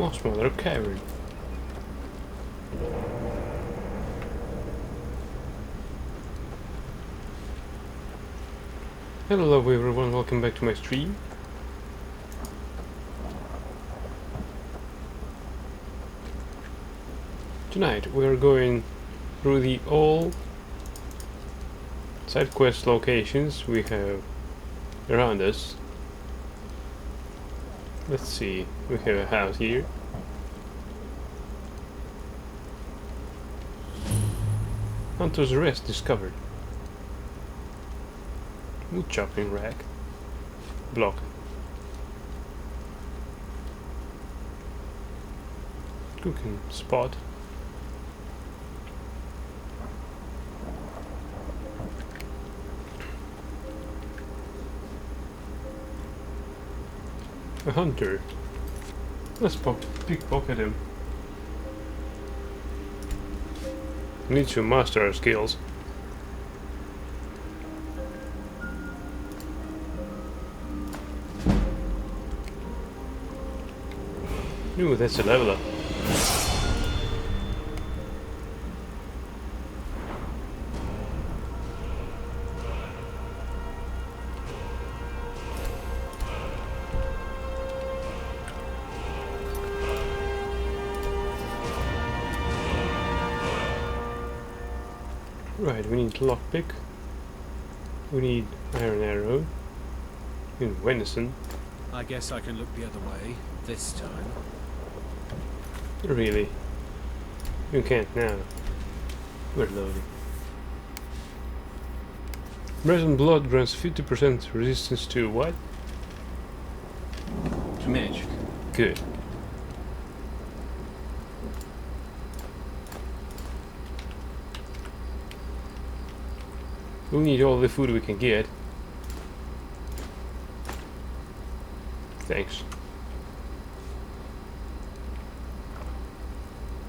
Much smaller cavern. Hello everyone, welcome back to my stream. Tonight we are going through the all side quest locations we have around us. Let's see, we have a house here. Hunter's Rest discovered. Wood chopping rack. Block. Cooking spot. A hunter. Let's pickpocket him. We need to master our skills. Ooh, that's a level up. Right, we need lockpick. We need iron arrow. We need venison. I guess I can look the other way this time. Really? You can't now. We're loading. Resin blood grants 50% resistance to what? To magic. Good. We'll need all the food we can get. Thanks.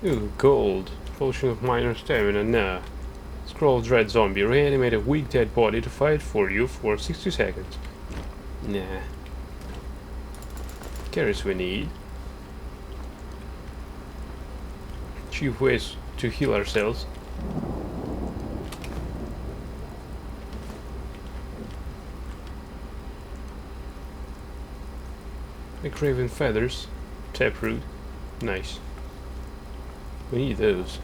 Ooh, gold. Potion of minor stamina, nah. Scroll dread zombie. Reanimate a weak dead body to fight for you for 60 seconds. Nah. Carrots we need. Cheap ways to heal ourselves. Like raven feathers. Taproot. Nice. We need those.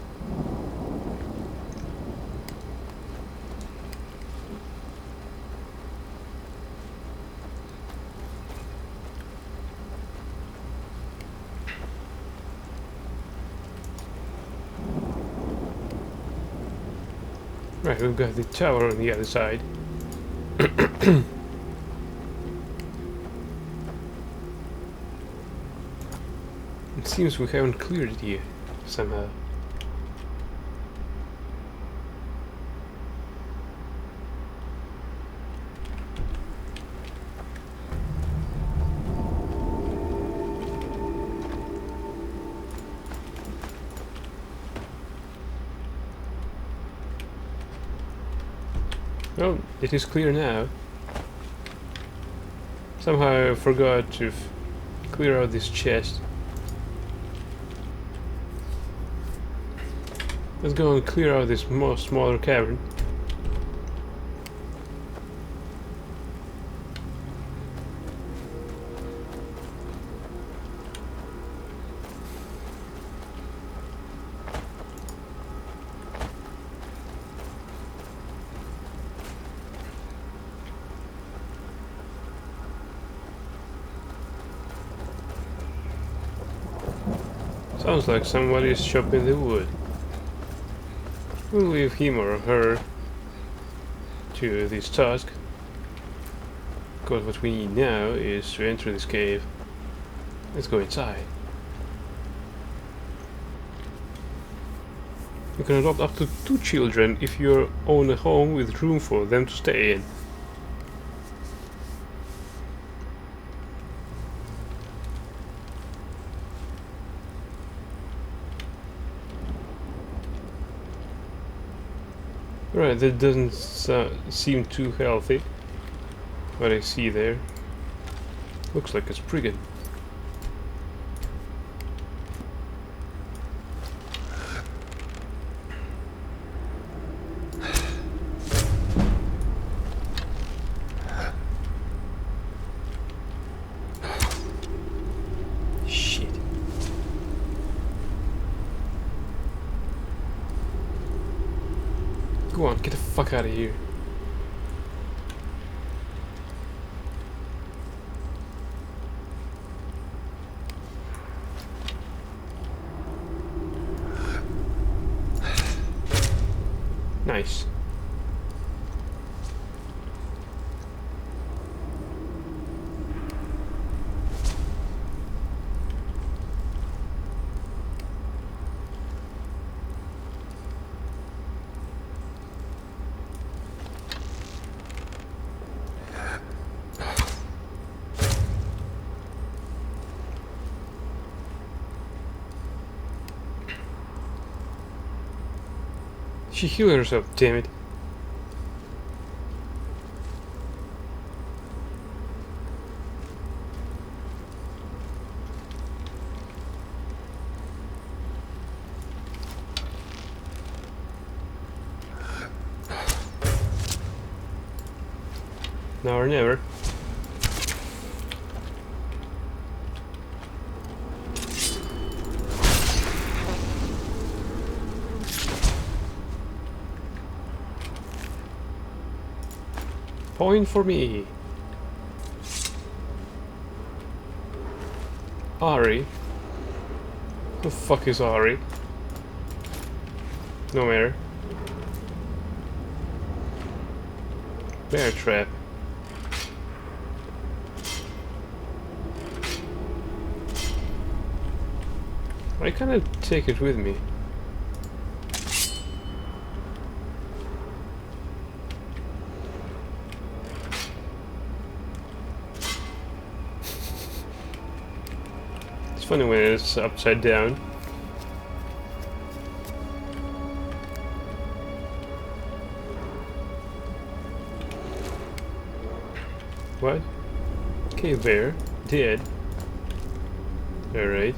Right, we've got the tower on the other side. It seems we haven't cleared it yet, somehow. Well, it is clear now. Somehow I forgot to clear out this chest. Let's go and clear out this smaller cavern. Sounds like somebody is chopping the wood. We'll leave him or her to this task, because what we need now is to enter this cave. Let's go inside. You can adopt up to 2 children if you own a home with room for them to stay in. Right, that doesn't seem too healthy. What I see there. Looks like a spriggan. Go on, get the fuck out of here. Nice. She healed herself, damn it. Now or never. Point for me. Ari? Who the fuck is Ari? No matter. Bear trap. I cannot take it with me. It's funny when it's upside down. What? Cave bear? Dead? Alright.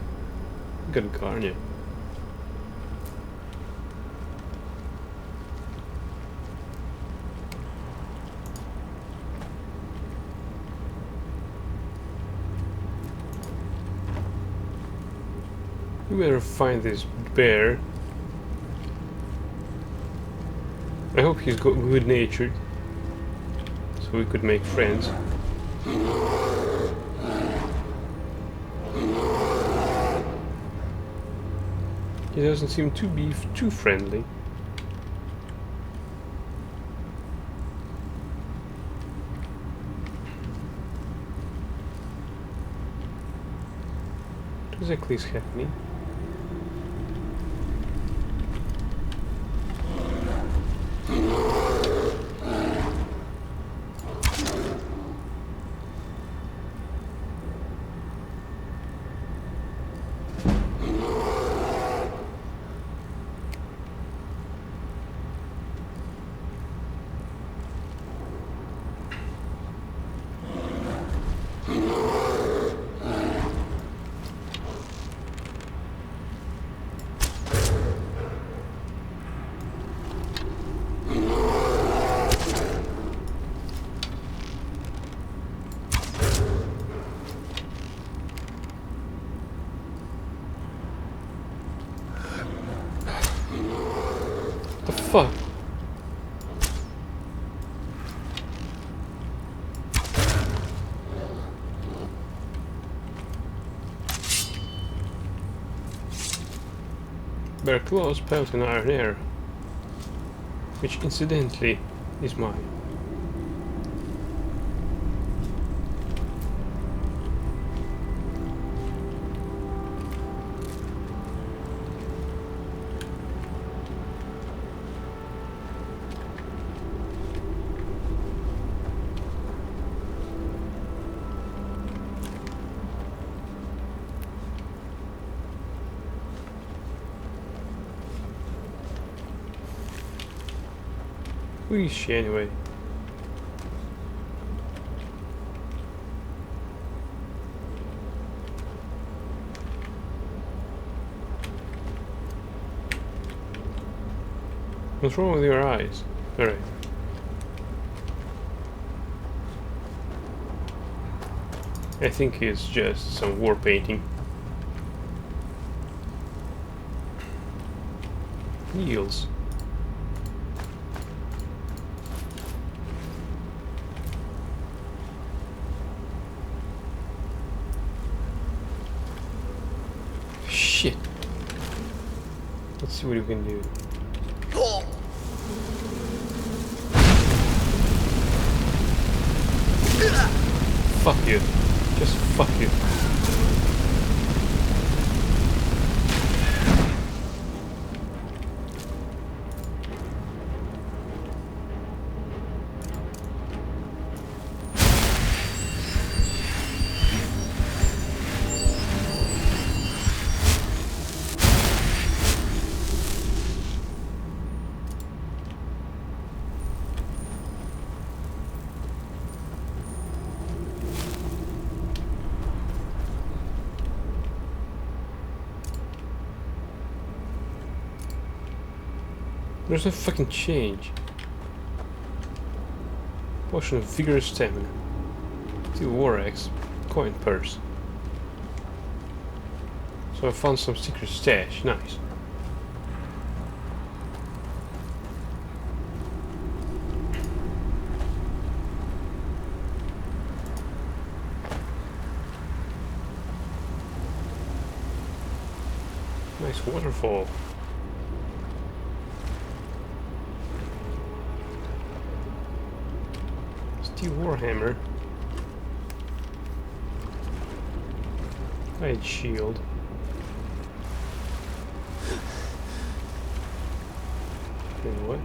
Good carnage. We better find this bear. I hope he's good-natured, so we could make friends. He doesn't seem to be too friendly. What exactly is happening? The fuck? Bear claws, pelt, and iron air, which incidentally is mine. Who is she anyway? What's wrong with your eyes? Alright. I think it's just some war painting. Heals. Let's see what you can do. Fuck you. Just fuck you. There's no fucking change. Potion of vigorous stamina. 2 war axe. Coin purse. So I found some secret stash. Nice. Nice waterfall. Steel warhammer. Light shield. Wait, what?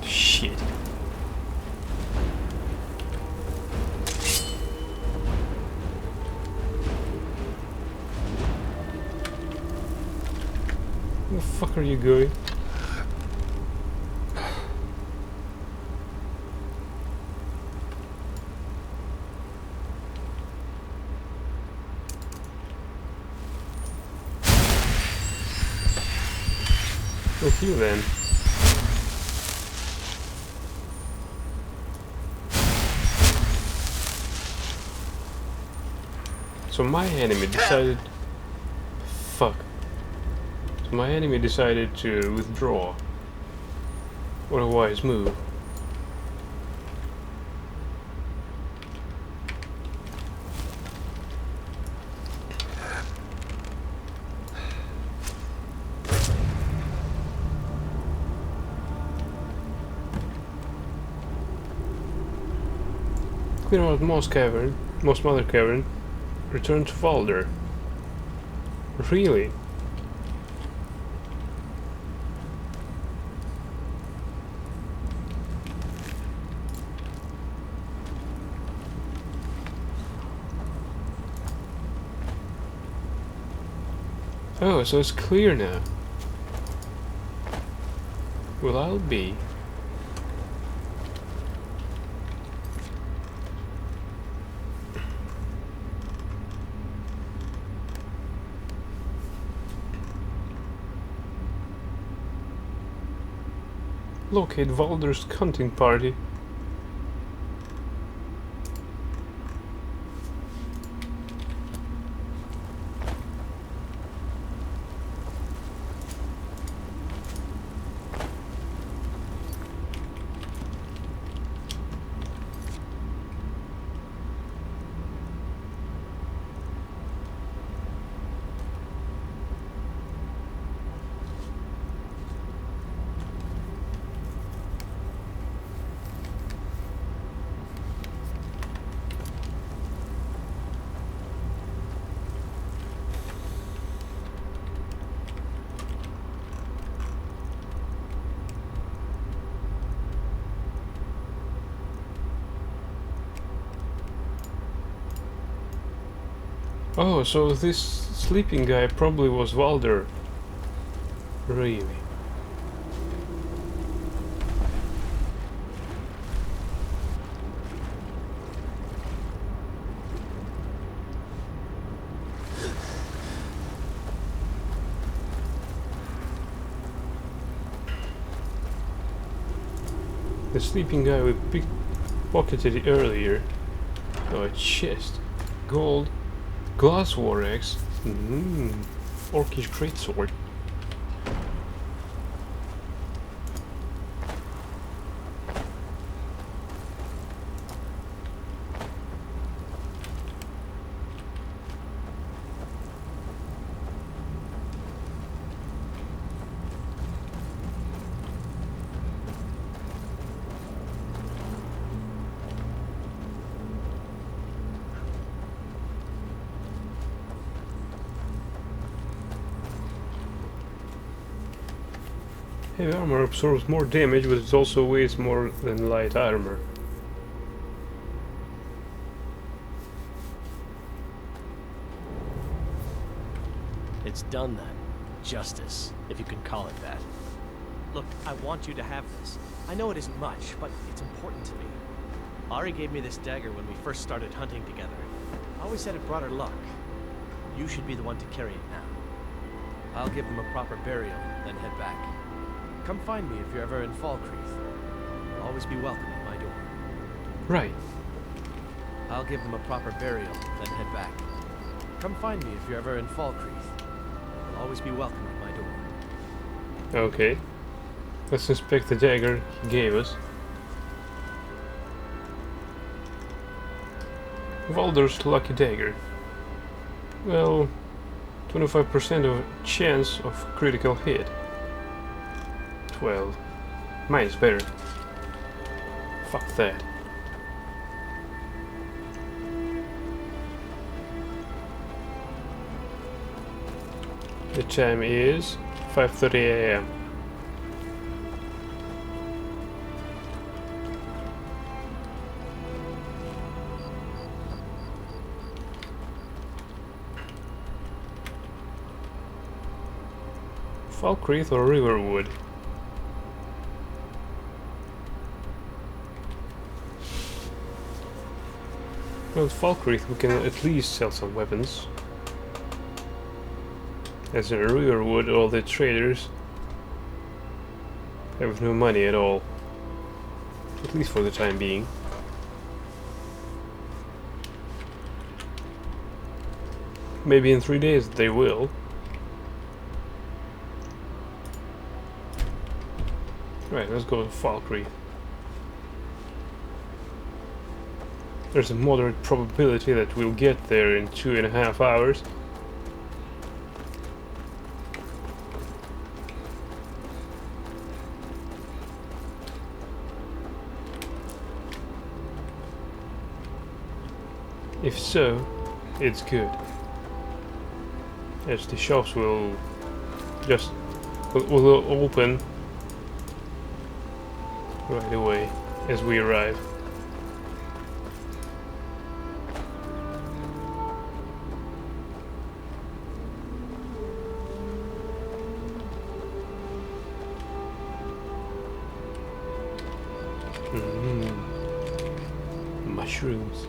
Shit. Where the fuck are you going? With you then. So my enemy decided... Fuck. So my enemy decided to withdraw. What a wise move. Clear out Moss Cavern, Moss Mother Cavern. Return to Valder. Really? Oh, so it's clear now. Well, I'll be. Locate Valder's hunting party. Oh, so this sleeping guy probably was Valder. Really? The sleeping guy we pickpocketed earlier. Oh, a chest. Gold. Glass war axe. Orcish greatsword. Heavy armor absorbs more damage, but it also weighs more than light armor. It's done then. Justice, if you can call it that. Look, I want you to have this. I know it isn't much, but it's important to me. Ari gave me this dagger when we first started hunting together. I always said it brought her luck. You should be the one to carry it now. I'll give them a proper burial, then head back. Come find me if you're ever in Falkreath. You'll always be welcome at my door. Right. I'll give them a proper burial, then head back. Come find me if you're ever in Falkreath. You'll always be welcome at my door. Okay. Let's inspect the dagger he gave us. Valdor's lucky dagger. Well, 25% of chance of critical hit. 12. Mine is better. Fuck that. The time is 5:30 AM. Falkreath or Riverwood? Well, at Falkreath we can at least sell some weapons. As in Riverwood, all the traders have no money at all. At least for the time being. Maybe in 3 days they will. Right, let's go to Falkreath. There's a moderate probability that we'll get there in 2.5 hours. If so, it's good. As the shops will will open right away as we arrive. Mushrooms.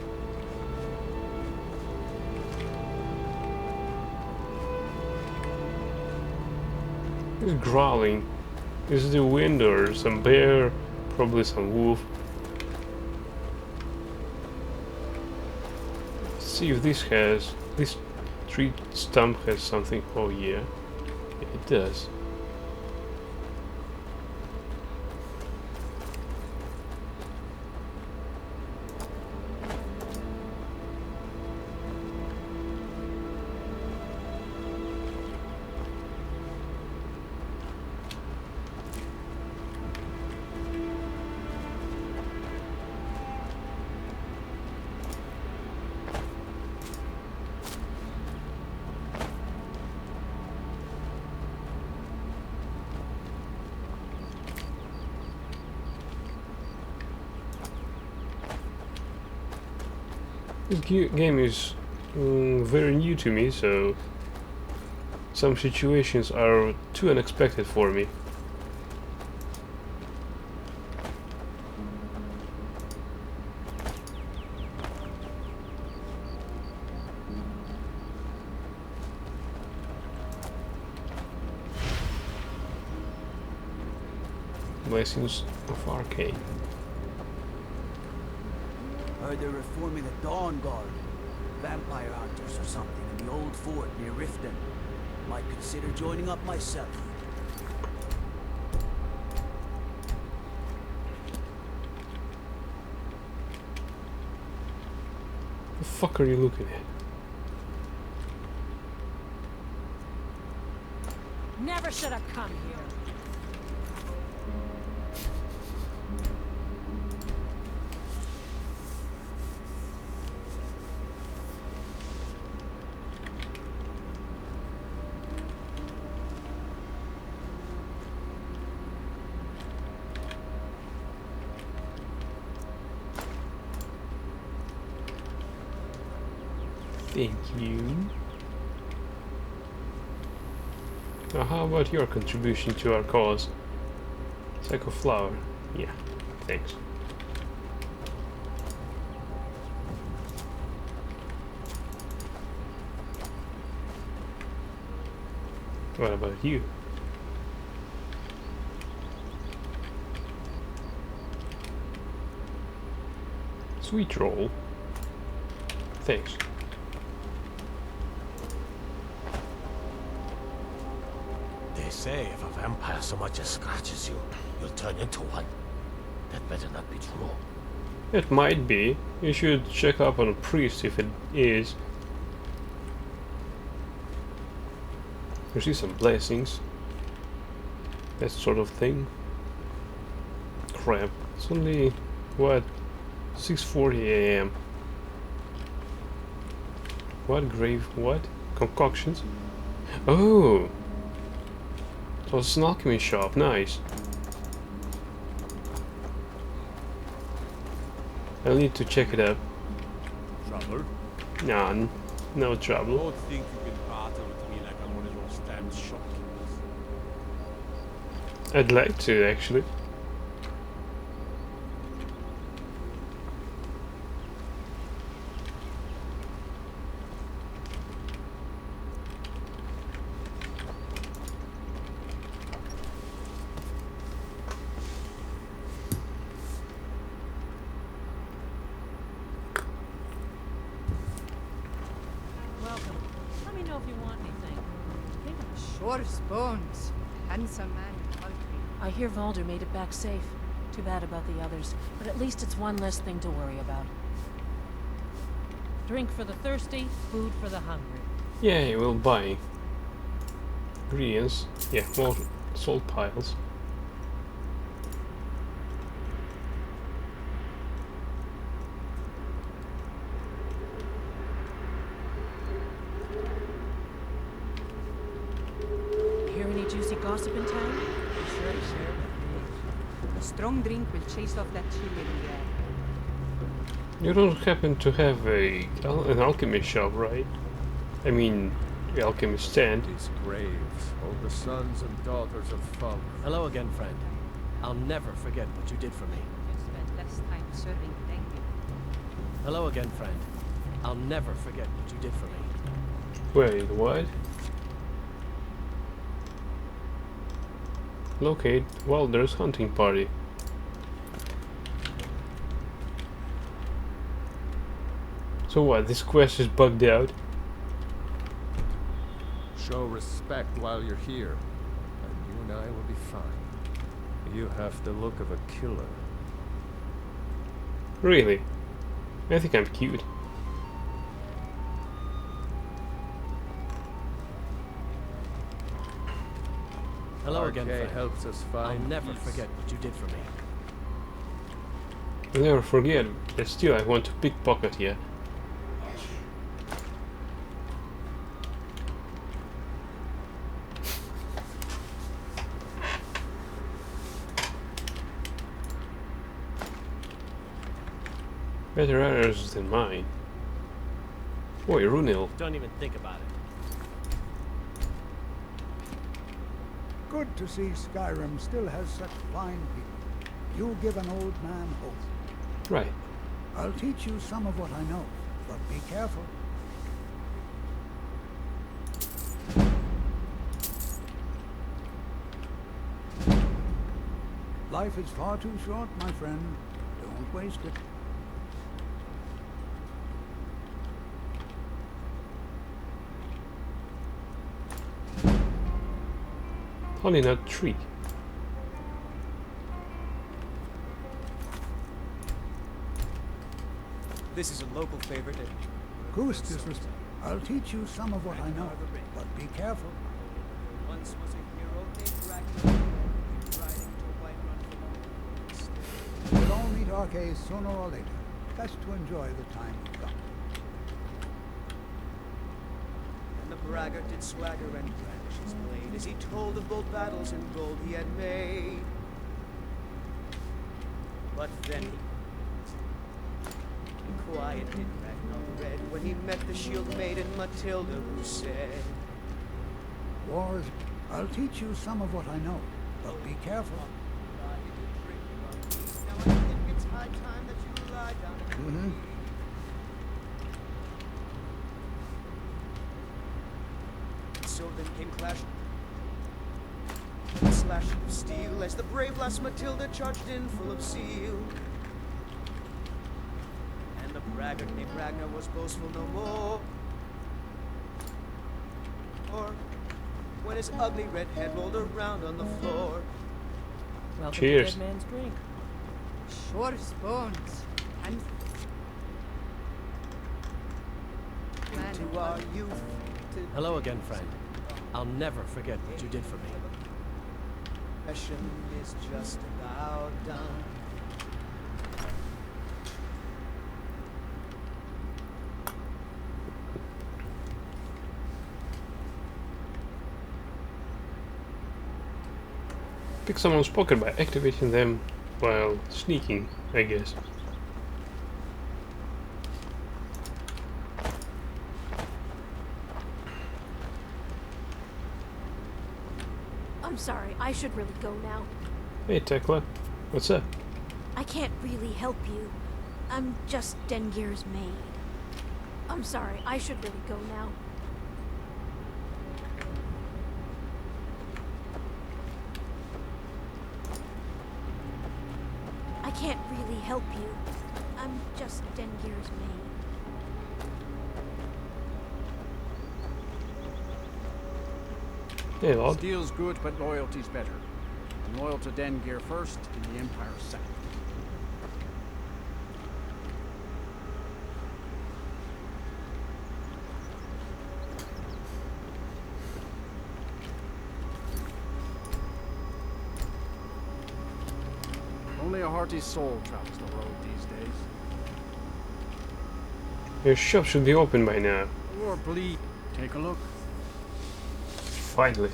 It's growling. Is it the wind or some bear? Probably some wolf. Let's see if this tree stump has something. Oh yeah, it does. This game is very new to me, so some situations are too unexpected for me. Blessings of Arcane. Heard they're reforming a Dawn Guard. Vampire hunters or something in the old fort near Riften. Might consider joining up myself. The fuck are you looking at? Never should have come here. Thank you. Now how about your contribution to our cause? Psycho flower. Yeah, thanks. What about you? Sweet roll. Thanks. They say if a vampire so much as scratches you, you'll turn into one. That better not be true. It might be. You should check up on a priest if it is. Receive some blessings. That sort of thing. Crap. It's only, what? 6:40 AM. What grave? What? Concoctions? Oh! So it's an alchemy shop. Nice. I'll need to check it out. Trouble? Nah, no trouble. Don't think you can barter with me like I'm one of those damn shopkeepers. I'd like to, actually. Welcome. Let me know if you want anything. Think of a Short's bones. Handsome man, country. I hear Valder made it back safe. Too bad about the others, but at least it's one less thing to worry about. Drink for the thirsty, food for the hungry. Yeah, we'll buy ingredients. Yeah, more salt piles. Hear any juicy gossip in town? Sure. A strong drink will chase off that chill in the air. You don't happen to have an alchemy shop, right? I mean, the alchemy stand. These graves, all the sons and daughters of Fog. Hello again, friend. I'll never forget what you did for me. You spend less time serving thank you. Hello again, friend. I'll never forget what you did for me. Wait, what? Locate Walder's hunting party. So what, this quest is bugged out? Show respect while you're here, and you and I will be fine. You have the look of a killer. Really? I think I'm cute. Hello again, RK friend. helps us I'll find never peace. forget what you did for me. I'll never forget, but still I want to pickpocket you. Better errors than mine. Boy, Runil. Don't even think about it. Good to see Skyrim still has such fine people. You give an old man hope. Right. I'll teach you some of what I know, but be careful. Life is far too short, my friend. Don't waste it. Honey nut tree. This is a local favorite. Goose disrespect. I'll teach you some of what I know, but be careful. Once was a hero named Ragnar, riding to a white run. We'll all meet Arcades sooner or later. Best to enjoy the time we've got. And the braggart did swagger and brandish his blade as he told of bold battles and gold he had made. But then quiet did Ragnar read when he met the shield maiden Matilda, who said, Wars. I'll teach you some of what I know, but be careful. now I think it's high time that you lie down. Mm-hmm. So then came clash and slashing of steel as the brave lass Matilda charged in full of zeal. And the braggart named Ragnar was boastful no more. Or when his ugly red head rolled around on the floor. Welcome Cheers. to Dead Man's Drink. Sure bones. And Into our youth. Hello again, friend. I'll never forget what you did for me. Passion is just about done. Pick someone's pocket by activating them while sneaking, I guess. I'm sorry, I should really go now. Hey Tekla, what's up? I can't really help you. I'm just Dengir's maid. I'm sorry, I should really go now. I can't really help you. I'm just Dengir's maid. Hey lad. Steel's good, but loyalty's better. I'm loyal to Dengir first, and the Empire second. Only a hearty soul travels the road these days. Your shop should be open by now. Or bleed. Take a look. Finally.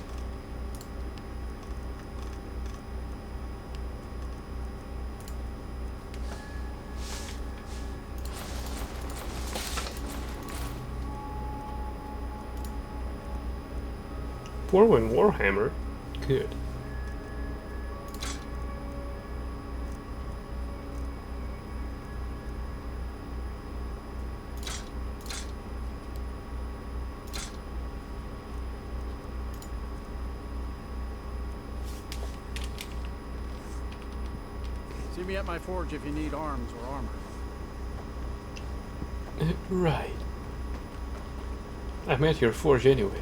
Warwen Warhammer? Good. See me at my forge if you need arms or armor. Right. I'm at your forge anyway.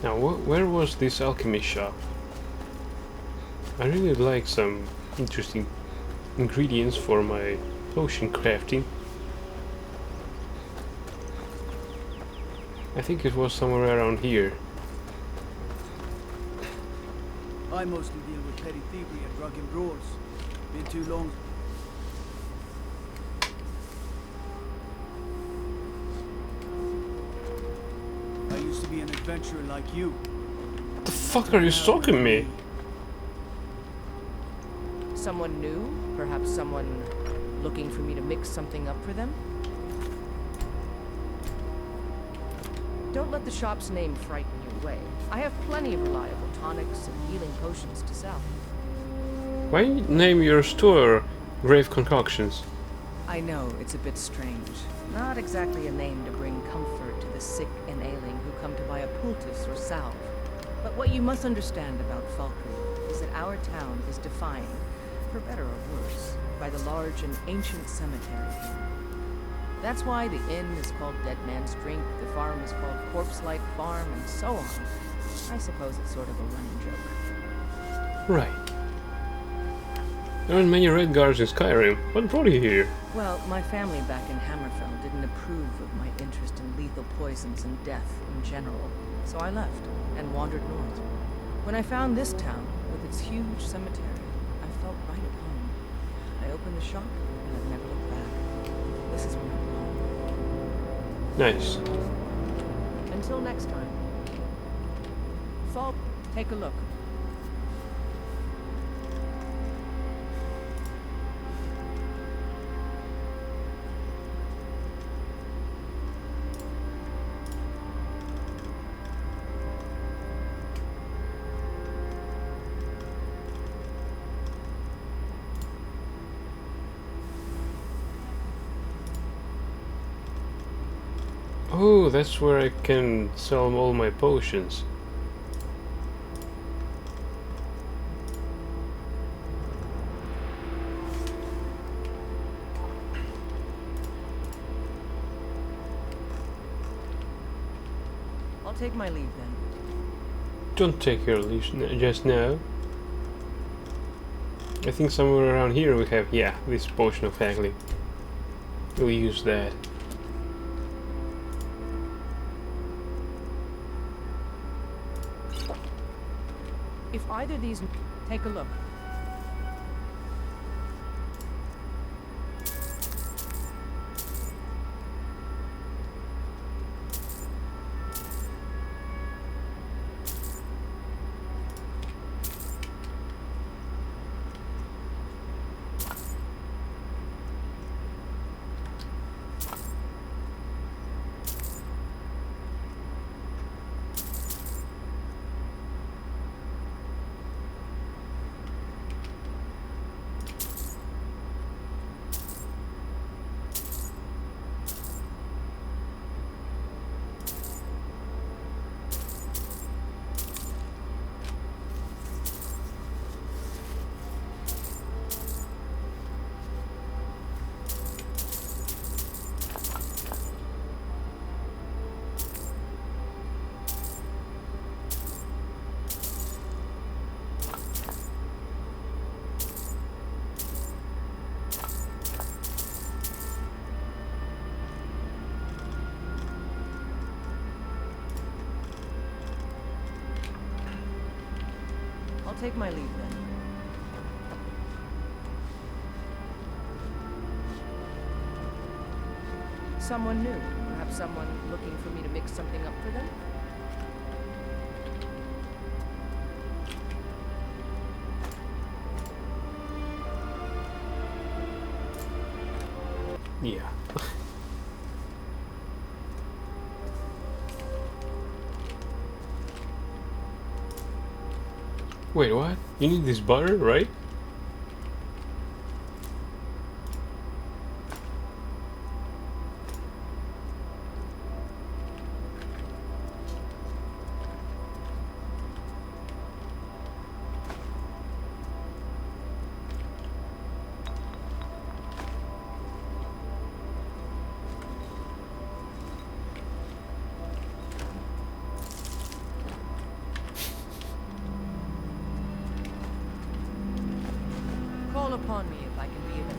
Now, where was this alchemy shop? I really like some interesting ingredients for my potion crafting. I think it was somewhere around here. I mostly deal with petty thievery and drunken brawls. Been too long. I used to be an adventurer like you. What the fuck are you stalking me? Someone new? Perhaps someone looking for me to mix something up for them? Don't let the shop's name frighten you away. I have plenty of reliable tonics and healing potions to sell. Why name your store Grave Concoctions? I know, it's a bit strange. Not exactly a name to bring comfort to the sick and ailing who come to buy a poultice or salve. But what you must understand about Falkreath is that our town is defined, for better or worse, by the large and ancient cemetery here. That's why the inn is called Dead Man's Drink, the farm is called Corpse-like Farm, and so on. I suppose it's sort of a running joke. Right. There aren't many red guards in Skyrim. What brought you here? Well, my family back in Hammerfell didn't approve of my interest in lethal poisons and death in general, so I left and wandered north. When I found this town, with its huge cemetery, I felt right at home. I opened the shop, and I've never looked back. This is where I belong. Nice. Until next time. Fall, take a look. Oh, that's where I can sell all my potions. I'll take my leave then. Don't take your leave just now. I think somewhere around here we have, yeah, this potion of haggling. We'll use that. If either these... Take a look. I'll take my leave then. Someone new. Perhaps someone looking for me to mix something up for them? Yeah. Wait, what? You need this butter, right? Call upon me if I can be of any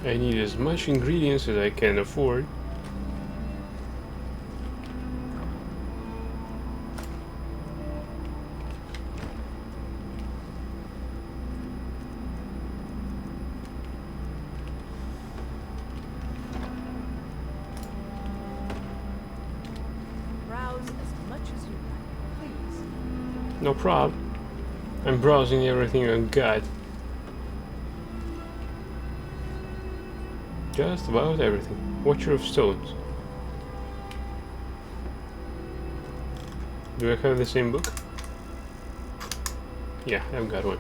help. I need as much ingredients as I can afford. Browse as much as you like, please. No problem. I'm browsing everything I got. Just about everything. Watcher of Stones. Do I have the same book? Yeah, I've got one.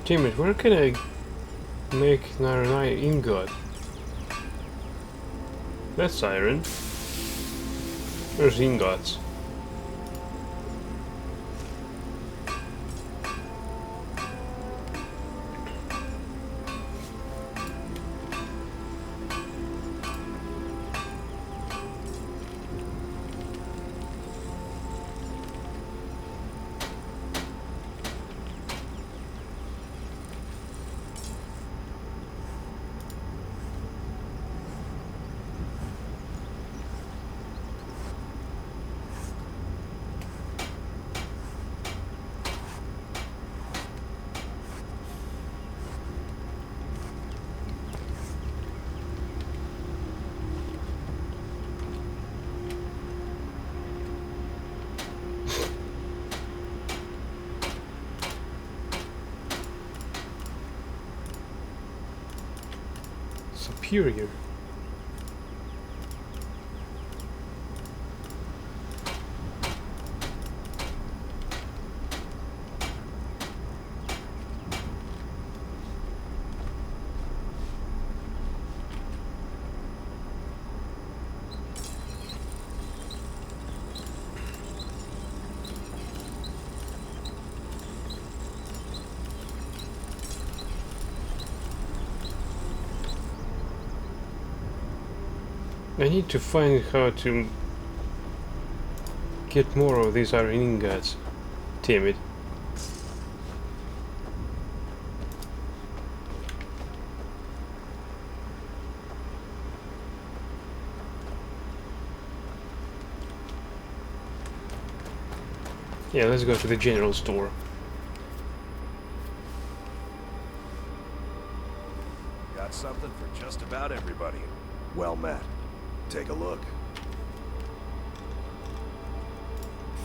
Damn it, where can I make an iron ingot? That's iron. There's ingots. Superior. I need to find how to get more of these iron ingots. Damn it. Yeah, let's go to the general store. Got something for just about everybody. Well met. Take a look.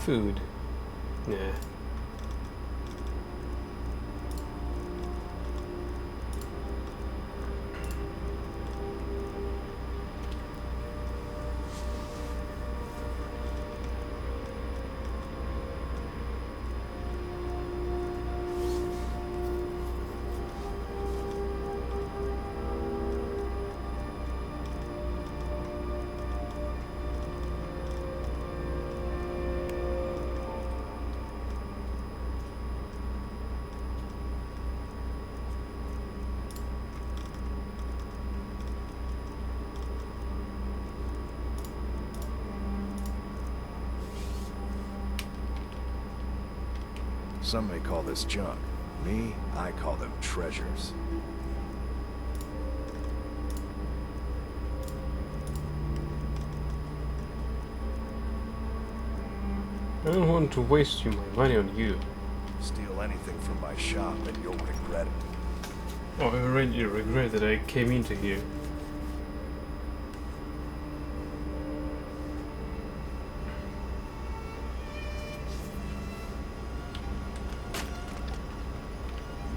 Food. Nah. Some may call this junk. Me, I call them treasures. I don't want to waste my money on you. Steal anything from my shop and you'll regret it. Oh, I already regret that I came into here.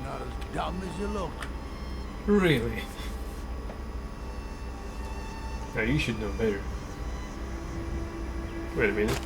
Not as dumb as you look. Really? Now you should know better. Wait a minute.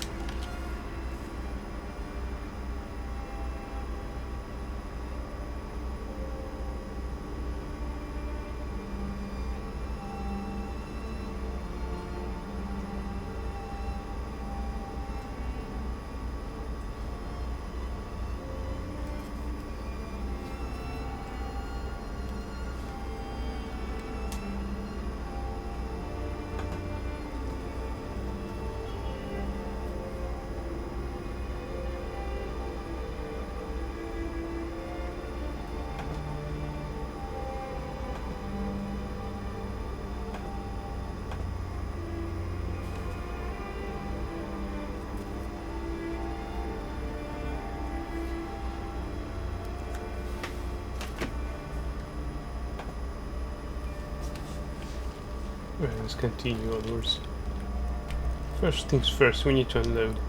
Right, let's continue onwards. First things first, we need to unload.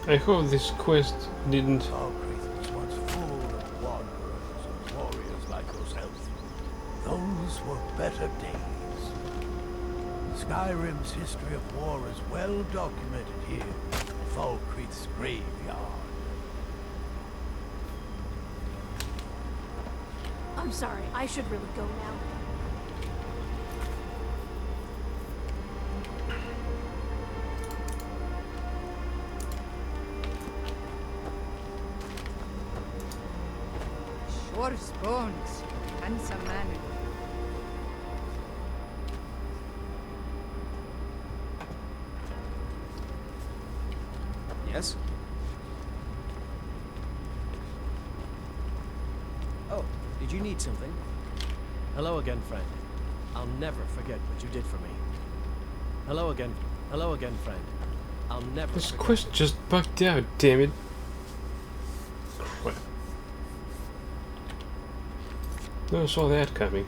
I hope this quest didn't... Falkreath was once full of wanderers and warriors like yourself. Those were better days. Skyrim's history of war is well documented here at Falkreath's graveyard. I'm sorry, I should really go now. Shor's bones. Handsome man. Yes? Oh, did you need something? Hello again, friend. I'll never forget what you did for me. Hello again, friend. I'll never This forget. quest just bugged out, damn it. Crap. Never saw that coming.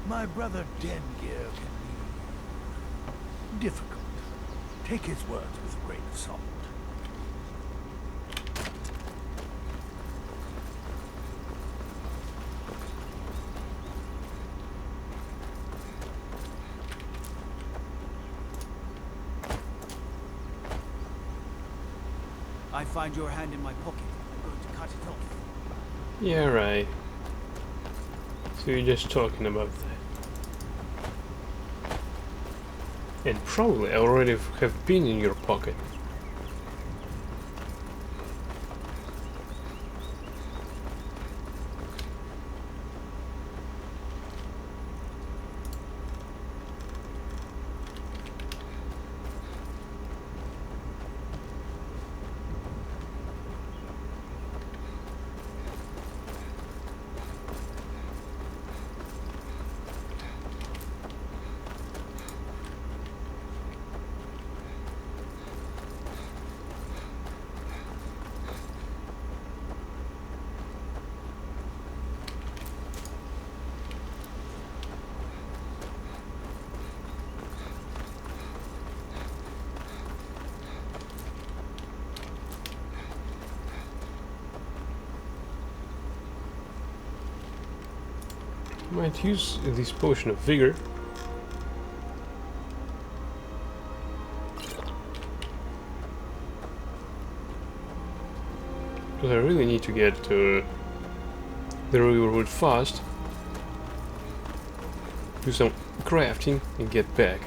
My brother Dengir can be difficult. Take his words with a grain of salt. I find your hand in my pocket. I'm going to cut it off. Yeah, right. So you're just talking about that. And probably already have been in your pocket. Might use this potion of vigor. Because I really need to get to the riverwood fast. Do some crafting and get back.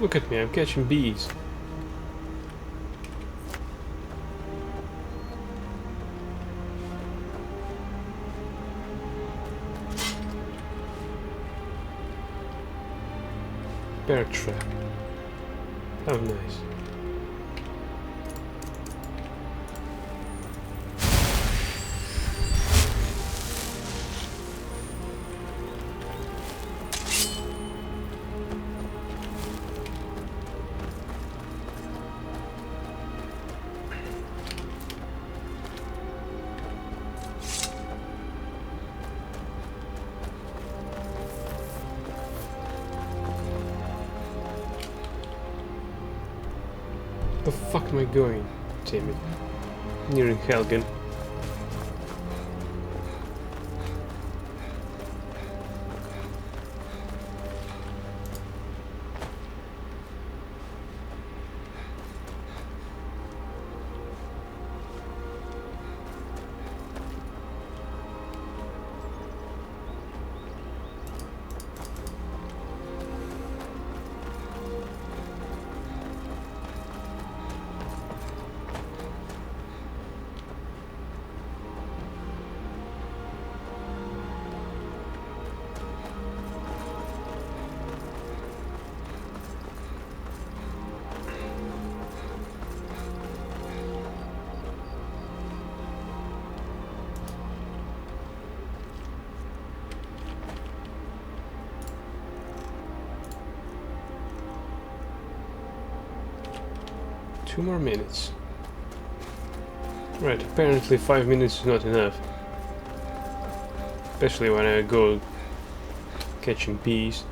Look at me, I'm catching bees. Bear trap. How nice. The fuck am I going? Damn it. Nearing Helgen. 2 more minutes. Right, apparently 5 minutes is not enough. Especially when I go catching bees.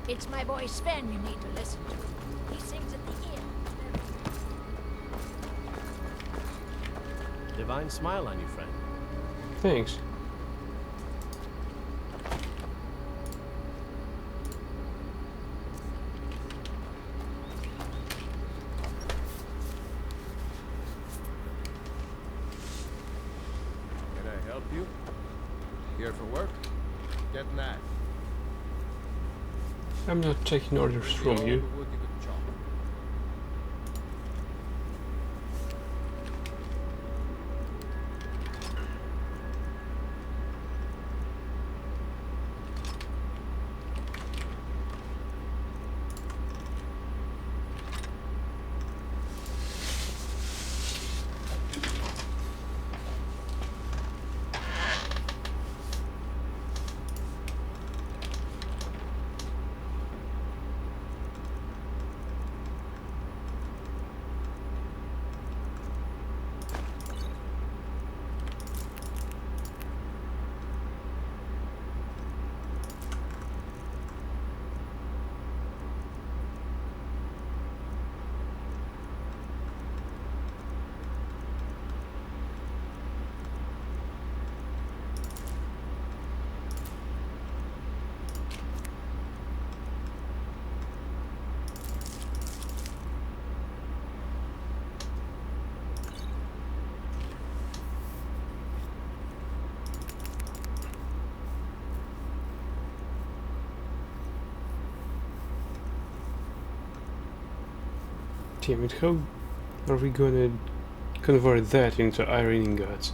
It's my boy Sven you need to listen to. He sings at the inn. Divine smile on you, friend. Thanks. Can I help you? Here for work? Getting that. I'm not taking orders from you. Damn it, how are we gonna convert that into iron ingots?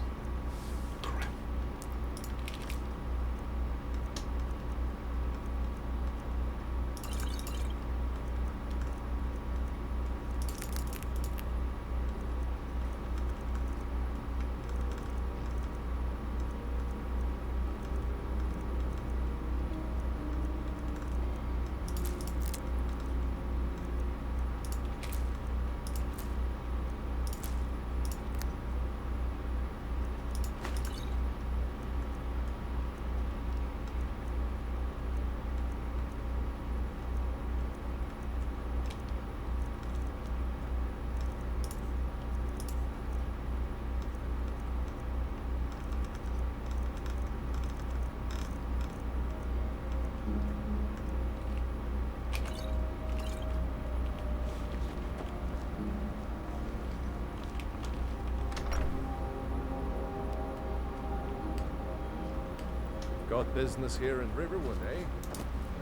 Got business here in Riverwood, eh?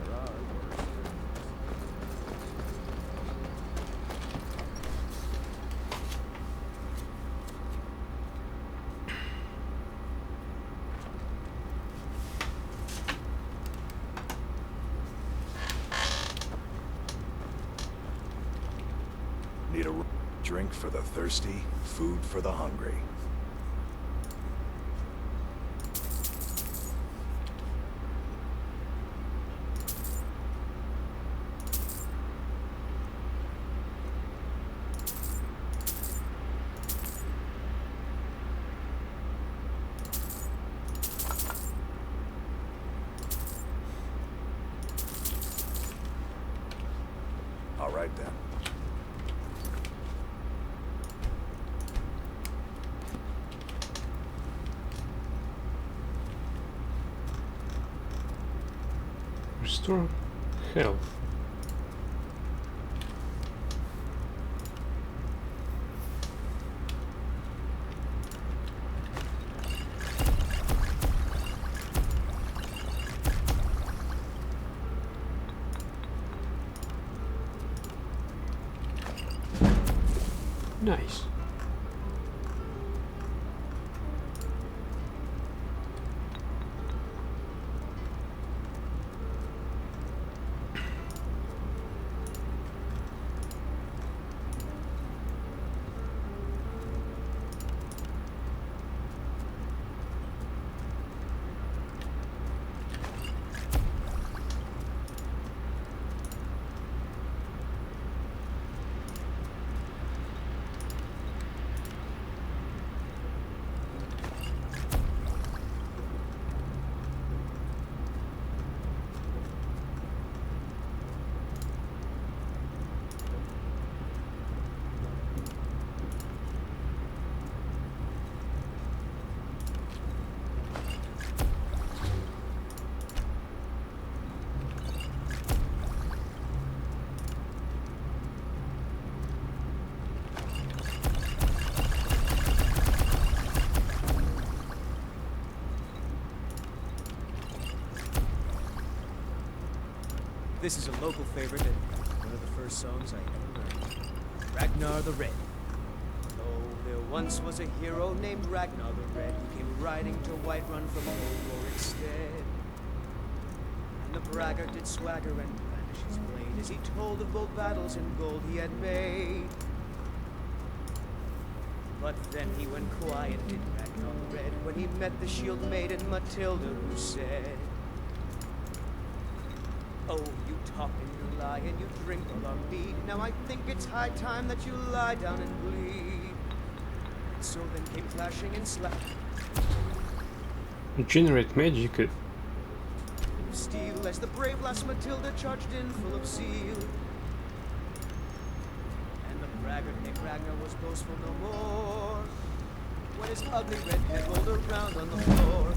There are worse things. drink for the thirsty, food for the hungry. All right then. Restore health. Nice. This is a local favorite and one of the first songs I ever learned. Ragnar the Red. Oh, there once was a hero named Ragnar the Red who came riding to Whiterun from old Warwickstead. And the braggart did swagger and brandish his blade as he told of bold battles and gold he had made. But then he went quiet, did Ragnar the Red, when he met the shield maiden Matilda, who said, "Oh, you talk and you lie and you drink all our mead. Now I think it's high time that you lie down and bleed." So then came clashing and slapping. Generate magic. Steel as the brave lass Matilda charged in full of zeal. And the braggart named Ragnar was boastful no more when his ugly red head rolled around on the floor.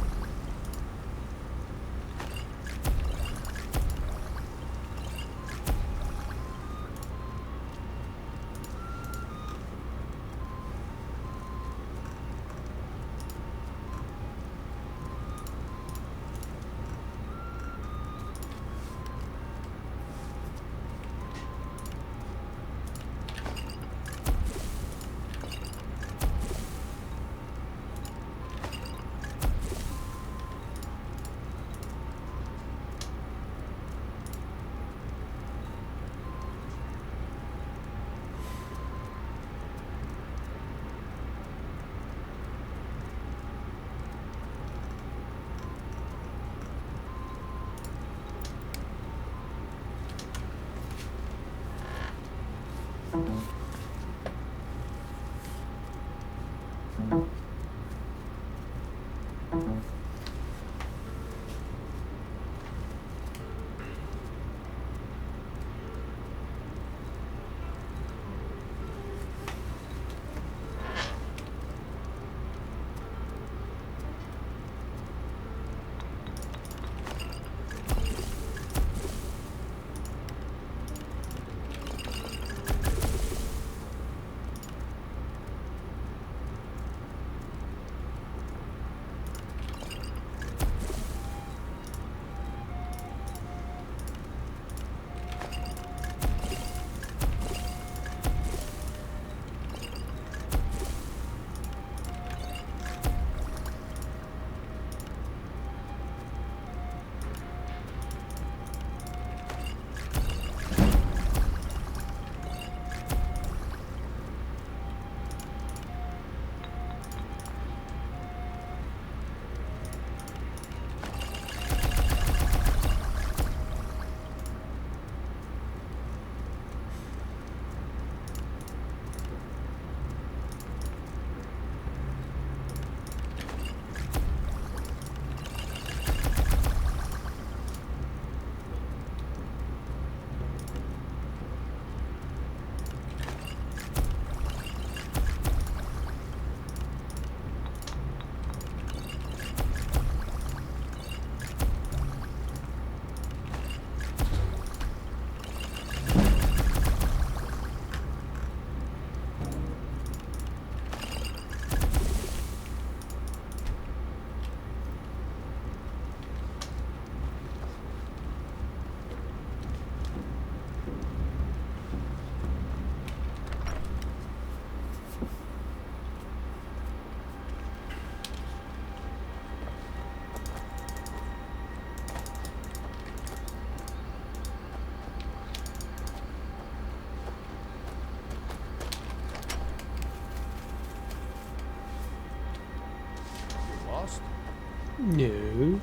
No.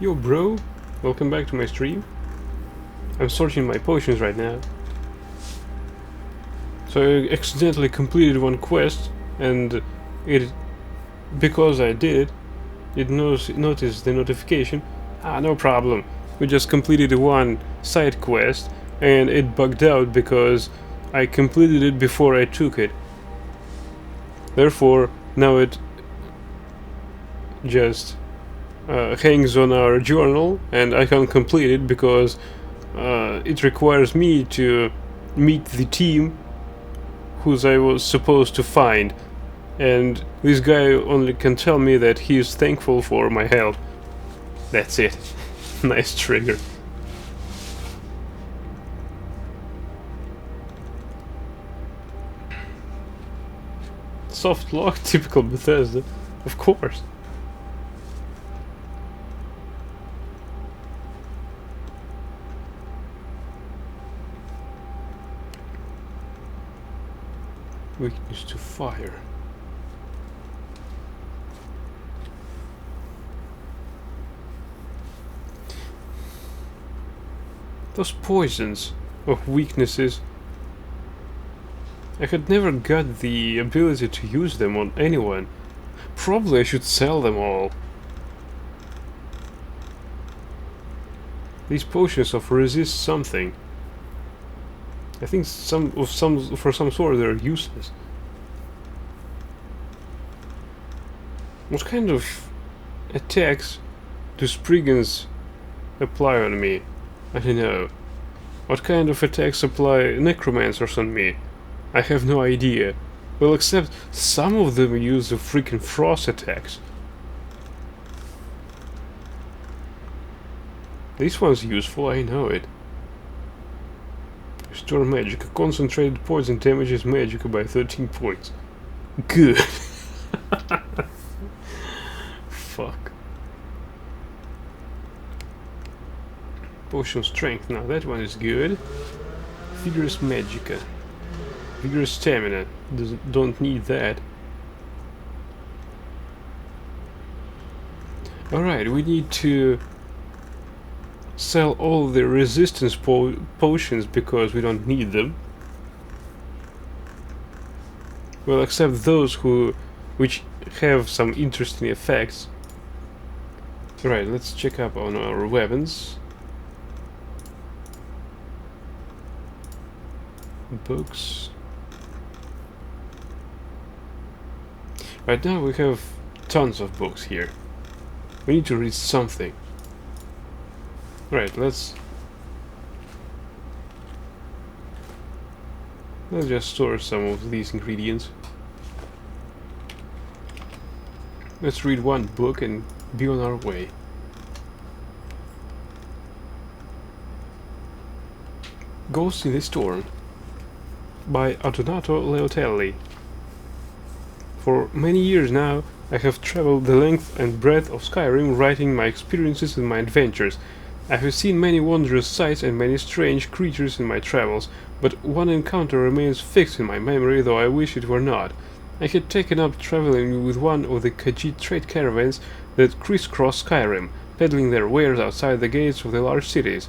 Yo bro, welcome back to my stream. I'm sorting my potions right now. So I accidentally completed one quest, and because I did, it noticed the notification. Ah, no problem. We just completed one side quest, and it bugged out because I completed it before I took it. Therefore, now it just hangs on our journal, and I can't complete it because it requires me to meet the team whose I was supposed to find, and this guy only can tell me that he is thankful for my help. That's it. Nice trigger. Soft lock, typical Bethesda, of course. Weakness to fire. Those poisons of weaknesses. I had never got the ability to use them on anyone. Probably I should sell them all. These potions of resist something. I think for some sort they're useless. What kind of attacks do Spriggans apply on me? I don't know. What kind of attacks apply necromancers on me? I have no idea. Well, except some of them use the freaking frost attacks. This one's useful, I know it. Restore Magic. Concentrated poison damages Magic by 13 points. Good. Fuck. Potion Strength. Now that one is good. Vigorous Magica. Vigorous Stamina. Don't need that. Alright, we need to sell all the resistance potions because we don't need them. Well, except those which have some interesting effects. Right, let's check up on our weapons. Books. Right now we have tons of books here. We need to read something. Right, let's Let's just store some of these ingredients. Let's read one book and be on our way. Ghost in the Storm by Antonato Leotelli. For many years now, I have traveled the length and breadth of Skyrim writing my experiences and my adventures. I have seen many wondrous sights and many strange creatures in my travels, but one encounter remains fixed in my memory, though I wish it were not. I had taken up traveling with one of the Khajiit trade caravans that crisscrossed Skyrim, peddling their wares outside the gates of the large cities.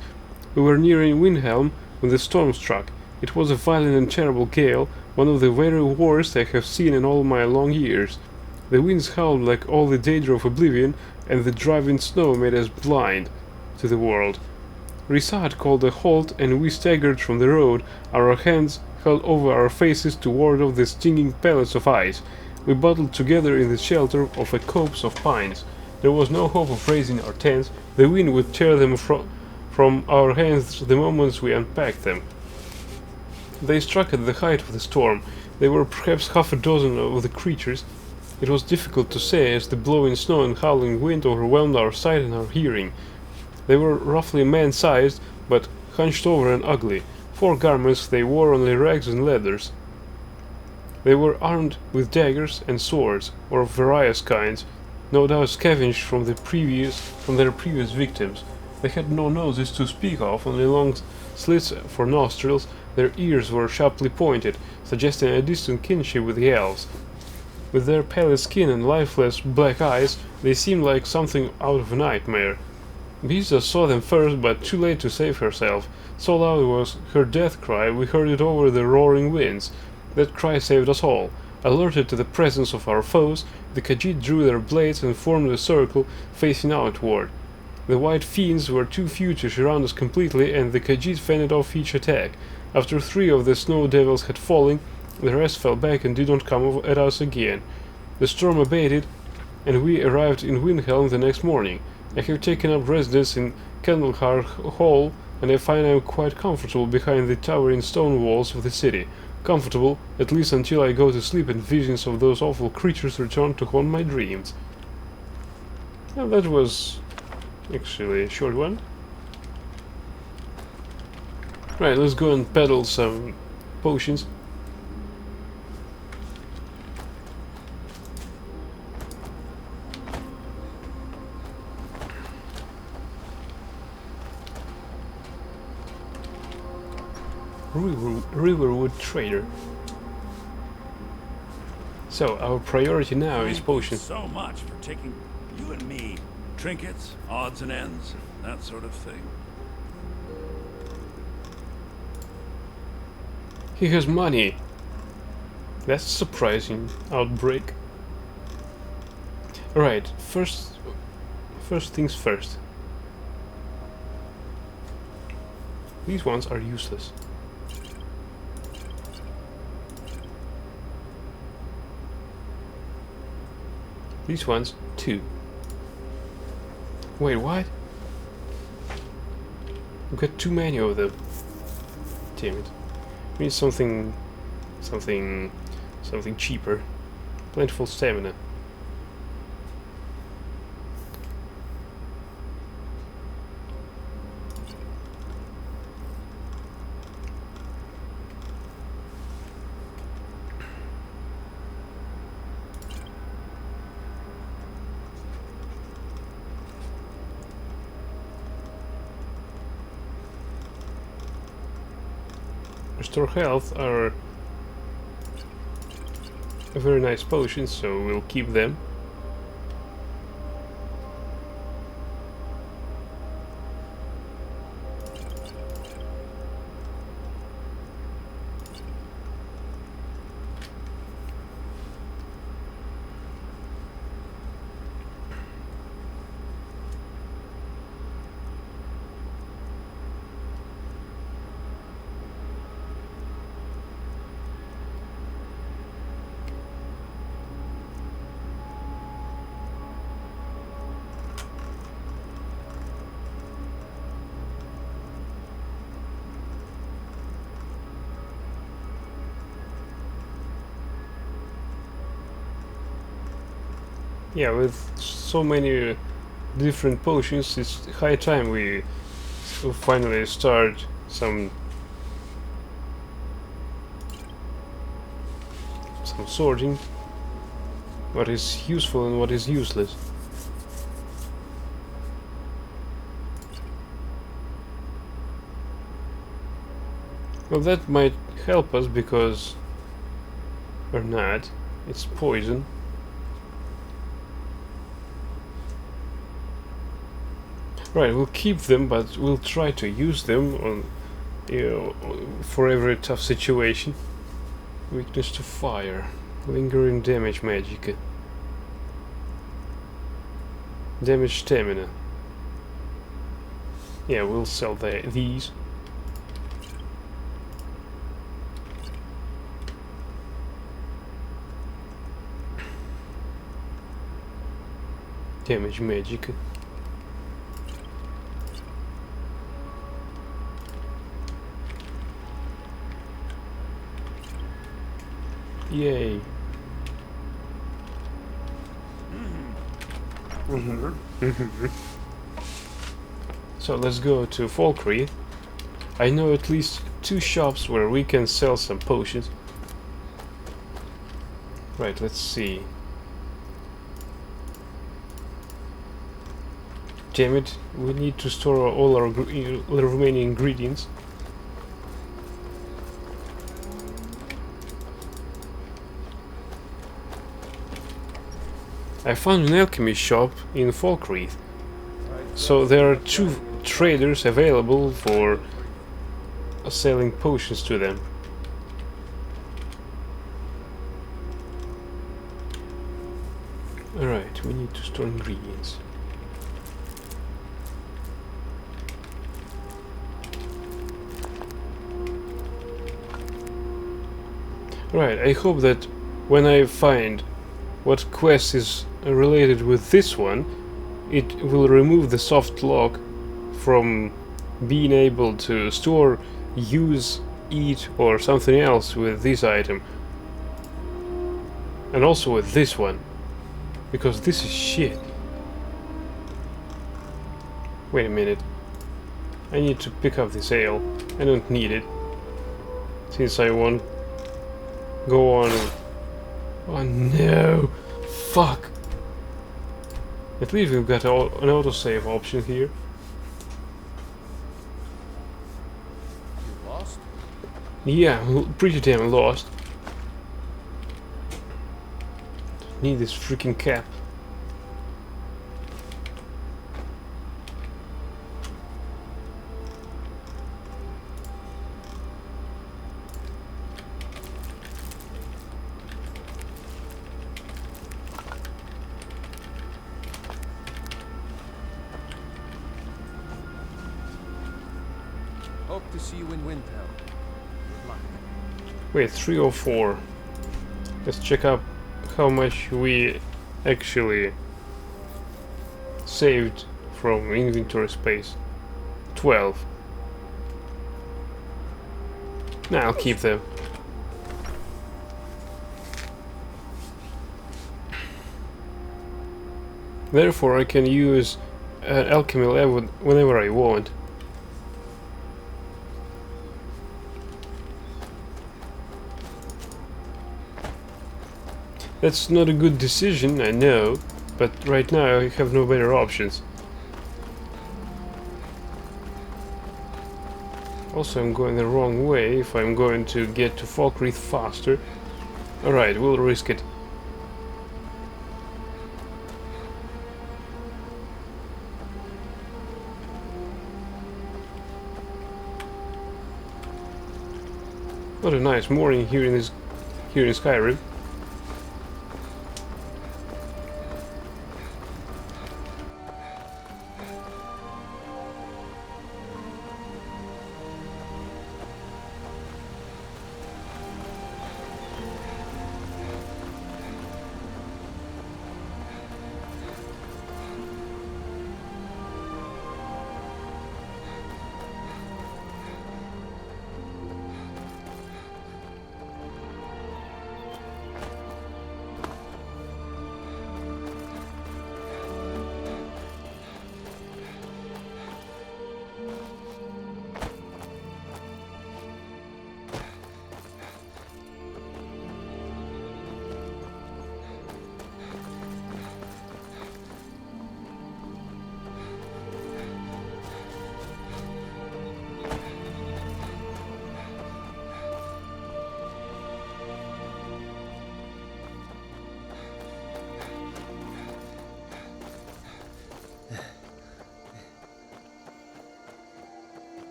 We were nearing Windhelm when the storm struck. It was a violent and terrible gale, one of the very worst I have seen in all my long years. The winds howled like all the danger of oblivion, and the driving snow made us blind to the world. Risad called a halt, and we staggered from the road, our hands held over our faces to ward off the stinging pellets of ice. We huddled together in the shelter of a copse of pines. There was no hope of raising our tents. The wind would tear them from our hands the moment we unpacked them. They struck at the height of the storm. There were perhaps half a dozen of the creatures. It was difficult to say, as the blowing snow and howling wind overwhelmed our sight and our hearing. They were roughly man-sized, but hunched over and ugly. For garments they wore only rags and leathers. They were armed with daggers and swords, or of various kinds, no doubt scavenged from their previous victims. They had no noses to speak of, only long slits for nostrils. Their ears were sharply pointed, suggesting a distant kinship with the elves. With their pale skin and lifeless black eyes, they seemed like something out of a nightmare. Bisa saw them first, but too late to save herself. So loud was her death cry, we heard it over the roaring winds. That cry saved us all. Alerted to the presence of our foes, the Khajiit drew their blades and formed a circle, facing outward. The white fiends were too few to surround us completely, and the Khajiit fended off each attack. After 3 of the snow devils had fallen, the rest fell back and did not come at us again. The storm abated, and we arrived in Windhelm the next morning. I have taken up residence in Candlehearth Hall, and I find I am quite comfortable behind the towering stone walls of the city. Comfortable, at least until I go to sleep and visions of those awful creatures return to haunt my dreams. Now that was actually a short one. Right, let's go and peddle some potions. Riverwood Trader. So our priority now is potions. So much for taking you and me. Trinkets, odds and ends, that sort of thing. He has money. That's a surprising outbreak. Alright, first things first. These ones are useless. These ones, too. Wait, what? We've got too many of them. Damn it. We need something cheaper. Plentiful stamina. Restore health are a very nice potion, so we'll keep them. Yeah, with so many different potions, it's high time we finally start some sorting. What is useful and what is useless. Well, that might help us because, or not, it's poison. Right, we'll keep them, but we'll try to use them on, for every tough situation. Weakness to fire, lingering damage magic, damage stamina. Yeah, we'll sell these. Damage magic. Yay. So let's go to Falkreath. I know at least 2 shops where we can sell some potions. Right, let's see. Damn it, we need to store all our remaining ingredients. I found an alchemy shop in Falkreath, so there are 2 traders available for selling potions to them. Alright, we need to store ingredients. Right, I hope that when I find what quest is related with this one, it will remove the soft lock from being able to store, use, eat or something else with this item. And also with this one. Because this is shit. Wait a minute. I need to pick up this ale. I don't need it. Since I won't go on. Oh no! Fuck! At least we've got an autosave option here. You lost? Yeah, pretty damn lost. Need this freaking cap. Hope to see you in Windhelm. Good luck. Wait, 304. Let's check up how much we actually saved from inventory space. 12. Nah, I'll keep them. Therefore, I can use alchemy lab whenever I want. That's not a good decision, I know, but right now I have no better options. Also, I'm going the wrong way if I'm going to get to Falkreath faster. Alright, we'll risk it. What a nice morning here in Skyrim.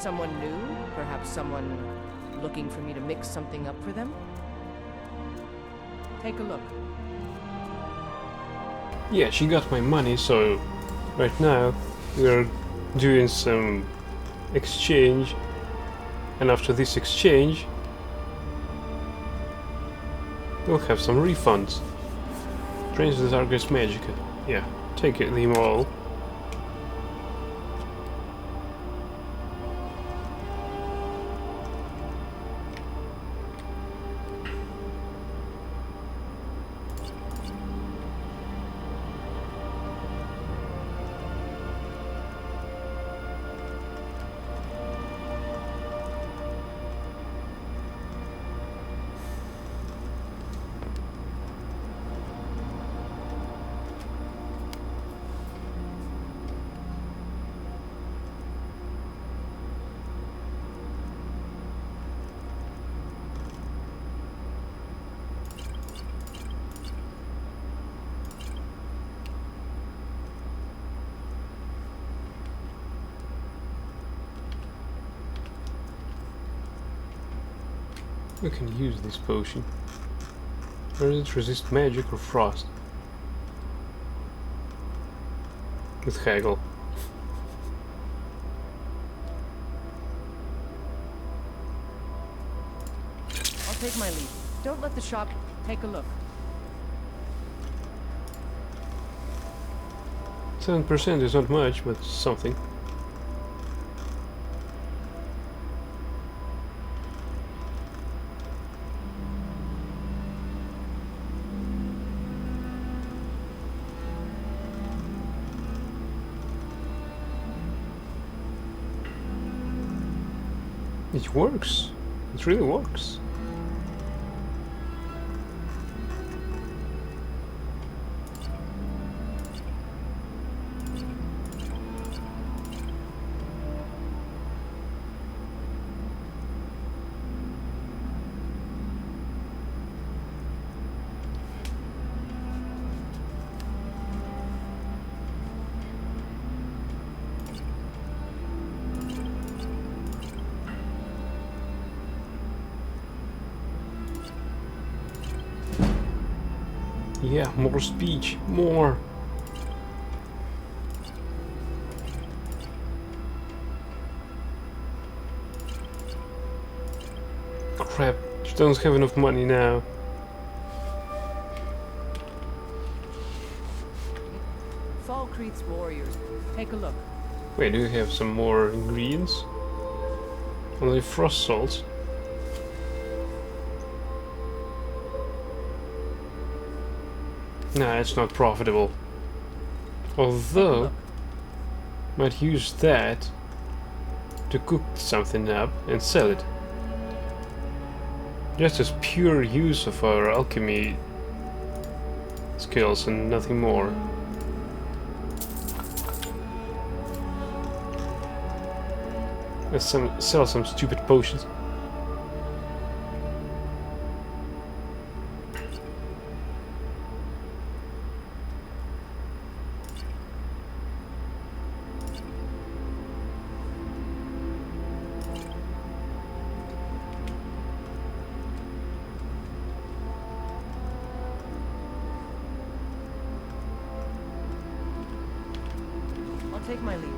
Someone new? Perhaps someone looking for me to mix something up for them? Take a look. Yeah, she got my money, so right now we're doing some exchange, and after this exchange we'll have some refunds. Drains the target's magic. Yeah, take them all. We can use this potion. Or does it resist magic or frost? With haggle. I'll take my lead. Don't let the shop... Take a look. 7% is not much, but something. It works. It really works. Yeah, more speech, more. Crap, she doesn't have enough money now. Falkreath's warriors. Take a look. Wait, do you have some more ingredients? Only frost salts. Nah, it's not profitable. Although, might use that to cook something up and sell it. Just as pure use of our alchemy skills and nothing more. Let's sell some stupid potions. Take my lead.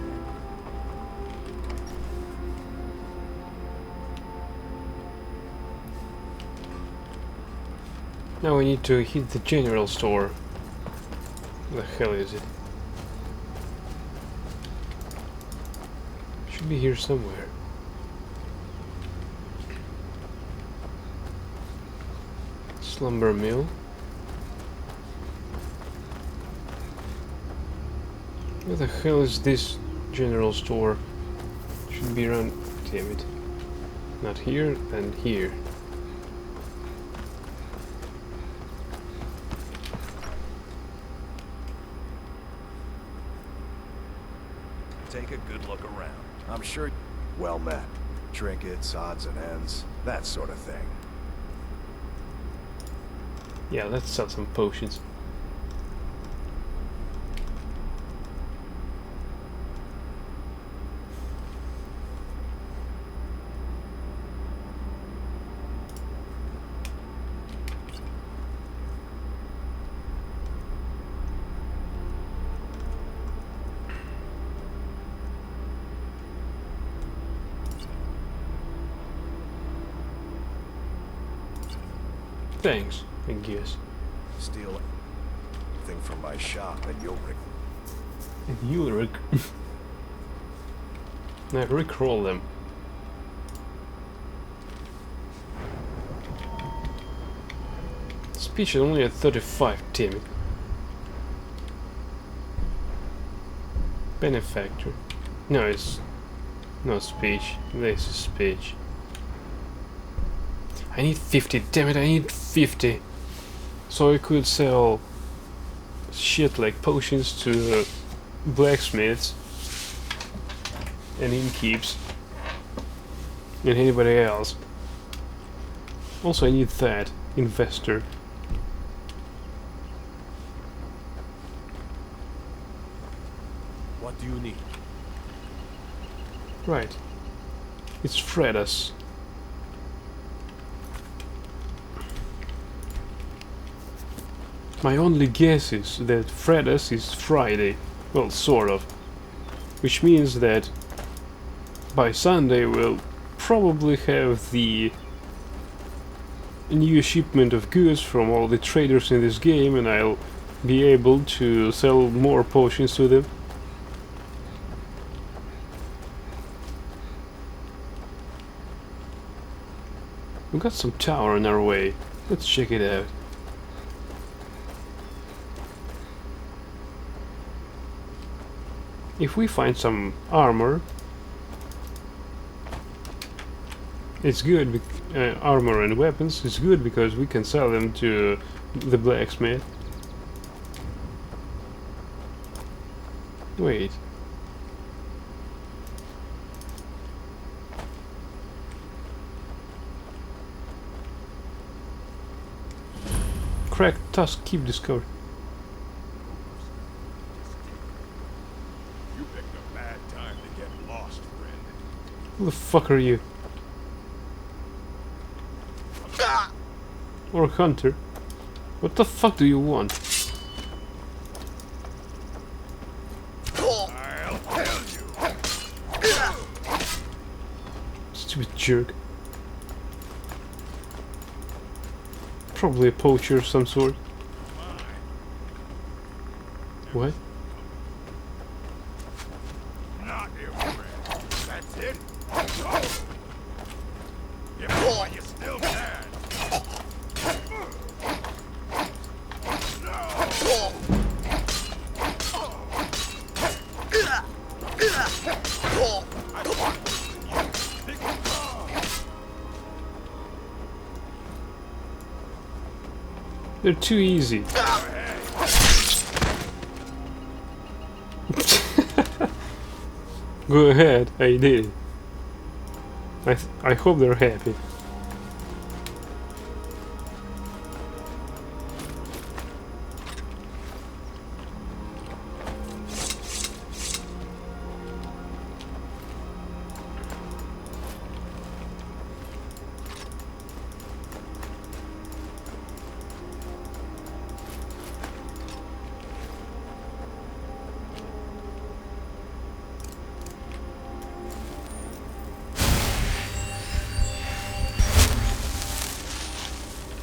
Now we need to hit the general store. Where the hell is it? Should be here somewhere. Slumber mill. Where the hell is this general store? Should be around... Damn it. Not here, and here. Take a good look around. I'm sure... Well met. Trinkets, odds and ends, that sort of thing. Yeah, let's sell some potions. Thanks, I guess. Steal anything from my shop and you'll And you'll I rickroll them. Speech is only at 35, damn it. Benefactor. No, it's not speech. This is speech. I need 50, damn it, I need 50. So I could sell shit like potions to blacksmiths and innkeeps and anybody else. Also I need that investor. What do you need? Right. It's Fredas. My only guess is that Fredas is Friday. Well, sort of. Which means that by Sunday we'll probably have the new shipment of goods from all the traders in this game, and I'll be able to sell more potions to them. We've got some tower on our way. Let's check it out. If we find some armor, it's good. Armor and weapons is good because we can sell them to the blacksmith. Wait. Cracked tusk, keep discovered. You picked a bad time to get lost, friend. Who the fuck are you? Or hunter? What the fuck do you want? I'll tell you. Stupid jerk. Probably a poacher of some sort. What? Not your friend. That's it. Go. Give me while you still can. They're too easy. Go ahead, I did it. I hope they're happy.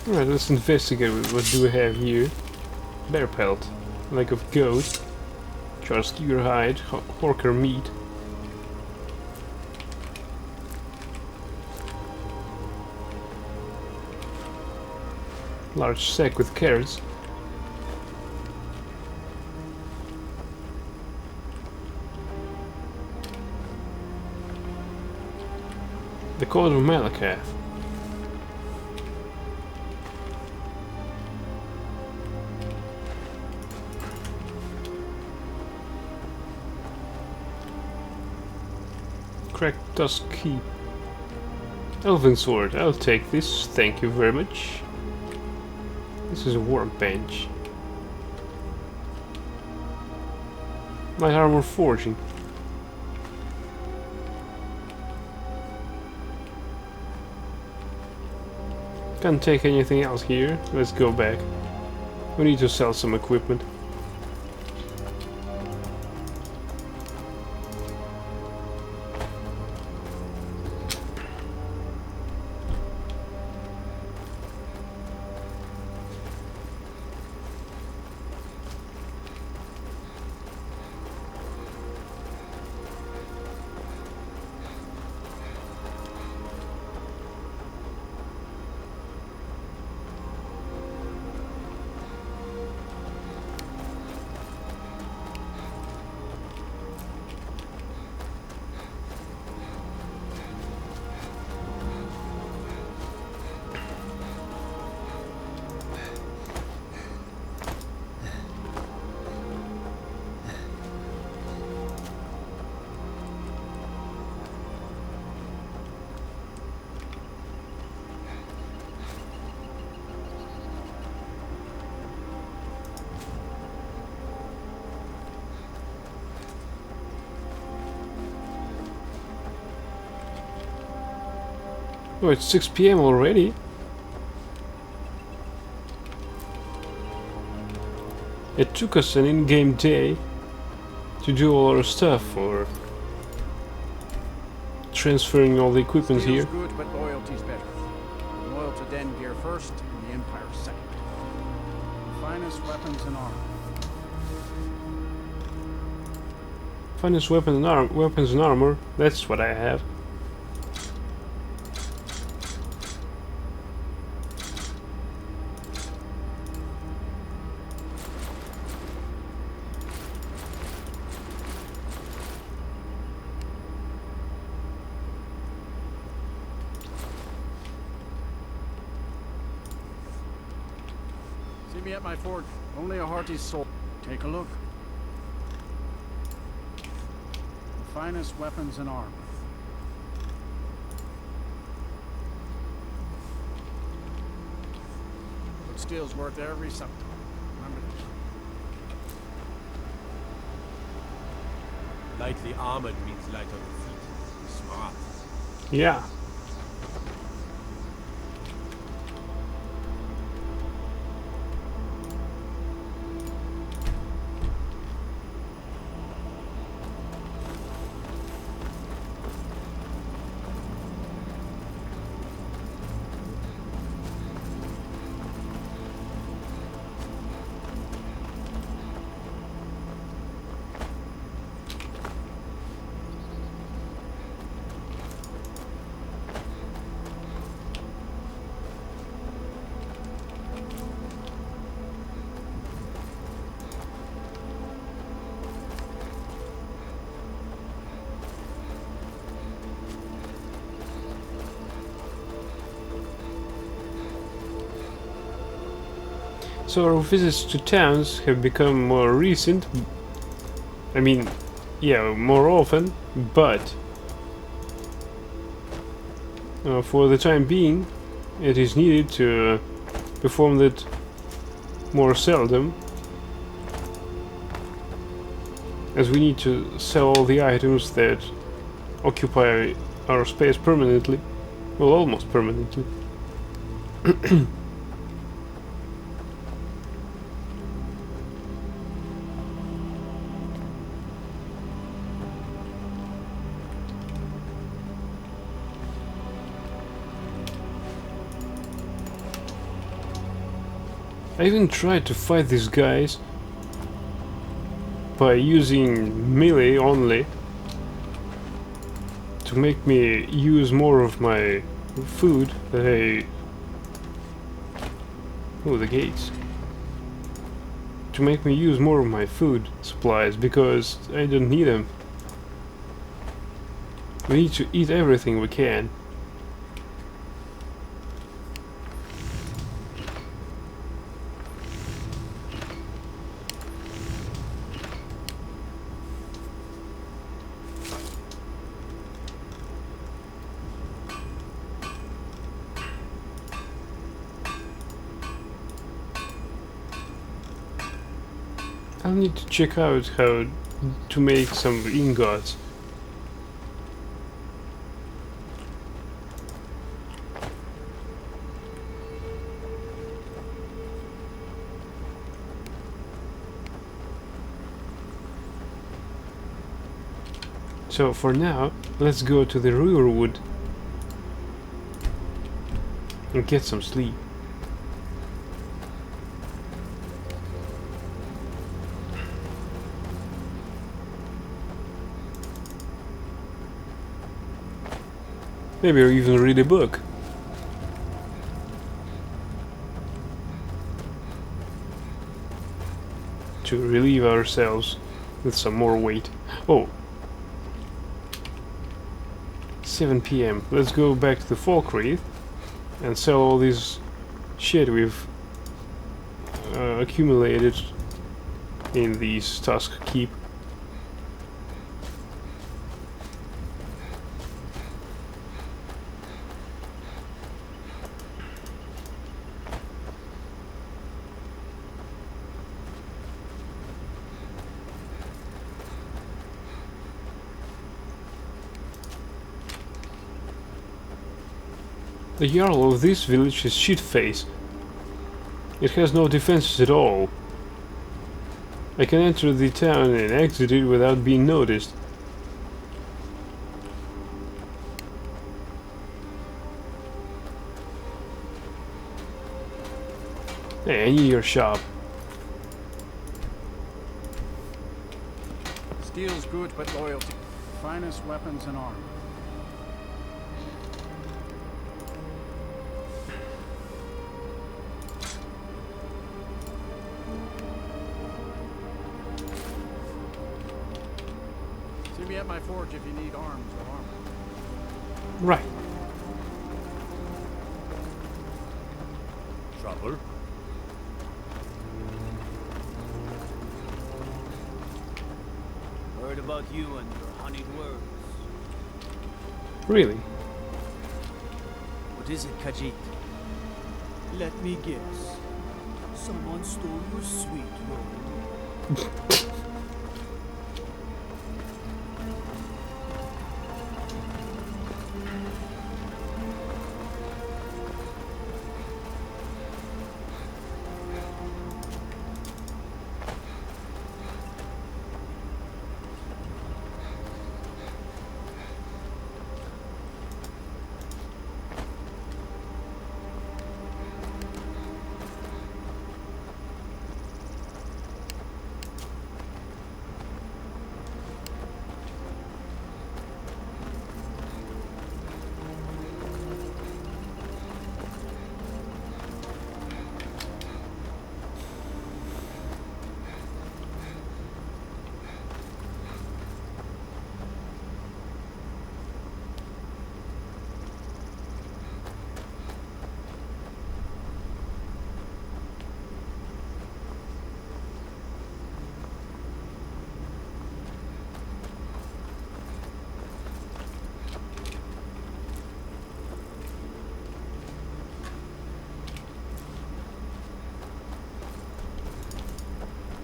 Alright, let's investigate what do we have here. Bear pelt, leg of goat, charred skewer hide, horker meat. Large sack with carrots. The Code of Malakath. Cracked tusk key. Elven sword. I'll take this. Thank you very much. This is a workbench. Light armor forging. Can't take anything else here. Let's go back. We need to sell some equipment. Oh, it's 6 PM already. It took us an in-game day to do all our stuff for transferring all the equipment here. Steel's good, but loyalty's better. Loyal to Dengear first, and the Empire second. The finest weapons and armor. Finest weapons and armor. That's what I have. See me at my fort. Only a hearty's soul. Take a look. The finest weapons and armor. But steel's worth every cent. Remember that. Lightly armored means light on the feet. Smart. Yeah. So our visits to towns have become more recent. I mean, yeah, more often, but for the time being, it is needed to perform that more seldom, as we need to sell all the items that occupy our space permanently, well, almost permanently. I even tried to fight these guys by using melee only to make me use more of my food that I... Oh, the gates. To make me use more of my food supplies because I don't need them. We need to eat everything we can. I'll need to check out how to make some ingots. So for now, let's go to the Riverwood and get some sleep. Maybe or even read a book. To relieve ourselves with some more weight. Oh! 7 PM. Let's go back to the Falkreath and sell all this shit we've accumulated in these Tusk Keep. The Jarl of this village is shit-faced. It has no defenses at all. I can enter the town and exit it without being noticed. Hey, I need your shop. Steel's good, but loyalty. Finest weapons and armor. See me at my forge if you need arms or armor. Right. Trouble? Heard about you and your honeyed words. Really? What is it, Khajiit? Let me guess. Someone stole your sweet robe.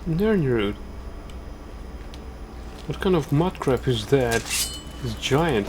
Nernroot. What kind of mud crap is that? It's giant.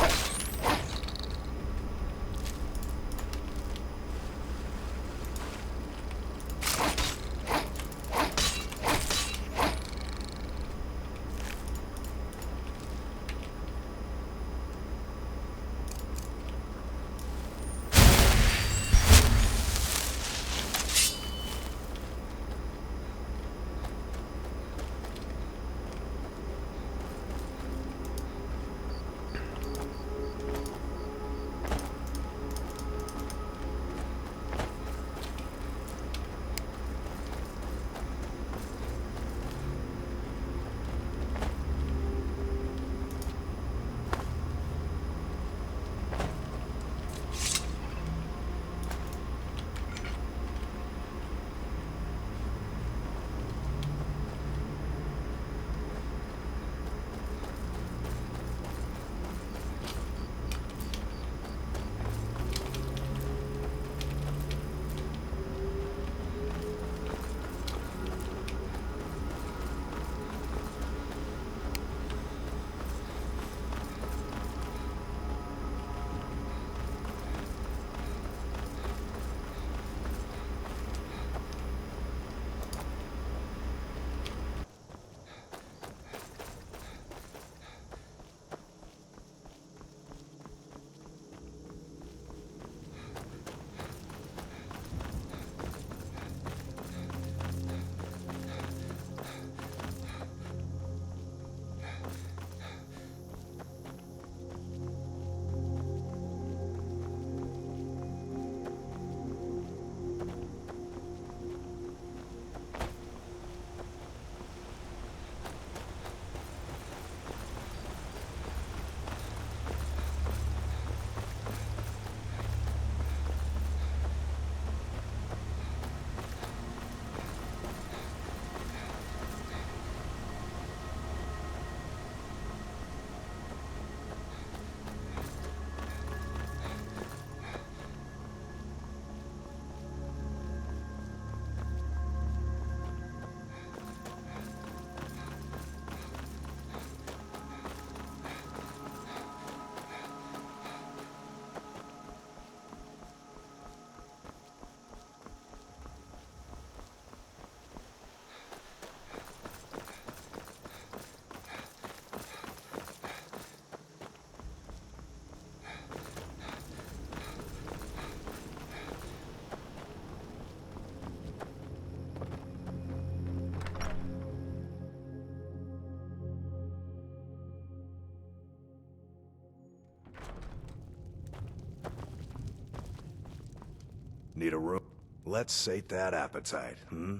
Need a room? Let's sate that appetite, hmm?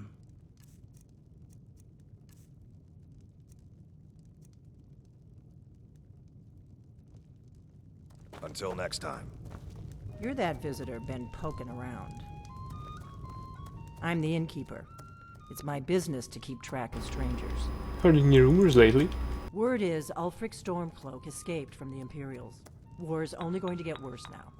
Until next time. You're that visitor been poking around. I'm the innkeeper. It's my business to keep track of strangers. Heard any rumors lately? Word is Ulfric Stormcloak escaped from the Imperials. War's only going to get worse now.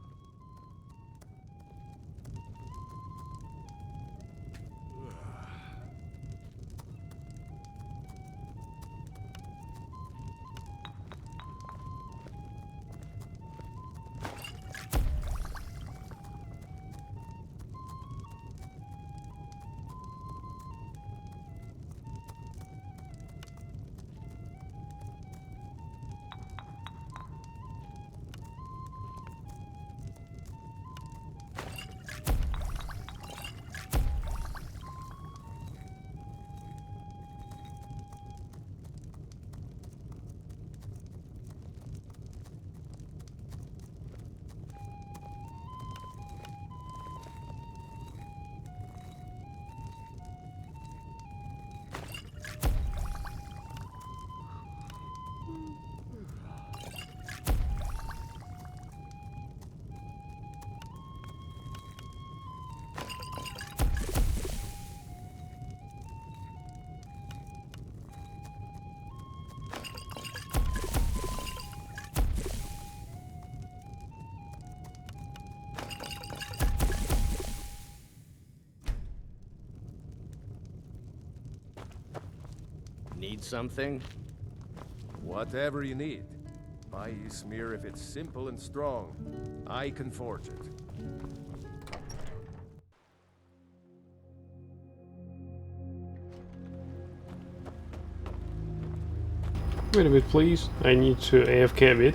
Need something? Whatever you need. Buy Ysmir if it's simple and strong. I can forge it. Wait a bit, please. I need to AFK a bit.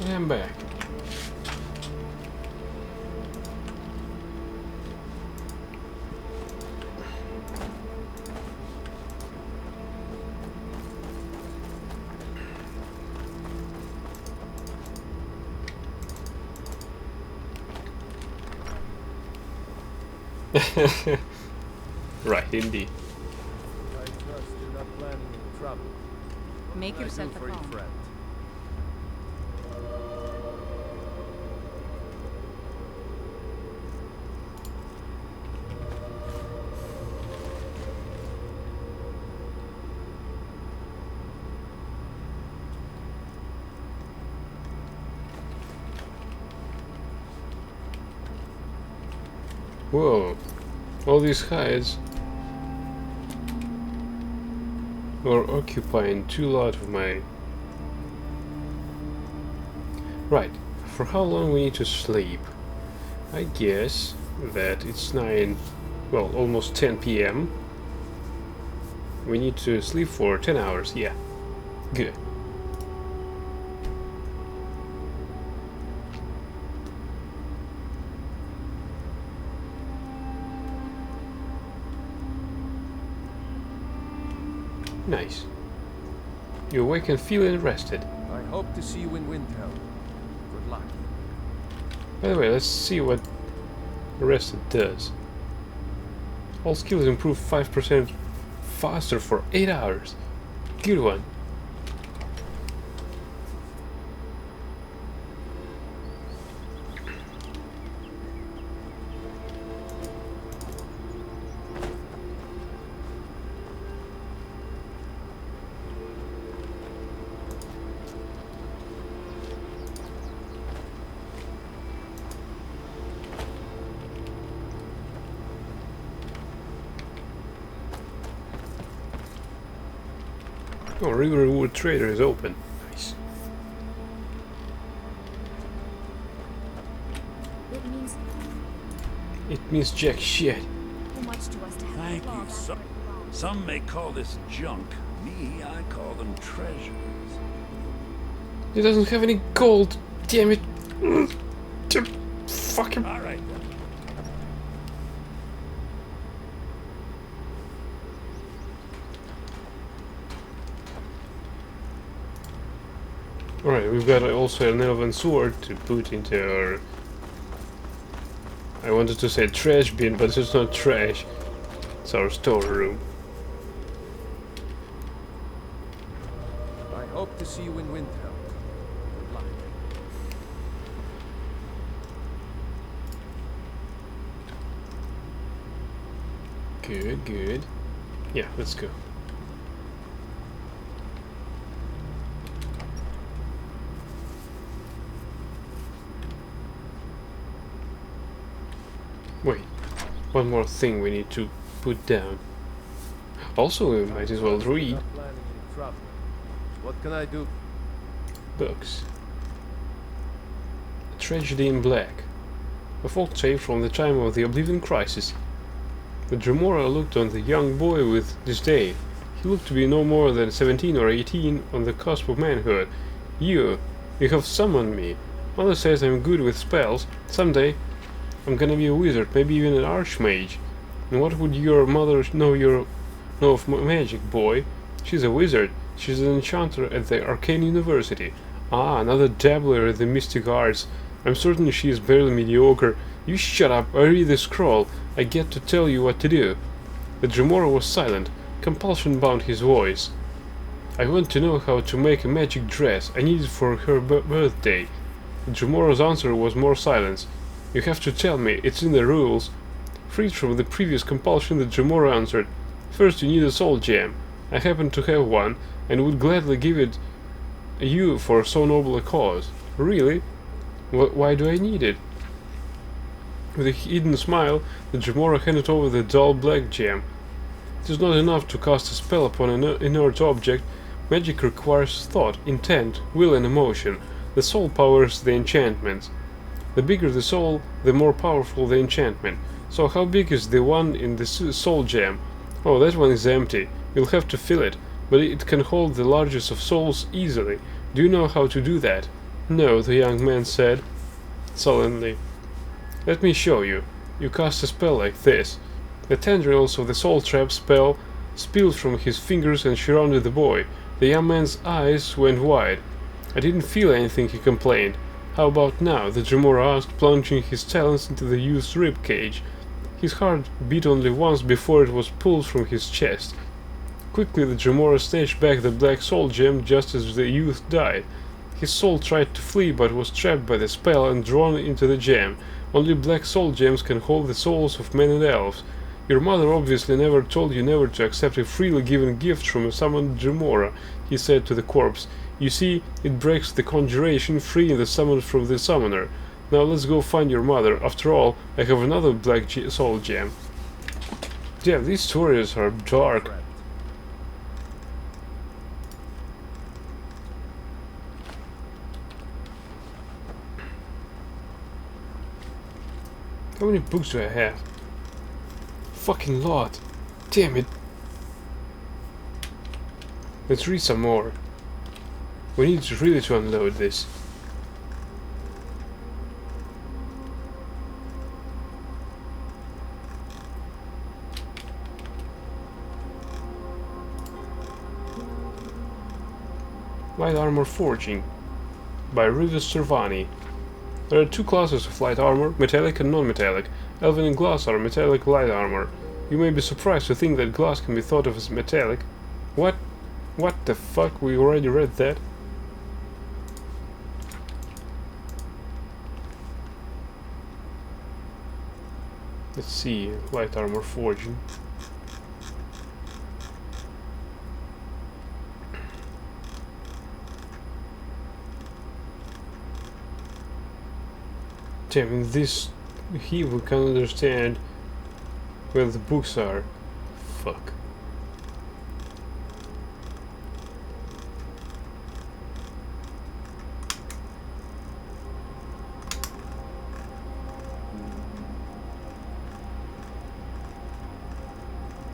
I am back. Right, indeed. I trust you're not planning any trouble. What Make can I yourself do at for your home. friend? Whoa, all these hides are occupying too lot of my... Right, for how long we need to sleep? I guess that it's 9, well, almost 10 p.m. We need to sleep for 10 hours, yeah. Good. Nice. You awake and feeling rested. I hope to see you in Windhelm. Good luck. By the way, let's see what rested does. All skills improve 5% faster for 8 hours. Good one. Oh, Riverwood Trader is open. Nice. It means jack shit. How much to us to have Thank the you. claw Some may call this junk. Me, I call them treasures. It doesn't have any gold. Damn it. Fuck him. All right then. Alright, we've got also an elven sword to put into our... I wanted to say trash bin, but it's not trash. It's our storeroom. I hope to see you in Windhelm. Good luck. Good, good. Yeah, let's go. Wait, one more thing we need to put down. Also, we might as well read Not planning any trouble. What can I do? books. A Tragedy in Black. A folk tale from the time of the Oblivion Crisis. The Dremora looked on the young boy with disdain. He looked to be no more than 17 or 18, on the cusp of manhood. You have summoned me. Mother says I'm good with spells. Someday I'm gonna be a wizard, maybe even an archmage. And what would your mother know of magic, boy? She's a wizard. She's an enchanter at the Arcane University. Ah, another dabbler in the mystic arts. I'm certain she is barely mediocre. You shut up, I read the scroll. I get to tell you what to do. The Dremora was silent. Compulsion bound his voice. I want to know how to make a magic dress. I need it for her birthday. The Dremora's answer was more silence. You have to tell me, it's in the rules. Freed from the previous compulsion, the Dremora answered. First you need a soul gem. I happen to have one, and would gladly give it you for so noble a cause. Really? Why do I need it? With a hidden smile, the Dremora handed over the dull black gem. It is not enough to cast a spell upon an inert object. Magic requires thought, intent, will and emotion. The soul powers the enchantments. The bigger the soul, the more powerful the enchantment. So how big is the one in the soul gem? Oh, that one is empty. You'll have to fill it, but it can hold the largest of souls easily. Do you know how to do that? No, the young man said, sullenly. Let me show you. You cast a spell like this. The tendrils of the soul trap spell spilled from his fingers and surrounded the boy. The young man's eyes went wide. I didn't feel anything, he complained. How about now? The Dremora asked, plunging his talons into the youth's rib cage. His heart beat only once before it was pulled from his chest. Quickly the Dremora snatched back the black soul gem just as the youth died. His soul tried to flee but was trapped by the spell and drawn into the gem. Only black soul gems can hold the souls of men and elves. Your mother obviously never told you never to accept a freely given gift from a summoned Dremora, he said to the corpse. You see, it breaks the conjuration, freeing the summon from the summoner. Now let's go find your mother. After all, I have another black soul gem. Damn, these stories are dark. How many books do I have? Fucking lot. Damn it. Let's read some more. We need to really to unload this. Light Armor Forging by Rivas Servani. There are two classes of light armor, metallic and non-metallic. Elven and glass are metallic light armor. You may be surprised to think that glass can be thought of as metallic. What? What the fuck? We already read that. Let's see, light armor forging. Damn, in this here we can understand where the books are. Fuck.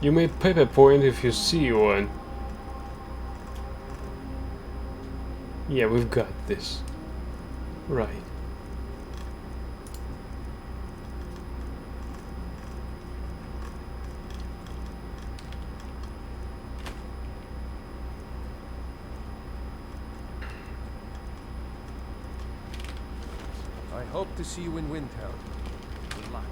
You may pepper point if you see one. Yeah, we've got this. Right. I hope to see you in Windtown. Good luck.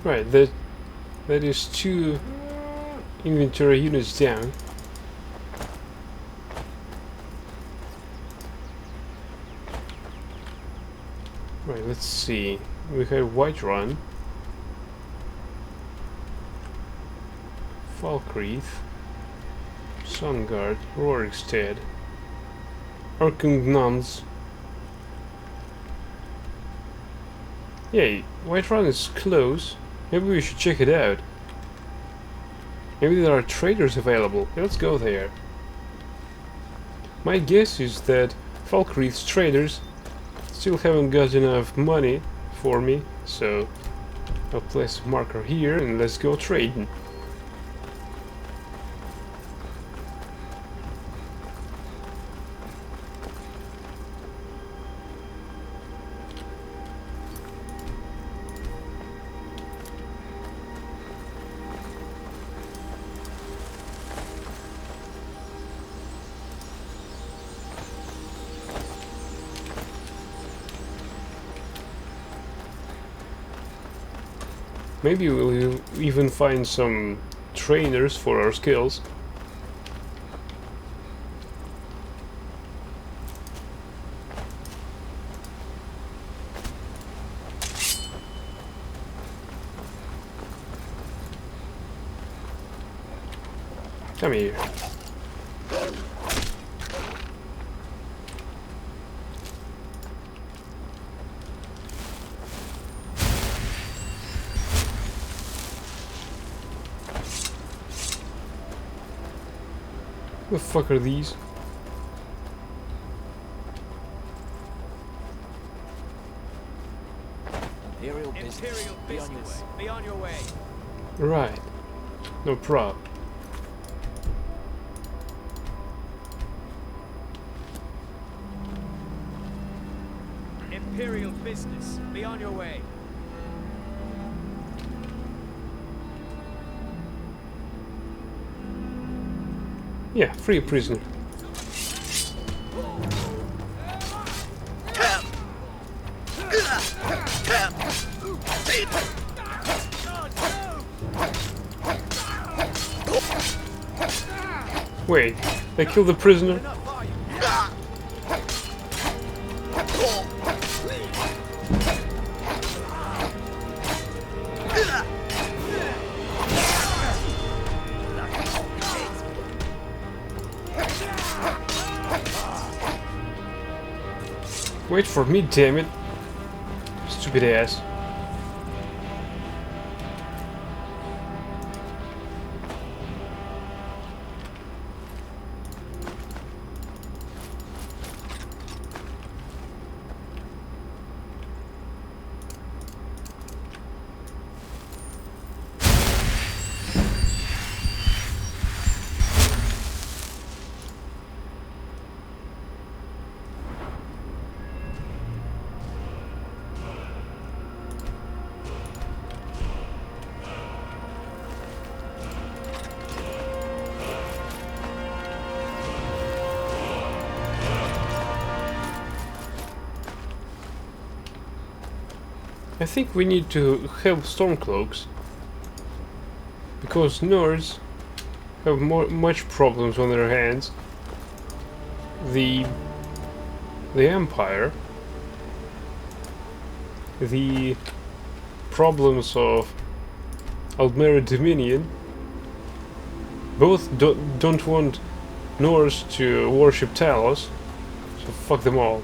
Right, that is 2 inventory units down. Right, let's see. We have Whiterun, Falkreath, Sunguard, Rorikstead, Orkungnuns. Yay, Whiterun is close. Maybe we should check it out. Maybe there are traders available. Yeah, let's go there. My guess is that Falkreath's traders still haven't got enough money for me, so I'll place a marker here and let's go trading. Maybe we'll even find some trainers for our skills. Come here. What the fuck are these? Imperial business. Be on your way. Right. No problem. Imperial business. Be on your way. Yeah, free prisoner. Wait, they killed the prisoner? Wait for me, damn it. Stupid ass. I think we need to have Stormcloaks, because nerds have much problems on their hands. The Empire, the problems of Aldmeri Dominion, both don't want Norse to worship Talos, so fuck them all.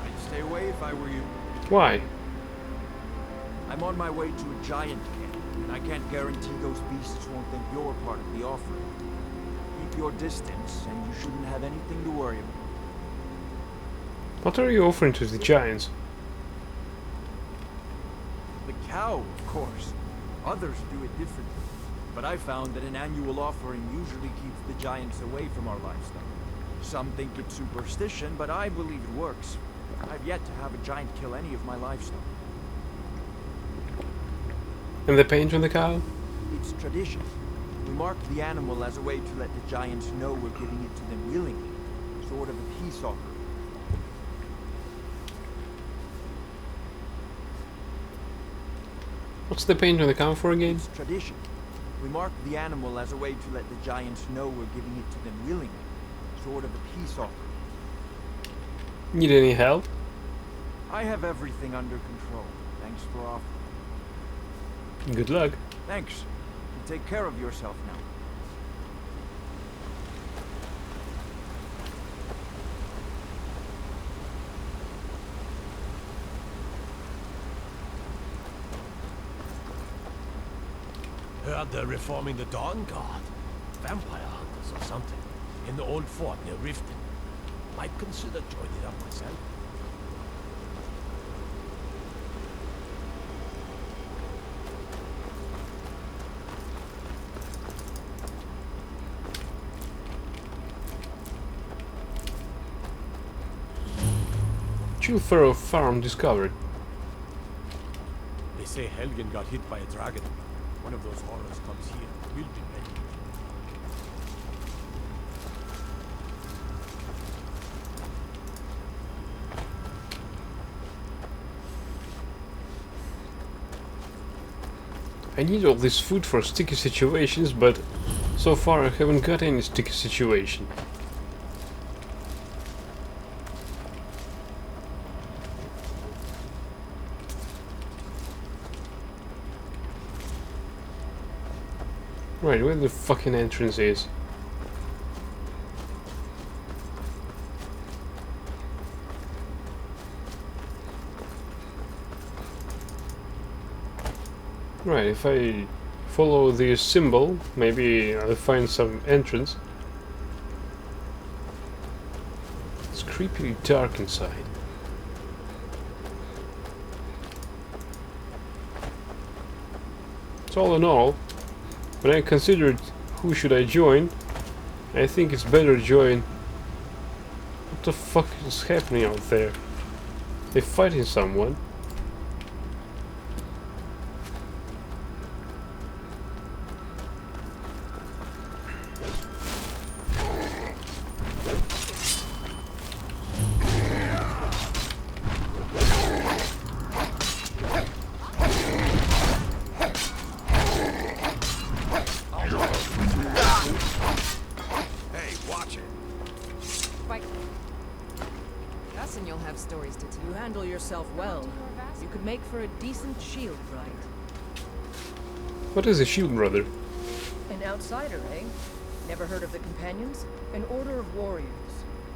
I'd stay away if I were you. Why? I'm on my way to a giant camp, and I can't guarantee those beasts won't think you're part of the offering. Keep your distance, and you shouldn't have anything to worry about. What are you offering to the giants? The cow, of course. Others do it differently. But I found that an annual offering usually keeps the giants away from our livestock. Some think it's superstition, but I believe it works. I've yet to have a giant kill any of my livestock. And the paint on the cow? It's tradition. We mark the animal as a way to let the giants know we're giving it to them willingly. Sort of a peace offering. What's the paint on the cow for again? It's tradition. We mark the animal as a way to let the giants know we're giving it to them willingly. Sort of a peace offering. Need any help? I have everything under control. Thanks for offering. Good luck. Thanks. You take care of yourself now. Heard they're reforming the Dawn Guard. Vampire hunters or something. In the old fort near Riften. Might consider joining up myself. Chilfaro farm discovered. They say Helgen got hit by a dragon. One of those horrors comes here. We'll be ready. I need all this food for sticky situations, but so far I haven't got any sticky situation. Right, where the fucking entrance is. Right, if I follow the symbol, maybe I'll find some entrance. It's creepily dark inside. So all in all, when I considered who should I join, I think it's better join... What the fuck is happening out there? They're fighting someone. Hey, watch it. Quite. Us and you'll have stories to tell. You handle yourself well. You could make for a decent shield, right? What is a shield, brother? An outsider, eh? Never heard of the Companions? An order of warriors.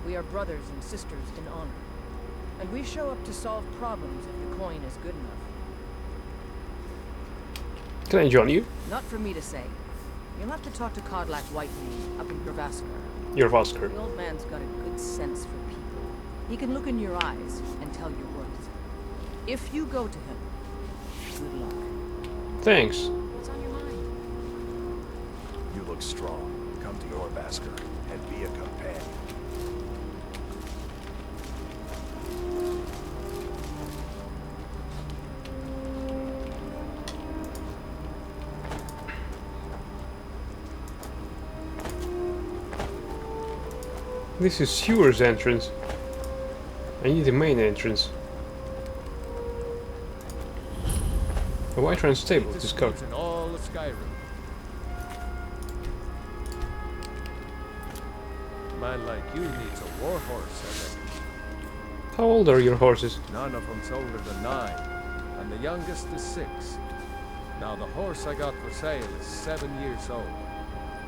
We are brothers and sisters in honor. And we show up to solve problems if the coin is good enough. Can I join you? Not for me to say. You'll have to talk to Kodlak Whitemane up in Gravaskar. You're Vosker. The old man's got a good sense for people. He can look in your eyes and tell your worth. If you go to him, good luck. Thanks. What's on your mind? You look strong. Come to your Basker and be a companion. This is Sewer's entrance. I need the main entrance. A white run stable discovered. In all of Skyrim. Man like you needs a war horse, I reckon. How old are your horses? None of them's older than 9, and the youngest is 6. Now the horse I got for sale is 7 years old,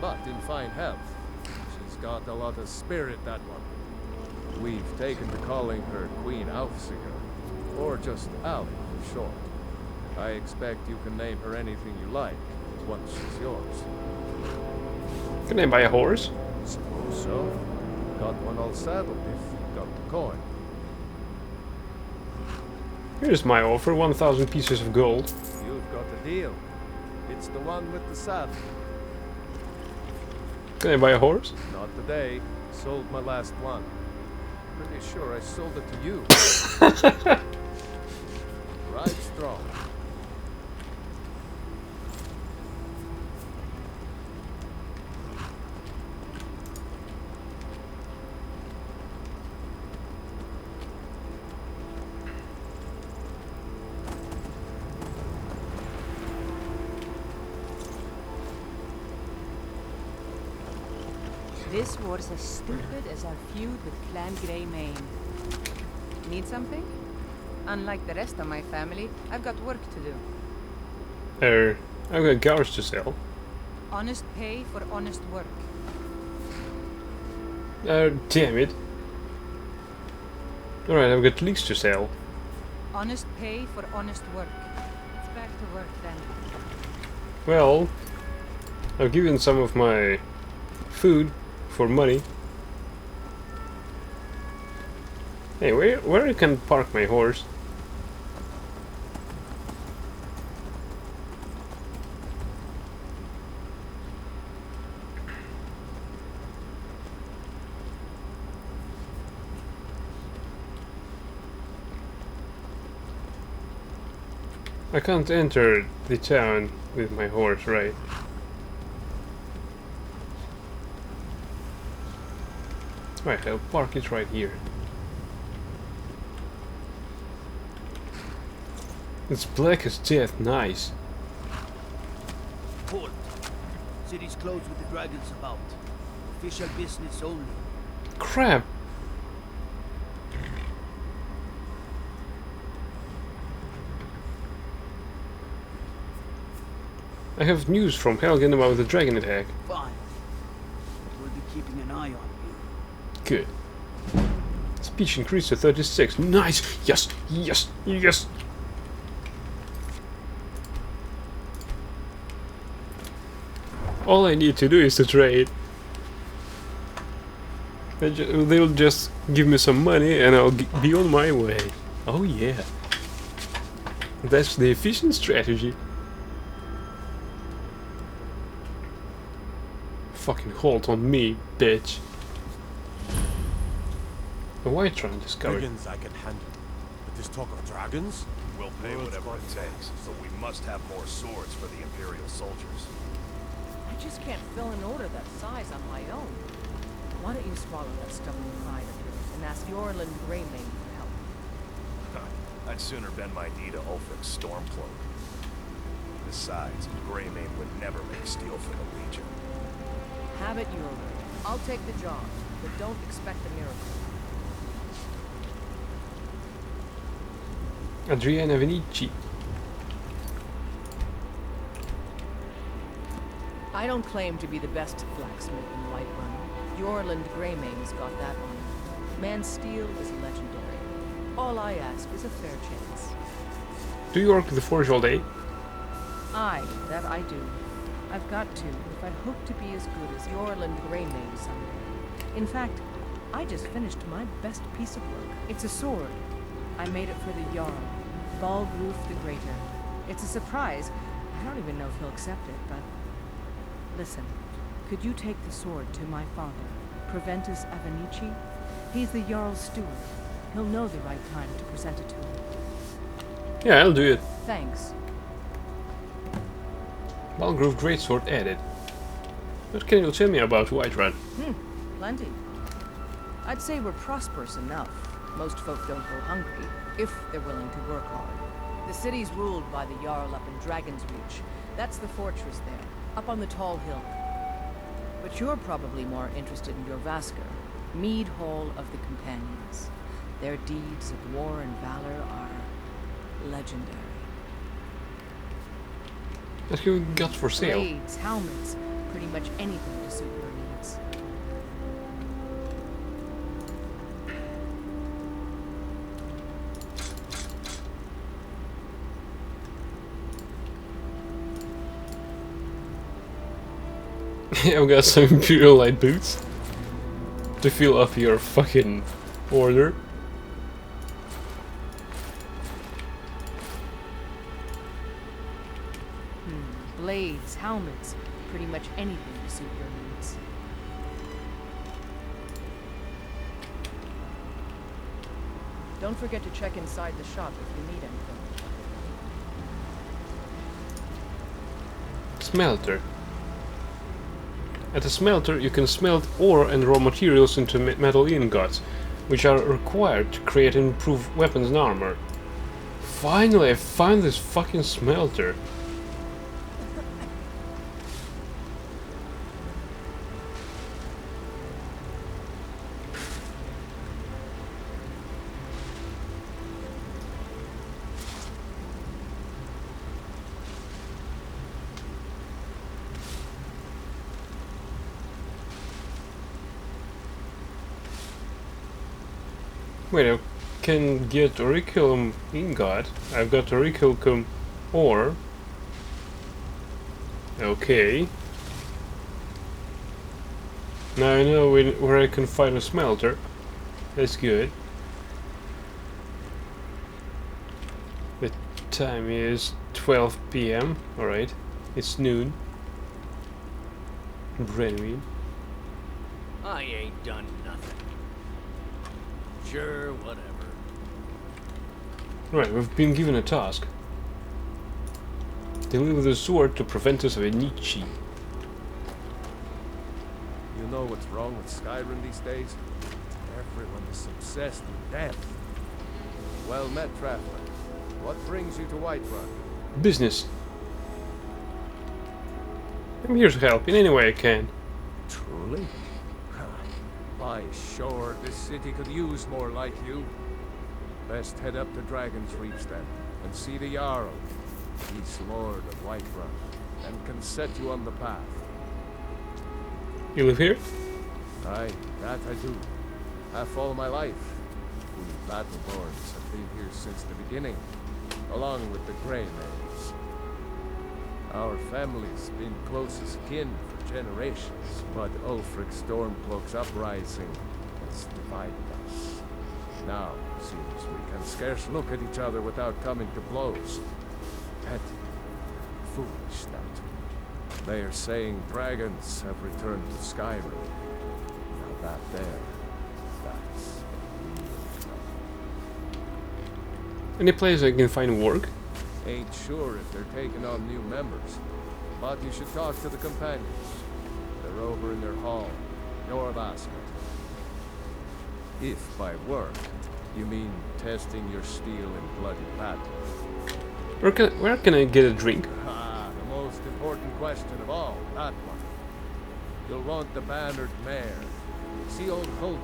but in fine health. She's got a lot of spirit, that one. We've taken to calling her Queen Aufsiger, or just Alf for short. I expect you can name her anything you like, once she's yours. Can I buy a horse? Suppose so. Got one all saddled if you got the coin. Here's my offer, 1,000 pieces of gold. You've got a deal. It's the one with the saddle. Can I buy a horse? Not today. Sold my last one. Pretty sure I sold it to you. Ride strong. This war's as stupid as our feud with Clan Greymane. Need something? Unlike the rest of my family, I've got work to do. I've got gars to sell. Honest pay for honest work. Damn it. Alright, I've got leeks to sell. Honest pay for honest work. It's back to work then. Well, I've given some of my food for money. Hey, where I can park my horse? I can't enter the town with my horse, right? Right, I'll park it right here. It's black as death, nice. Halt. City's closed with the dragons about. Official business only. Crap! I have news from Helgen about the dragon attack. Fine. We'll be keeping an eye on you. Good. Speech increased to 36. Nice! Yes! Yes! Yes! All I need to do is to trade. They'll just give me some money and I'll be on my way. Oh yeah. That's the efficient strategy. Fucking hold on me, bitch. A white run discovered. Brigands I can handle, but this talk of dragons? We'll pay whatever it takes, but we must have more swords for the Imperial soldiers. I just can't fill an order that size on my own. Why don't you swallow that stubborn pride of yours and ask Yorland Greymane for help? I'd sooner bend my knee to Ulfric's Stormcloak. Besides, Greymane would never make steel for the Legion. Have it your way. I'll take the job, but don't expect a miracle. Adriana Venici. I don't claim to be the best blacksmith in Whiterun. Yorland Greymane's got that honor. Man's steel is legendary. All I ask is a fair chance. Do you work the forge all day? Aye, that I do. I've got to, if I hope to be as good as Yorland Greymane someday. In fact, I just finished my best piece of work. It's a sword. I made it for the Jarl, Balgruf the Greater. It's a surprise. I don't even know if he'll accept it, but... Listen, could you take the sword to my father, Proventus Avenici? He's the Jarl's steward. He'll know the right time to present it to him. Yeah, I'll do it. Thanks. Balgruf Greatsword added. What can you tell me about Whiterun? Plenty. I'd say we're prosperous enough. Most folk don't go hungry, if they're willing to work hard. The city's ruled by the Jarl up in Dragon's Reach. That's the fortress there, up on the tall hill. But you're probably more interested in your Vasker, Mead Hall of the Companions. Their deeds of war and valor are legendary. What have you got for sale? Blades, helmets, pretty much anything to suit your needs. I've got some Imperial Light boots to fill up your fucking order. Blades, helmets, pretty much anything to suit your needs. Don't forget to check inside the shop if you need anything. Smelter. At the smelter you can smelt ore and raw materials into metal ingots, which are required to create and improve weapons and armor. Finally, I found this fucking smelter. Wait, I can get auriculum ingot. I've got auriculum ore. Okay. Now I know where I can find a smelter. That's good. The time is 12 PM. Alright. It's noon. Brenwyn. I ain't done nothing. Sure, whatever. Right, we've been given a task. Deliver the sword to Proventus Avenici. You know what's wrong with Skyrim these days? Everyone is obsessed with death. Well met, traveler. What brings you to Whiterun? Business. I'm here to help in any way I can. Truly? By sure, this city could use more like you. Best head up to Dragon's Reach then, and see the Jarl. He's Lord of Whiterun, and can set you on the path. You live here? Aye, that I do. Half all my life. We Battleborns have been here since the beginning, along with the Greymanes. Our family's been close as kin for generations, but Ulfric Stormcloak's uprising has divided us. Now, seems we can scarce look at each other without coming to blows. Petty, foolish that. They are saying dragons have returned to Skyrim. Now that's real trouble. Any place I can find work? Ain't sure if they're taking on new members, but you should talk to the companions. They're over in their hall, your basket. If by work, you mean testing your steel in bloody battle. Where can I get a drink? Ah, the most important question of all, that one. You'll want the bannered mare. See old Hulda?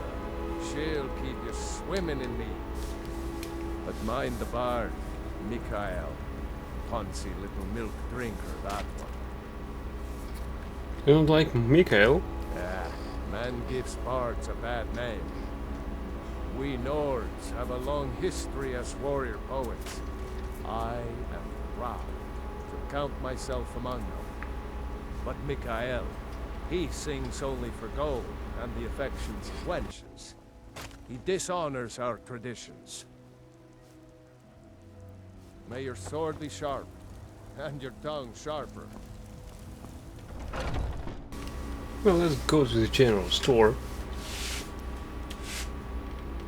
She'll keep you swimming in me. But mind the bard, Mikhail. Poncy little milk drinker, that one. You don't like Mikhail? Ah, man gives bards a bad name. We Nords have a long history as warrior poets. I am proud to count myself among them. But Mikhail, he sings only for gold and the affections of wenches. He dishonors our traditions. May your sword be sharp, and your tongue sharper. Well, let's go to the general store.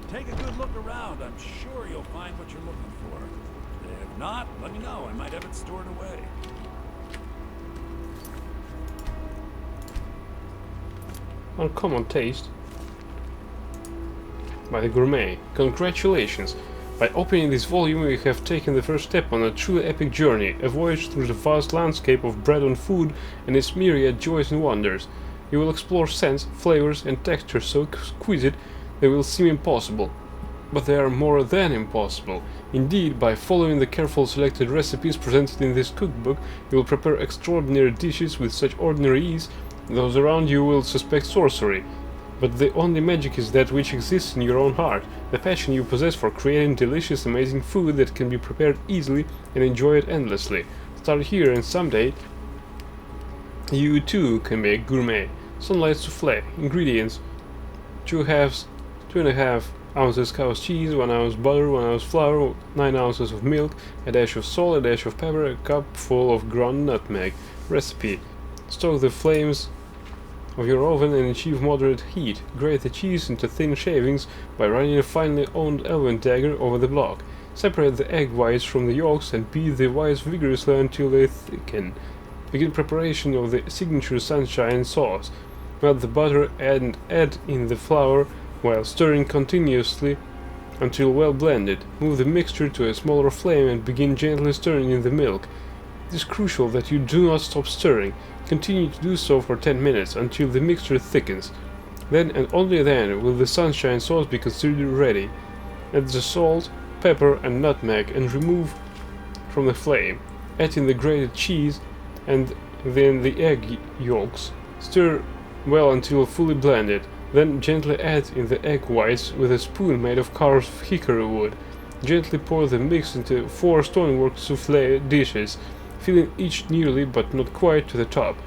Take a good look around. I'm sure you'll find what you're looking for. If not, let me know. I might have it stored away. Uncommon Taste by the Gourmet. Congratulations! By opening this volume we have taken the first step on a truly epic journey, a voyage through the vast landscape of bread and food and its myriad joys and wonders. You will explore scents, flavors and textures so exquisite they will seem impossible. But they are more than impossible. Indeed, by following the carefully selected recipes presented in this cookbook, you will prepare extraordinary dishes with such ordinary ease, those around you will suspect sorcery. But the only magic is that which exists in your own heart, the passion you possess for creating delicious, amazing food that can be prepared easily and enjoyed endlessly. Start here and someday you too can make gourmet. Sunlight souffle. Ingredients: 2.5 ounces cow's cheese, 1 ounce butter, 1 ounce flour, 9 ounces of milk, a dash of salt, a dash of pepper, a cup full of ground nutmeg. Recipe: stoke the flames of your oven and achieve moderate heat. Grate the cheese into thin shavings by running a finely honed elven dagger over the block. Separate the egg whites from the yolks and beat the whites vigorously until they thicken. Begin preparation of the signature sunshine sauce. Melt the butter and add in the flour while stirring continuously until well blended. Move the mixture to a smaller flame and begin gently stirring in the milk. It is crucial that you do not stop stirring. Continue to do so for 10 minutes until the mixture thickens. Then and only then will the sunshine sauce be considered ready. Add the salt, pepper and nutmeg and remove from the flame. Add in the grated cheese and then the egg yolks. Stir well until fully blended. Then gently add in the egg whites with a spoon made of carved hickory wood. Gently pour the mix into 4 stonework souffle dishes, filling each nearly but not quite to the top.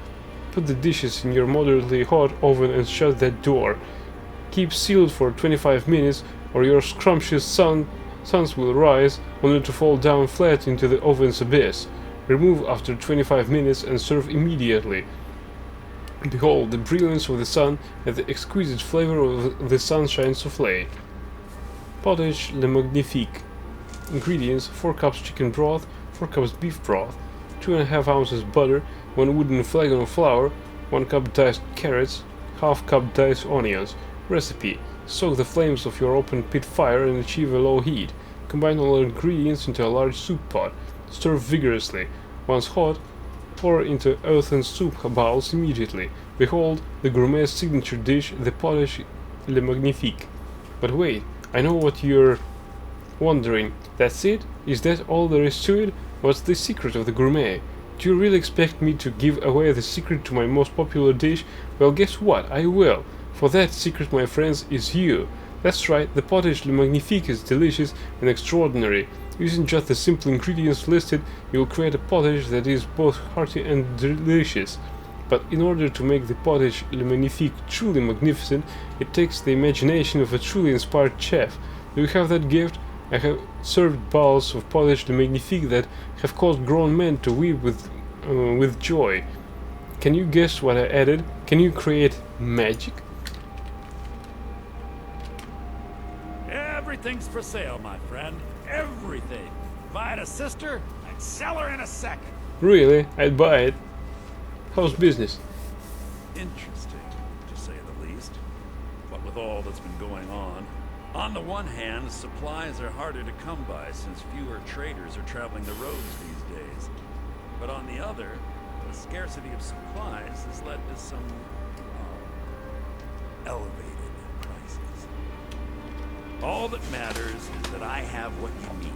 Put the dishes in your moderately hot oven and shut that door. Keep sealed for 25 minutes or your scrumptious suns will rise, only to fall down flat into the oven's abyss. Remove after 25 minutes and serve immediately. Behold the brilliance of the sun and the exquisite flavor of the sunshine souffle. Potage le magnifique. Ingredients: 4 cups chicken broth, 4 cups beef broth, 2.5 ounces butter, 1 wooden flagon of flour, 1 cup diced carrots, half cup diced onions. Recipe: soak the flames of your open pit fire and achieve a low heat. Combine all ingredients into a large soup pot. Stir vigorously. Once hot, pour into earthen soup bowls immediately. Behold the gourmet signature dish, the potage le magnifique. But wait, I know what you're wondering. That's it? Is that all there is to it? What's the secret of the gourmet? Do you really expect me to give away the secret to my most popular dish? Well, guess what? I will. For that secret, my friends, is you. That's right, the potage le magnifique is delicious and extraordinary. Using just the simple ingredients listed, you will create a potage that is both hearty and delicious. But in order to make the potage le magnifique truly magnificent, it takes the imagination of a truly inspired chef. Do you have that gift? I have served bowls of potage le magnifique that have caused grown men to weep with joy. Can you guess what I added? Can you create magic? Everything's for sale, my friend. Everything. If I had a sister, I'd sell her in a second. Really? I'd buy it. How's business? Interesting, to say the least. What with all that's been going on the one hand, supplies are harder to come by since fewer traders are traveling the roads these days. But on the other, the scarcity of supplies has led to some elevated prices. All that matters is that I have what you need,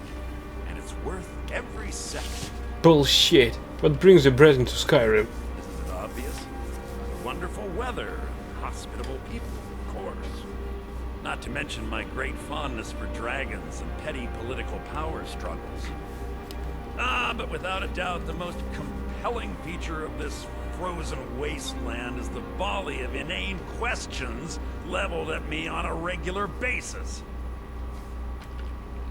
and it's worth every second. Bullshit. What brings a present to Skyrim? Isn't it obvious? Wonderful weather, hospitable people, of course. Not to mention my great fondness for dragons and petty political power struggles. But without a doubt, the most compelling feature of this frozen wasteland is the volley of inane questions leveled at me on a regular basis.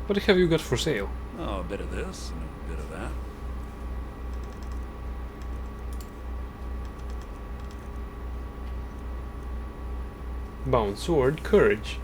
What have you got for sale? Oh, a bit of this and a bit of that. Bound sword, courage.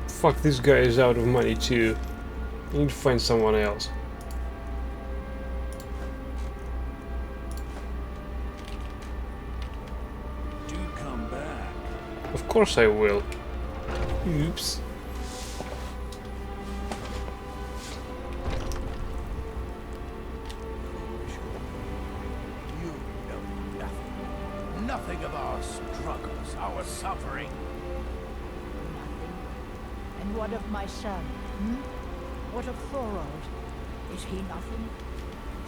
Fuck, this guy is out of money too. I need to find someone else. Do come back. Of course I will. Oops. You know nothing. Nothing of our struggles, our suffering. And what of my son? What of Thorold? Is he nothing?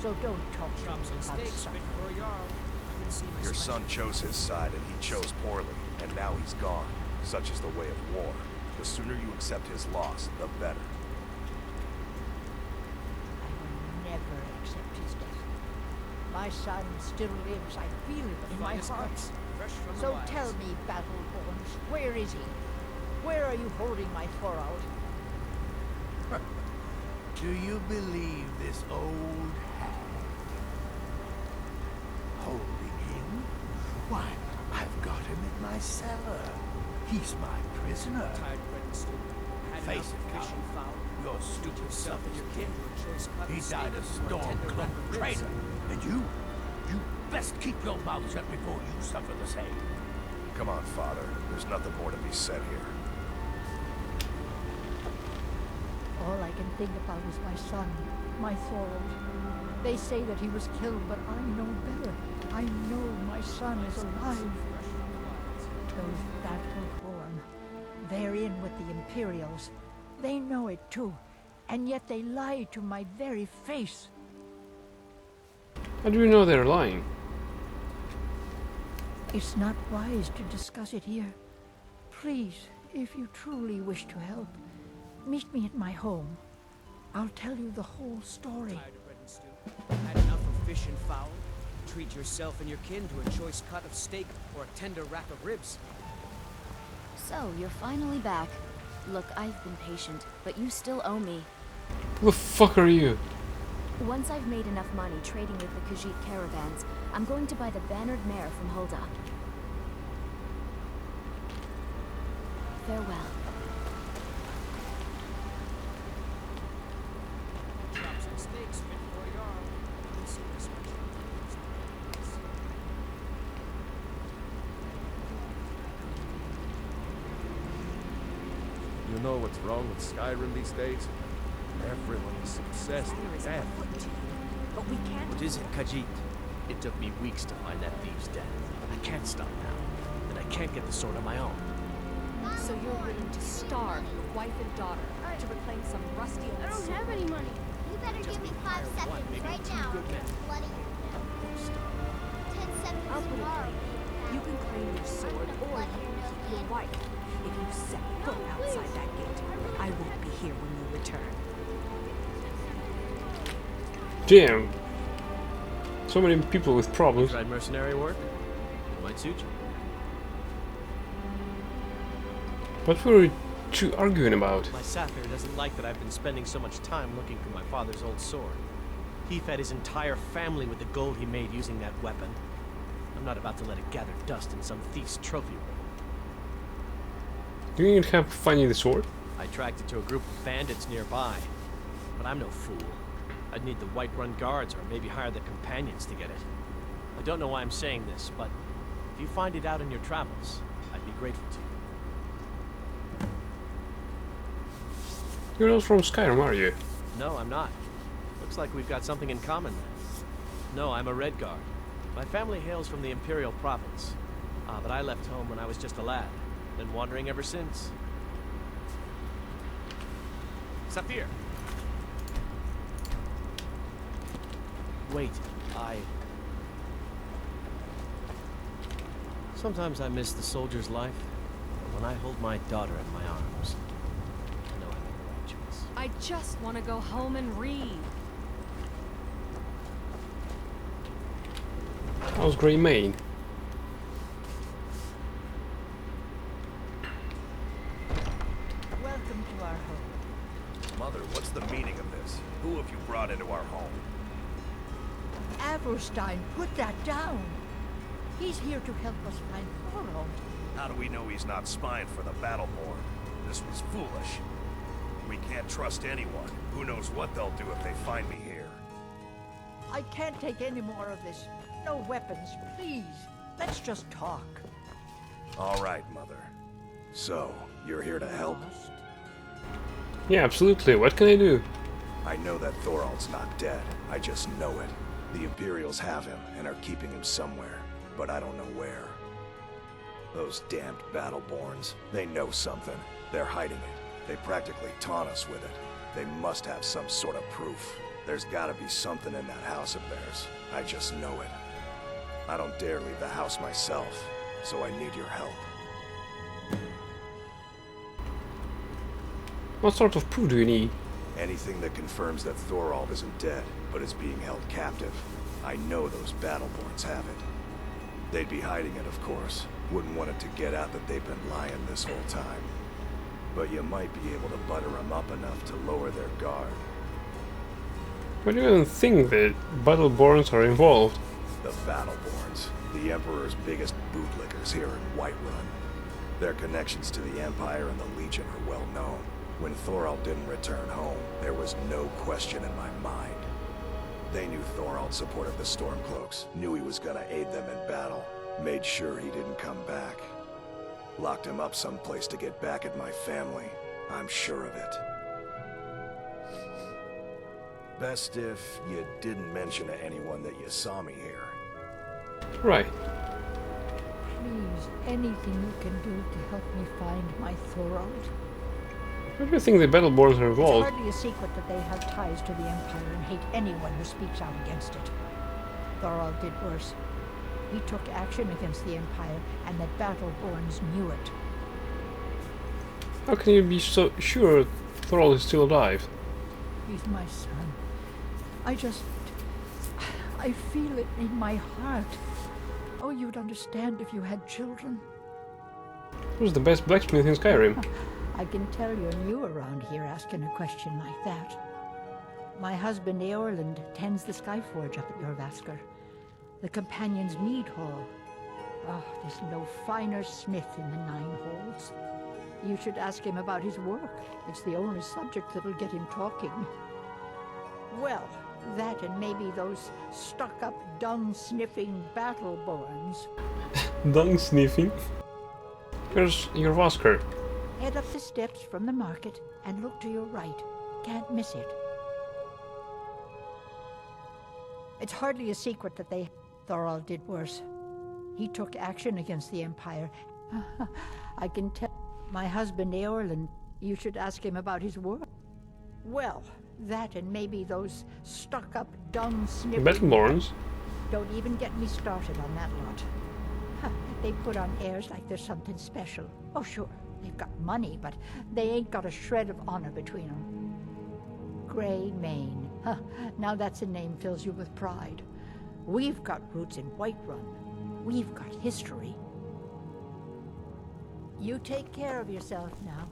So don't talk to me about suffering. Your son chose his side and he chose poorly, and now he's gone. Such is the way of war. The sooner you accept his loss, the better. I will never accept his death. My son still lives. I feel it in my heart. So tell me, Battleborns, where is he? Where are you holding my Thorold? Do you believe this old hag? Holding him? Why, I've got him in my cellar. He's my prisoner. Face it, coward. Your stupid self is dead. He died a storm-cloaked traitor. And you best keep your mouth shut before you suffer the same. Come on, Father. There's nothing more to be said here. All I can think about is my son, my Thorold. They say that he was killed, but I know better. I know my son is alive. Those Battleborn, they're in with the Imperials. They know it too, and yet they lie to my very face. How do you know they're lying? It's not wise to discuss it here. Please, if you truly wish to help, meet me at my home. I'll tell you the whole story. Had enough of fish and fowl? Treat yourself and your kin to a choice cut of steak or a tender rack of ribs. So, you're finally back. Look, I've been patient, but you still owe me. Who the fuck are you? Once I've made enough money trading with the Khajiit caravans, I'm going to buy the bannered mare from Hulda. Farewell. Chops and steaks fit for a Jarl. You know what's wrong with Skyrim these days? Everyone is obsessed with death. But we can't. What is it, Khajiit? It took me weeks to find that thieves' den. I can't stop now. And I I can't get the sword on my own. So you're willing to starve your wife and daughter to reclaim some rusty old I don't sword? have any money. You better give me 5 seconds right now. Bloody 10 seconds I'll put it tomorrow. plain. You can claim your sword or you can keep your wife. If you set foot outside that gate, I won't be here when you return. Damn. So many people with problems. Tried mercenary work? It might suit you. What were you two arguing about? My Saphir doesn't like that I've been spending so much time looking for my father's old sword. He fed his entire family with the gold he made using that weapon. I'm not about to let it gather dust in some thief's trophy room. Do you need help finding the sword? I tracked it to a group of bandits nearby, but I'm no fool. I'd need the Whiterun guards or maybe hire the companions to get it. I don't know why I'm saying this, but if you find it out in your travels, I'd be grateful to you. You're not from Skyrim, are you? No, I'm not. Looks like we've got something in common then. No, I'm a Red Guard. My family hails from the Imperial Province. But I left home when I was just a lad. Been wandering ever since. Saphir! Wait, Sometimes I miss the soldier's life, but when I hold my daughter in my arms, I know I made the right choice. I just want to go home and read. How's Grey Mane? Welcome to our home. Mother, what's the meaning of this? Who have you brought into our home? Avrostine, put that down. He's here to help us find Thorald. How do we know he's not spying for the Battleborn? This was foolish. We can't trust anyone. Who knows what they'll do if they find me here? I can't take any more of this. No weapons, please. Let's just talk. All right, Mother. So, you're here to help? Yeah, absolutely. What can I do? I know that Thorald's not dead. I just know it. The Imperials have him and are keeping him somewhere, but I don't know where. Those damned Battleborns, they know something. They're hiding it. They practically taunt us with it. They must have some sort of proof. There's gotta be something in that house of theirs. I just know it. I don't dare leave the house myself, so I need your help. What sort of proof do you need? Anything that confirms that Thorald isn't dead, but is being held captive. I know those Battleborns have it. They'd be hiding it, of course. Wouldn't want it to get out that they've been lying this whole time. But you might be able to butter them up enough to lower their guard. Why do you even think that Battleborns are involved? The Battleborns, the Emperor's biggest bootlickers here in Whiterun. Their connections to the Empire and the Legion are well known. When Thorald didn't return home, there was no question in my mind. They knew Thorald supported the Stormcloaks, knew he was gonna aid them in battle, made sure he didn't come back. Locked him up someplace to get back at my family. I'm sure of it. Best if you didn't mention to anyone that you saw me here. Right. Please, anything you can do to help me find my Thorald. Why do you think the Battleborns are It's involved? hardly a secret that they have ties to the Empire and hate anyone who speaks out against it. Thorald did worse. He took action against the Empire, and the Battleborns knew it. How can you be so sure Thorald is still alive? He's my son. I feel it in my heart. Oh, you'd understand if you had children. Who's the best blacksmith in Skyrim? I can tell you're new around here asking a question like that. My husband Eorland tends the Skyforge up at Jorvaskr, the Companion's Mead Hall. Oh, there's no finer smith in the Nine Halls. You should ask him about his work. It's the only subject that'll get him talking. Well, that and maybe those stuck-up, dung-sniffing Battleborns. Dung sniffing? Where's your Vosker? Head up the steps from the market and look to your right. Can't miss it. It's hardly a secret that Thorald did worse. He took action against the Empire, I can tell my husband Eorlin. You should ask him about his work. Well, that and maybe those stuck-up, dumb snippets. Battleborns? Don't even get me started on that lot. Huh, they put on airs like there's something special. Oh, sure, they've got money, but they ain't got a shred of honor between them. Grey Mane. Huh, now that's a name fills you with pride. We've got roots in Whiterun. We've got history. You take care of yourself now.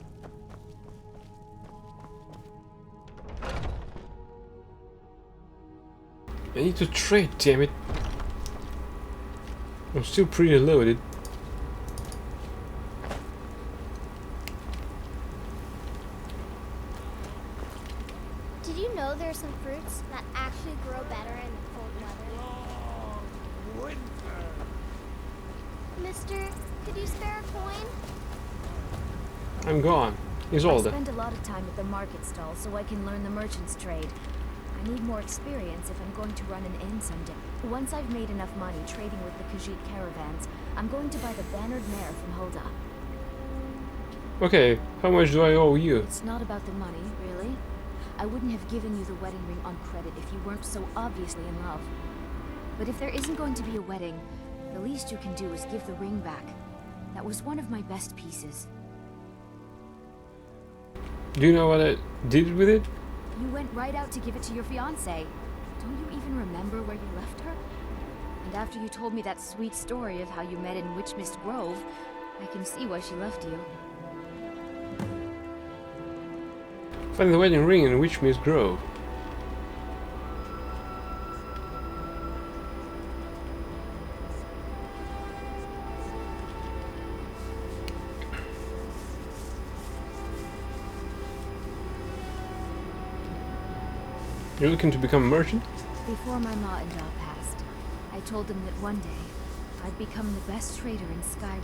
I need to trade, damn it. I'm still pretty loaded. Did you know there are some fruits that actually grow better in cold weather? Winter. Mister, could you spare a coin? I'm gone. Isolde. I spend a lot of time at the market stall so I can learn the merchant's trade. I need more experience if I'm going to run an inn someday. Once I've made enough money trading with the Khajiit caravans, I'm going to buy the bannered mare from Hulda. Okay, how much do I owe you? It's not about the money, really. I wouldn't have given you the wedding ring on credit if you weren't so obviously in love. But if there isn't going to be a wedding, the least you can do is give the ring back. That was one of my best pieces. Do you know what I did with it? You went right out to give it to your fiancée. Don't you even remember where you left her? And after you told me that sweet story of how you met in Witchmist Grove, I can see why she left you. Find the wedding ring in Witchmist Grove. You're looking to become a merchant? Before my ma and Da passed, I told them that one day I'd become the best trader in Skyrim.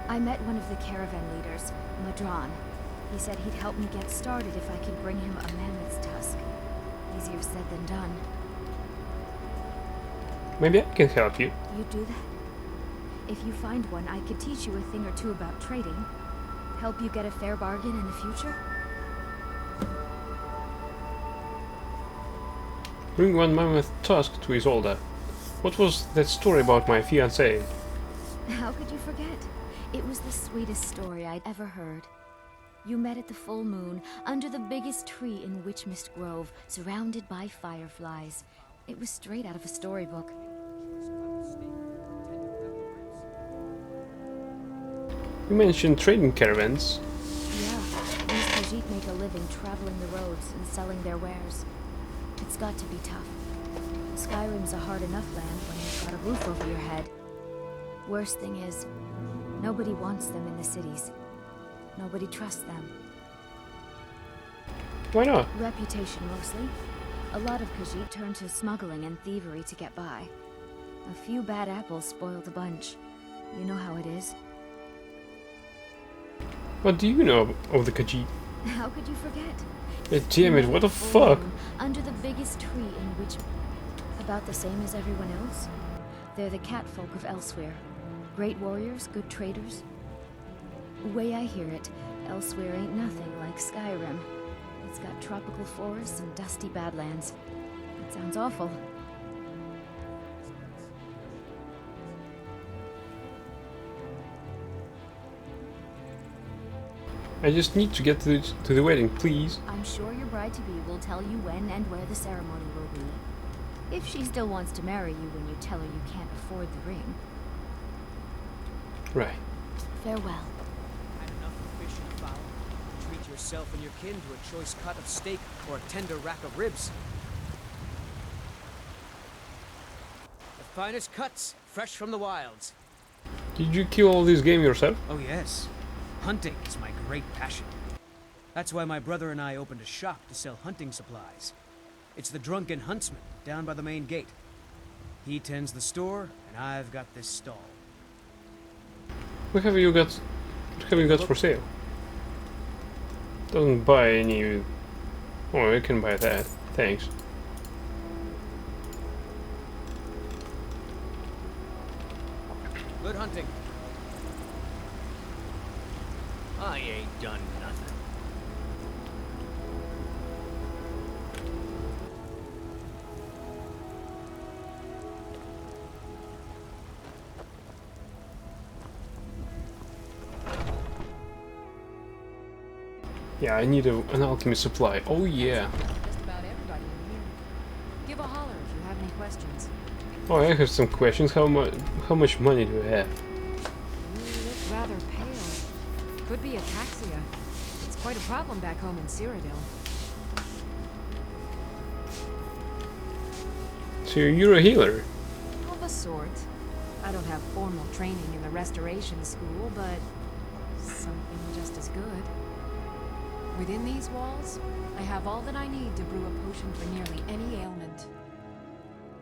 I met one of the caravan leaders, Madron. He said he'd help me get started if I could bring him a mammoth's tusk. Easier said than done. Maybe I can help you. You'd do that? If you find one, I could teach you a thing or two about trading. Help you get a fair bargain in the future? Bring one mammoth tusk to Isolde. What was that story about my fiancée? How could you forget? It was the sweetest story I'd ever heard. You met at the full moon, under the biggest tree in Witchmist Grove, surrounded by fireflies. It was straight out of a storybook. You mentioned trading caravans. Yeah, these Khajiit make a living traveling the roads and selling their wares. It's got to be tough. Skyrim's a hard enough land when you've got a roof over your head. Worst thing is, nobody wants them in the cities. Nobody trusts them. Why not? Reputation, mostly. A lot of Khajiit turn to smuggling and thievery to get by. A few bad apples spoil the bunch. You know how it is. What do you know of the Khajiit? How could you forget? Damn it, what the fuck? Under the biggest tree in which... About the same as everyone else. They're the catfolk of Elsewhere. Great warriors, good traders. The way I hear it, Elsewhere ain't nothing like Skyrim. It's got tropical forests and dusty badlands. It sounds awful. I just need to get to the wedding, please. I'm sure your bride-to-be will tell you when and where the ceremony will be. If she still wants to marry you when you tell her you can't afford the ring. Right. Farewell. Had enough of fish and fowl. Treat yourself and your kin to a choice cut of steak or a tender rack of ribs. The finest cuts, fresh from the wilds. Did you kill all this game yourself? Oh yes. Hunting is my great passion. That's why my brother and I opened a shop to sell hunting supplies. It's the Drunken Huntsman, down by the main gate. He tends the store, and I've got this stall. What have you got for sale? Doesn't buy any... Oh, I can buy that. Thanks. Good hunting. I ain't done nothing. Yeah, I need an alchemy supply. Oh yeah. Just about everybody in here. Give a holler if you have any questions. Oh, I have some questions. How much money do I have? You look rather pale. Could be ataxia. It's quite a problem back home in Cyrodiil. So you're a healer? Of a sort. I don't have formal training in the restoration school, but something just as good. Within these walls, I have all that I need to brew a potion for nearly any ailment.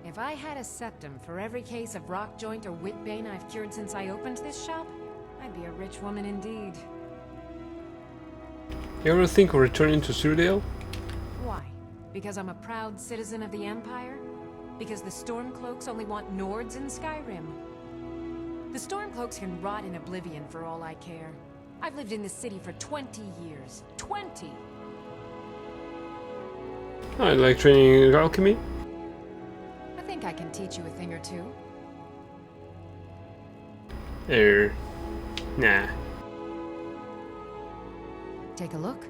If I had a septum for every case of rock joint or whitbane I've cured since I opened this shop, I'd be a rich woman indeed. You ever think of returning to Cyrodiil? Why? Because I'm a proud citizen of the Empire? Because the Stormcloaks only want Nords in Skyrim? The Stormcloaks can rot in oblivion for all I care. I've lived in this city for 20 years. 20! I like training in alchemy. I think I can teach you a thing or two. Nah. Take a look.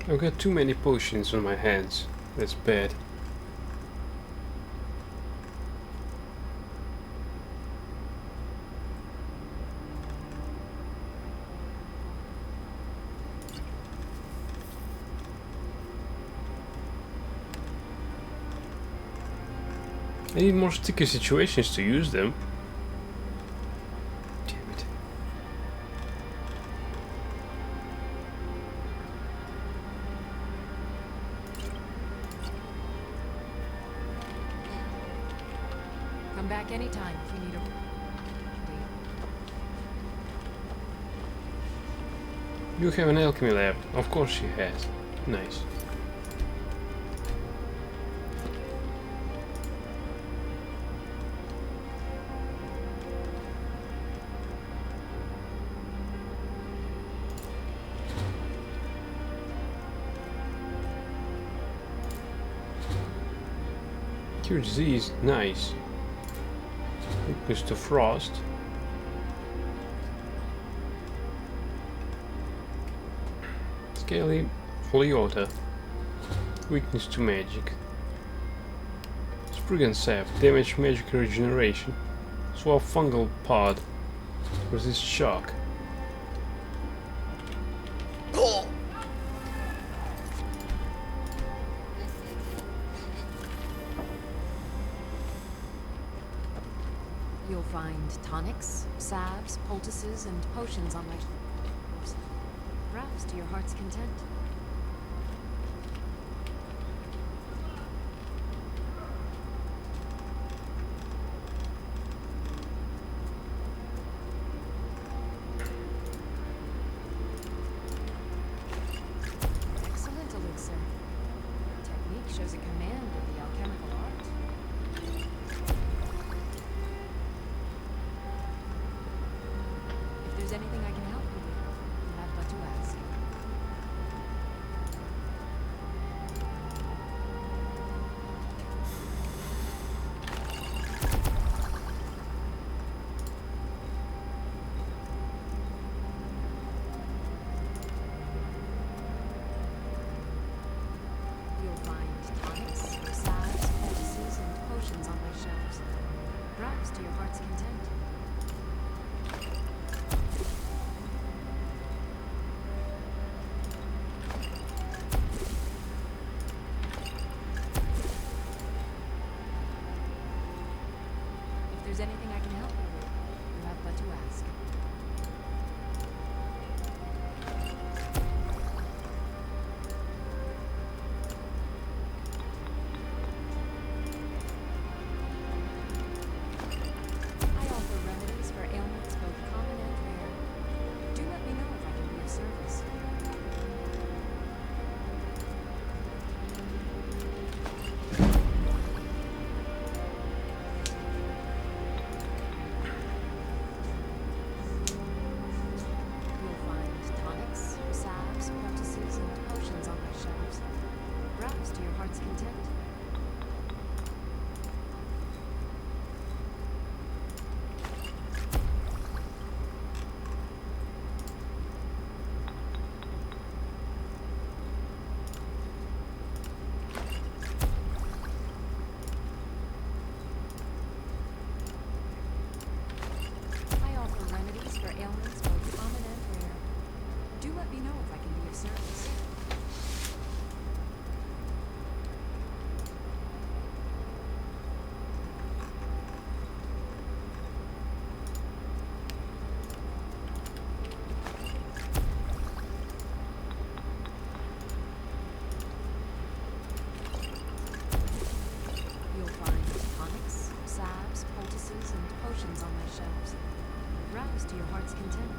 I've got too many potions on my hands. That's bad. I need more sticky situations to use them. Damn it. Come back anytime if you need a... You have an alchemy lab. Of course she has. Nice. Cure disease, nice. Weakness to frost. Scaly, Foliota. Weakness to magic. Spriggan sap, damage magic regeneration. Swap fungal pod. Resist shock. tonics, salves, poultices, and potions on my shelves. Browse to your heart's content. Excellent elixir. Technique shows a command of the alchemical art. If there's anything I can help you with, you have but to ask. You'll find tonics, salves, poultices, and potions on my shelves. Browse to your heart's content. If there's anything I can help you with, you have but to ask. I offer remedies for ailments both common and rare. Do let me know if I can be of service. You'll find tonics, salves, poultices, and potions on my shelves. Browse to your heart's content. I offer remedies for ailments both common and rare. Do let me know if I can be of service. You'll find tonics, salves, poultices, and potions on my shelves. Browse to your heart's content.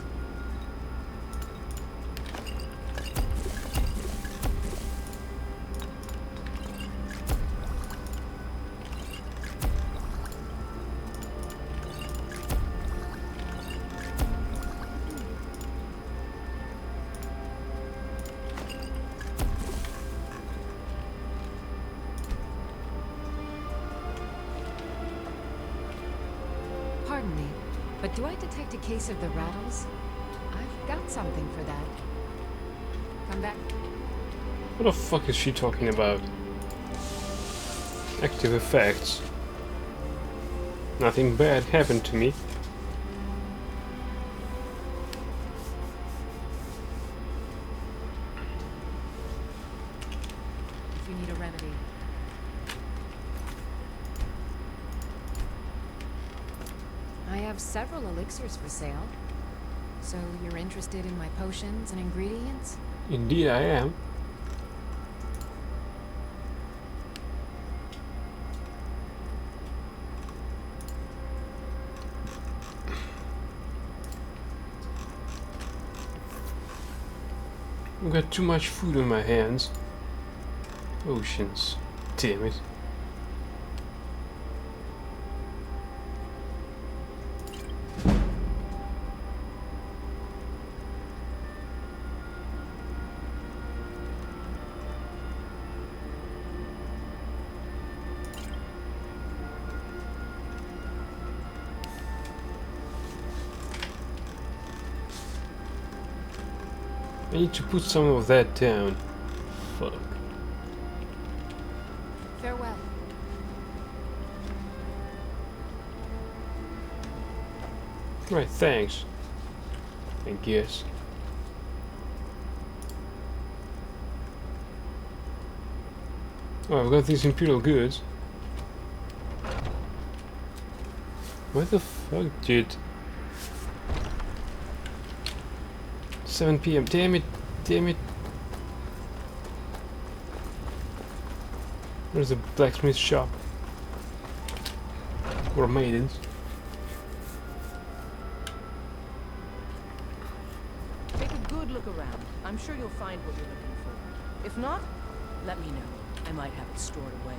Pardon me, but do I detect a case of the rattles? I've got something for that. Come back. What the fuck is she talking about? Active effects. Nothing bad happened to me. If you need a remedy. I have several elixirs for sale. So you're interested in my potions and ingredients? Indeed I am. I've got too much food on my hands. Oceans. Damn it. I need to put some of that down. Fuck. Farewell. Right, thanks. I guess. Oh, I've got these Imperial goods. What the fuck, dude? 7 PM. Damn it! Damn it! There's a blacksmith shop. Or maidens. Take a good look around. I'm sure you'll find what you're looking for. If not, let me know. I might have it stored away.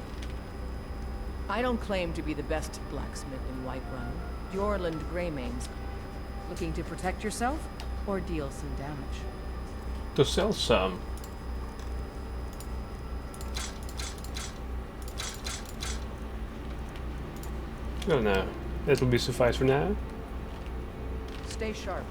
I don't claim to be the best blacksmith in Whiterun. Bjorland Greymane's. Looking to protect yourself or deal some damage? To sell some. Well, no, that'll be suffice for now. Stay sharp.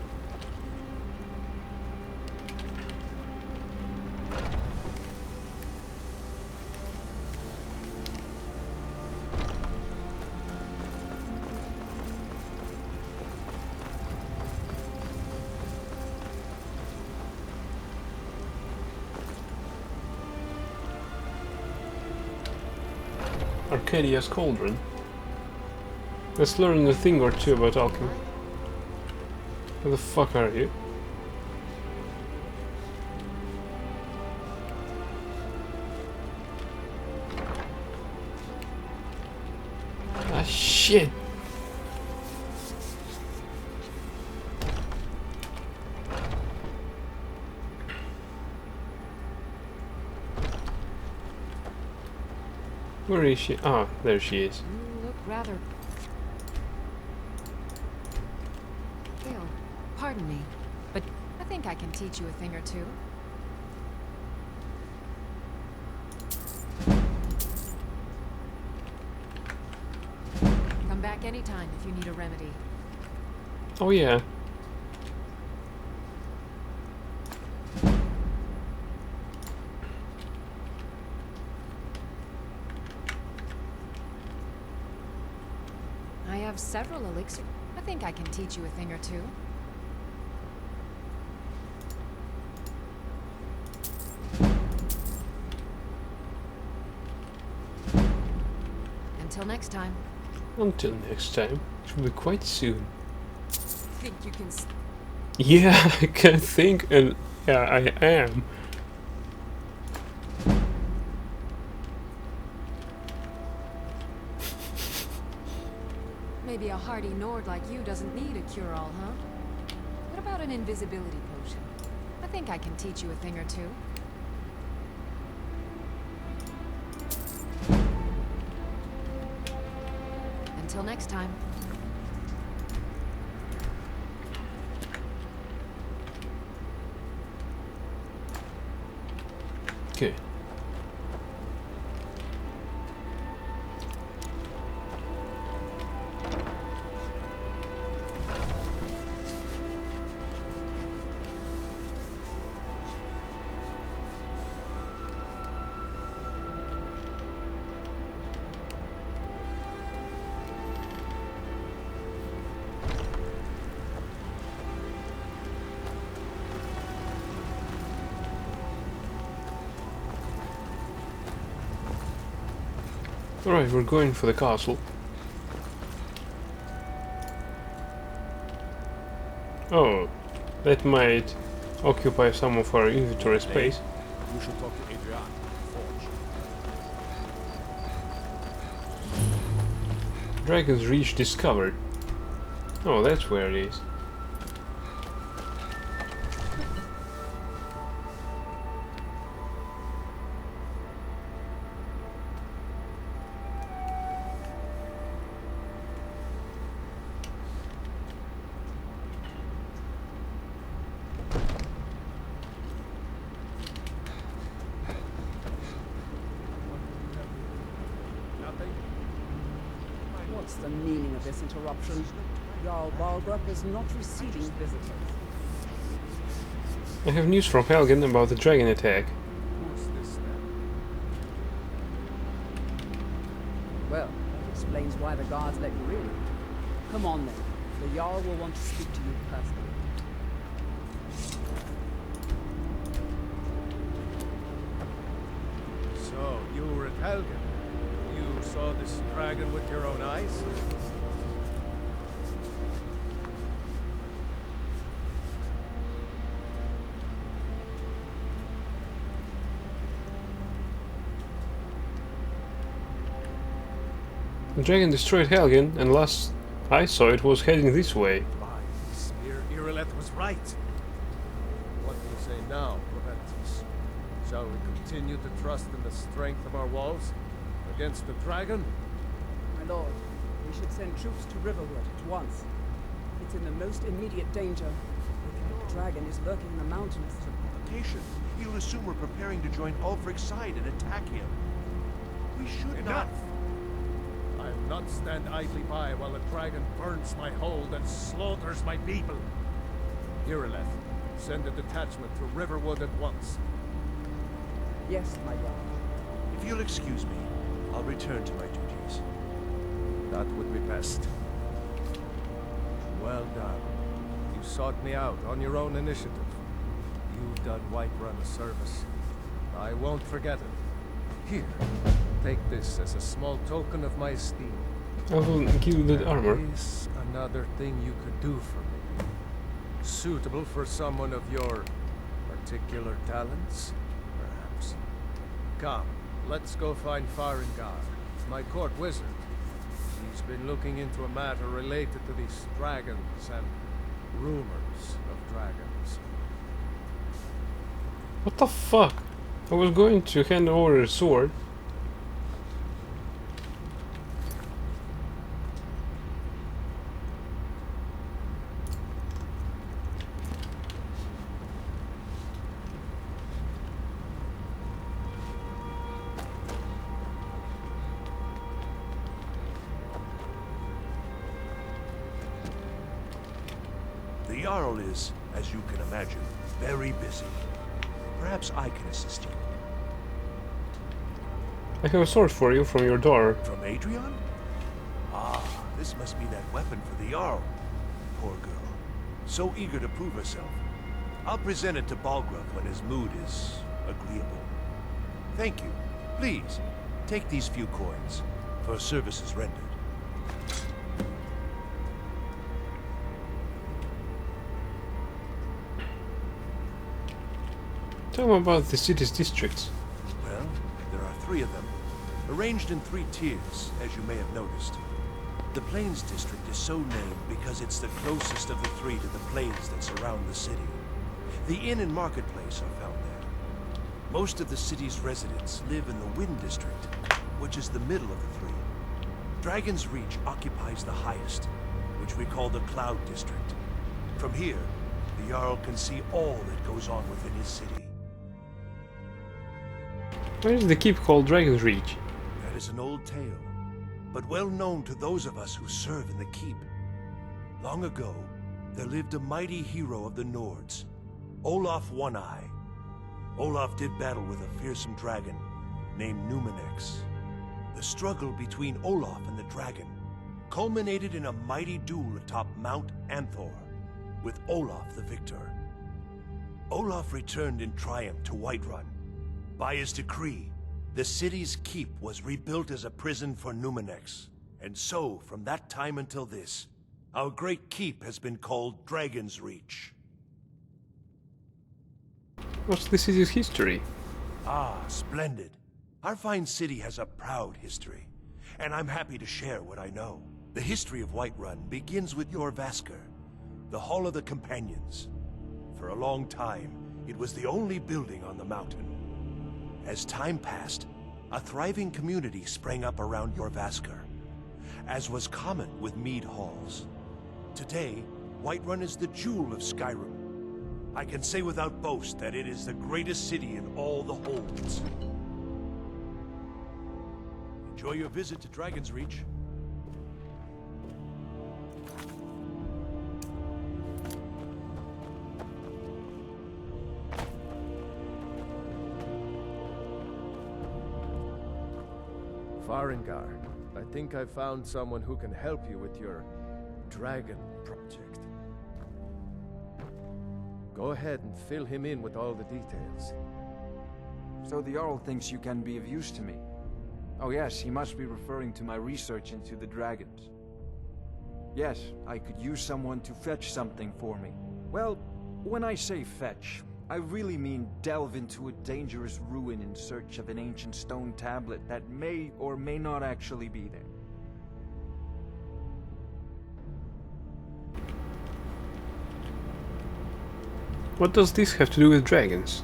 Arcadia's Cauldron. Let's learn a thing or two about alchemy. Who the fuck are you? Ah, shit! Where is she? Ah, there she is. You look rather... Gale, pardon me, but I think I can teach you a thing or two. Come back anytime if you need a remedy. Oh yeah. I have several elixirs. I think I can teach you a thing or two. Until next time. Until next time. Which will be quite soon. Think you can... Yeah, I can think, and yeah, I am. Maybe a hardy Nord like you doesn't need a cure-all, huh? What about an invisibility potion? I think I can teach you a thing or two. Until next time. Okay. Alright, we're going for the castle. Oh, that might occupy some of our inventory space. You should talk to Adrian. Forge. Dragon's Reach discovered. Oh, that's where it is. What's the meaning of this interruption? Jarl Balgrup is not receiving visitors. I have news from Helgen about the dragon attack. Who's this then? Well, that explains why the guards let you in. Come on then. The Jarl will want to speak to you personally. So, you were at Helgen. You saw this dragon with your own eyes? The dragon destroyed Helgen, and last I saw it was heading this way. Spear Irileth was right. What do you say now, Proventus? Shall we continue to trust in the strength of our walls against the dragon? My lord, we should send troops to Riverwood at once. It's in the most immediate danger. The dragon is lurking in the mountains. Provocation. He'll assume we're preparing to join Ulfric's side and attack him. We should not. I'll not stand idly by while the dragon burns my hold and slaughters my people. Irileth, send a detachment to Riverwood at once. Yes, my lord. If you'll excuse me, I'll return to my duties. That would be best. Well done. You sought me out on your own initiative. You've done Whiterun a service. I won't forget it. Here, take this as a small token of my esteem. I will give you the armor. There is another thing you could do for me. Suitable for someone of your particular talents, perhaps. Come, let's go find Farengar, my court wizard. He's been looking into a matter related to these dragons and rumors of dragons. What the fuck? I was going to hand over a sword. The Jarl is, as you can imagine, very busy. Perhaps I can assist you. I have a sword for you from your daughter. From Adrian? Ah, this must be that weapon for the Jarl. Poor girl. So eager to prove herself. I'll present it to Balgruuf when his mood is agreeable. Thank you. Please, take these few coins for services rendered. Tell me about the city's districts. Well, there are 3 of them, arranged in 3 tiers, as you may have noticed. The Plains District is so named because it's the closest of the 3 to the plains that surround the city. The inn and marketplace are found there. Most of the city's residents live in the Wind District, which is the middle of the 3. Dragon's Reach occupies the highest, which we call the Cloud District. From here, the Jarl can see all that goes on within his city. Why is the keep called Dragon's Reach? That is an old tale, but well known to those of us who serve in the keep. Long ago, there lived a mighty hero of the Nords, Olaf One-Eye. Olaf did battle with a fearsome dragon named Numenex. The struggle between Olaf and the dragon culminated in a mighty duel atop Mount Anthor, with Olaf the victor. Olaf returned in triumph to Whiterun. By his decree, the city's keep was rebuilt as a prison for Numenex. And so, from that time until this, our great keep has been called Dragon's Reach. What's the city's history? Ah, splendid. Our fine city has a proud history, and I'm happy to share what I know. The history of Whiterun begins with Jorrvaskr, the Hall of the Companions. For a long time, it was the only building on the mountain. As time passed, a thriving community sprang up around Jorrvaskr, as was common with mead halls. Today, Whiterun is the jewel of Skyrim. I can say without boast that it is the greatest city in all the Holds. Enjoy your visit to Dragon's Reach. Farengar, I think I found someone who can help you with your dragon project. Go ahead and fill him in with all the details. So the Jarl thinks you can be of use to me. Oh yes, he must be referring to my research into the dragons. Yes, I could use someone to fetch something for me. Well, when I say fetch, I really mean delve into a dangerous ruin in search of an ancient stone tablet that may or may not actually be there. What does this have to do with dragons?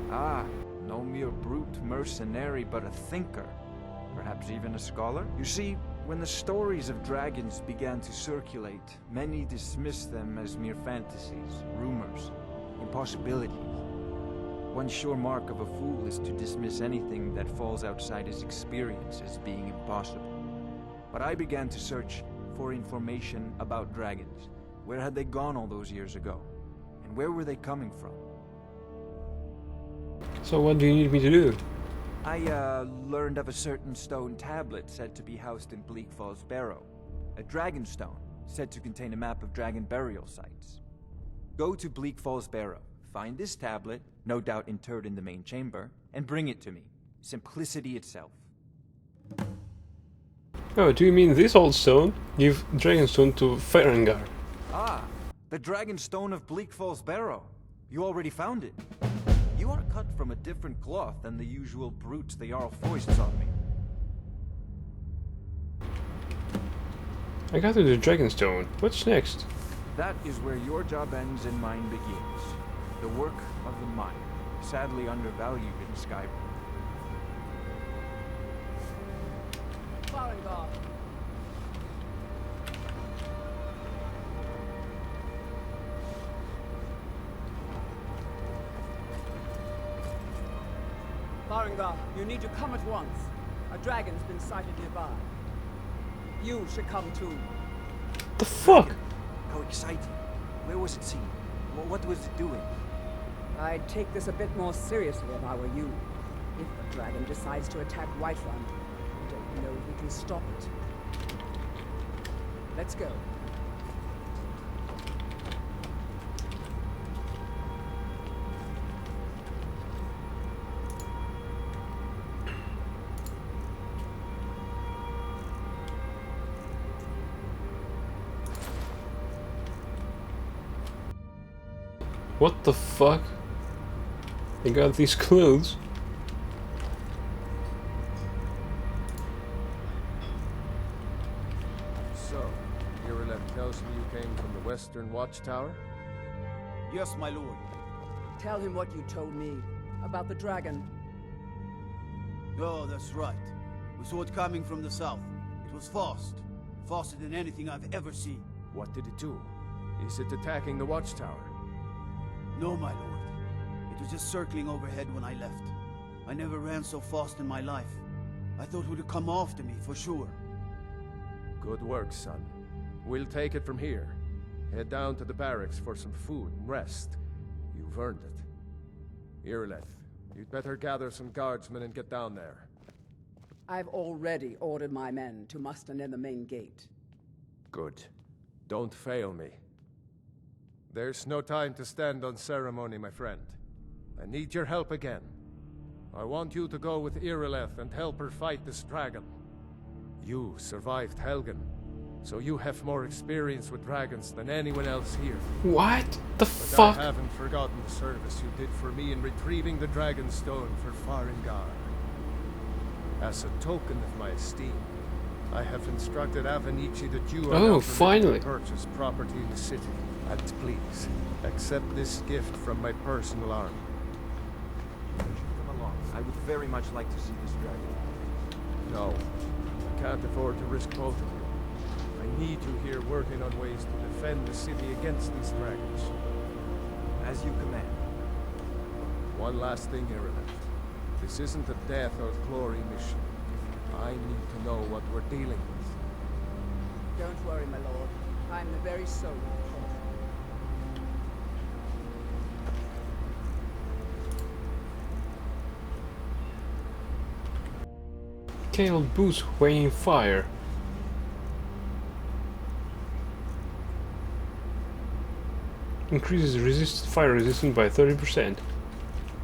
Ah, no mere brute mercenary, but a thinker. Perhaps even a scholar? You see, when the stories of dragons began to circulate, many dismissed them as mere fantasies, rumors, impossibilities. One sure mark of a fool is to dismiss anything that falls outside his experience as being impossible. But I began to search for information about dragons. Where had they gone all those years ago? And where were they coming from? So what do you need me to do? I, learned of a certain stone tablet said to be housed in Bleak Falls Barrow. A dragon stone, said to contain a map of dragon burial sites. Go to Bleak Falls Barrow, find this tablet, no doubt interred in the main chamber, and bring it to me. Simplicity itself. Oh, do you mean this old stone? Give Dragonstone to Farengar. Ah, the dragon stone of Bleak Falls Barrow. You already found it. You are cut from a different cloth than the usual brutes the Jarl foists on me. I got to the Dragonstone. What's next? That is where your job ends and mine begins. The work of the mine, sadly undervalued in Skyrim. Farengar. Farengar, you need to come at once. A dragon's been sighted nearby. You should come too. The fuck? How exciting. Where was it seen? What was it doing? I'd take this a bit more seriously if I were you. If the dragon decides to attack Whiterun, I don't know if we can stop it. Let's go. What the fuck? I got these clothes. So, Irileth tells me you came from the Western Watchtower? Yes, my lord. Tell him what you told me about the dragon. Oh, that's right. We saw it coming from the south. It was fast. Faster than anything I've ever seen. What did it do? Is it attacking the Watchtower? No, my lord. It was just circling overhead when I left. I never ran so fast in my life. I thought it would come after me, for sure. Good work, son. We'll take it from here. Head down to the barracks for some food and rest. You've earned it. Irileth, you'd better gather some guardsmen and get down there. I've already ordered my men to muster near the main gate. Good. Don't fail me. There's no time to stand on ceremony, my friend. I need your help again. I want you to go with Irileth and help her fight this dragon. You survived Helgen, so you have more experience with dragons than anyone else here. What the But fuck? I haven't forgotten the service you did for me in retrieving the dragon stone for Farengar. As a token of my esteem, I have instructed Avenici that you are now permitted to purchase property in the city. And please, accept this gift from my personal army. Come along. I would very much like to see this dragon. No, I can't afford to risk both of you. I need you here working on ways to defend the city against these dragons. As you command. One last thing, Irileth. This isn't a death or glory mission. I need to know what we're dealing with. Don't worry, my lord. I'm the very soul of the cauldron. Kale boots weighing fire. Increases fire resistance by 30%.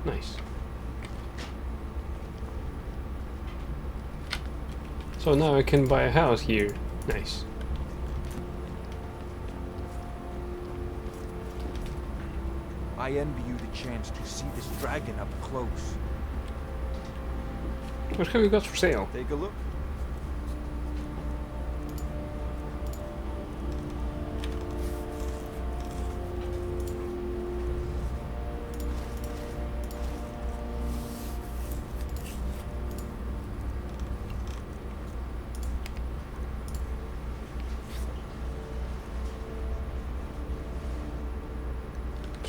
Nice. So now I can buy a house here. Nice. I envy you the chance to see this dragon up close. What have you got for sale? Take a look.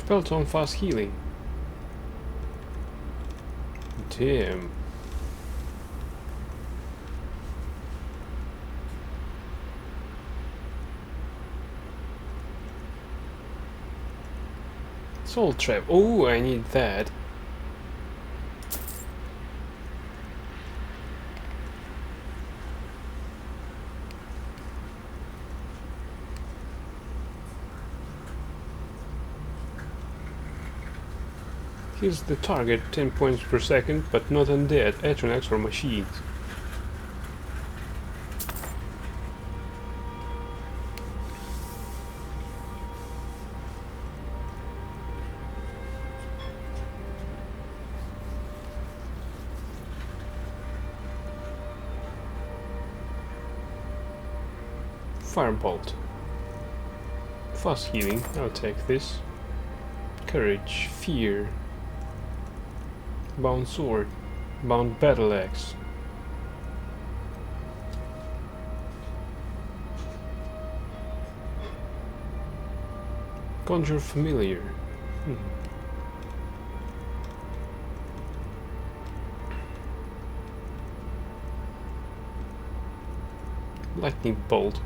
Spells on fast healing. Damn. Soul trap. Oh, I need that. Here's the target, 10 points per second, but not undead, Atronachs or machines. Firebolt. Fast healing, I'll take this. Courage, fear. Bound sword, bound battle axe. Conjure familiar. Lightning bolt.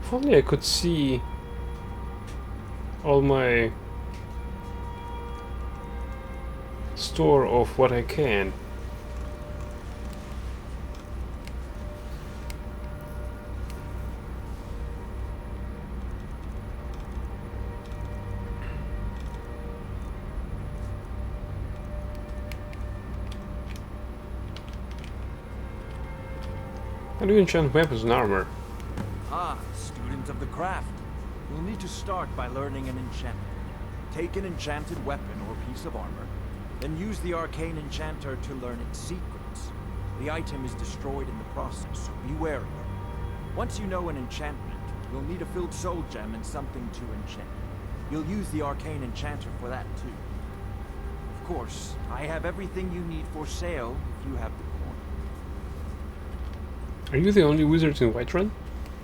If only I could see all my store of what I can. How do you enchant weapons and armor? Ah, student of the craft. You'll need to start by learning an enchantment. Take an enchanted weapon or piece of armor, then use the arcane enchanter to learn its secrets. The item is destroyed in the process, so be wary. Once you know an enchantment, you'll need a filled soul gem and something to enchant. You'll use the arcane enchanter for that too. Of course, I have everything you need for sale if you have the coin. Are you the only wizard in Whiterun?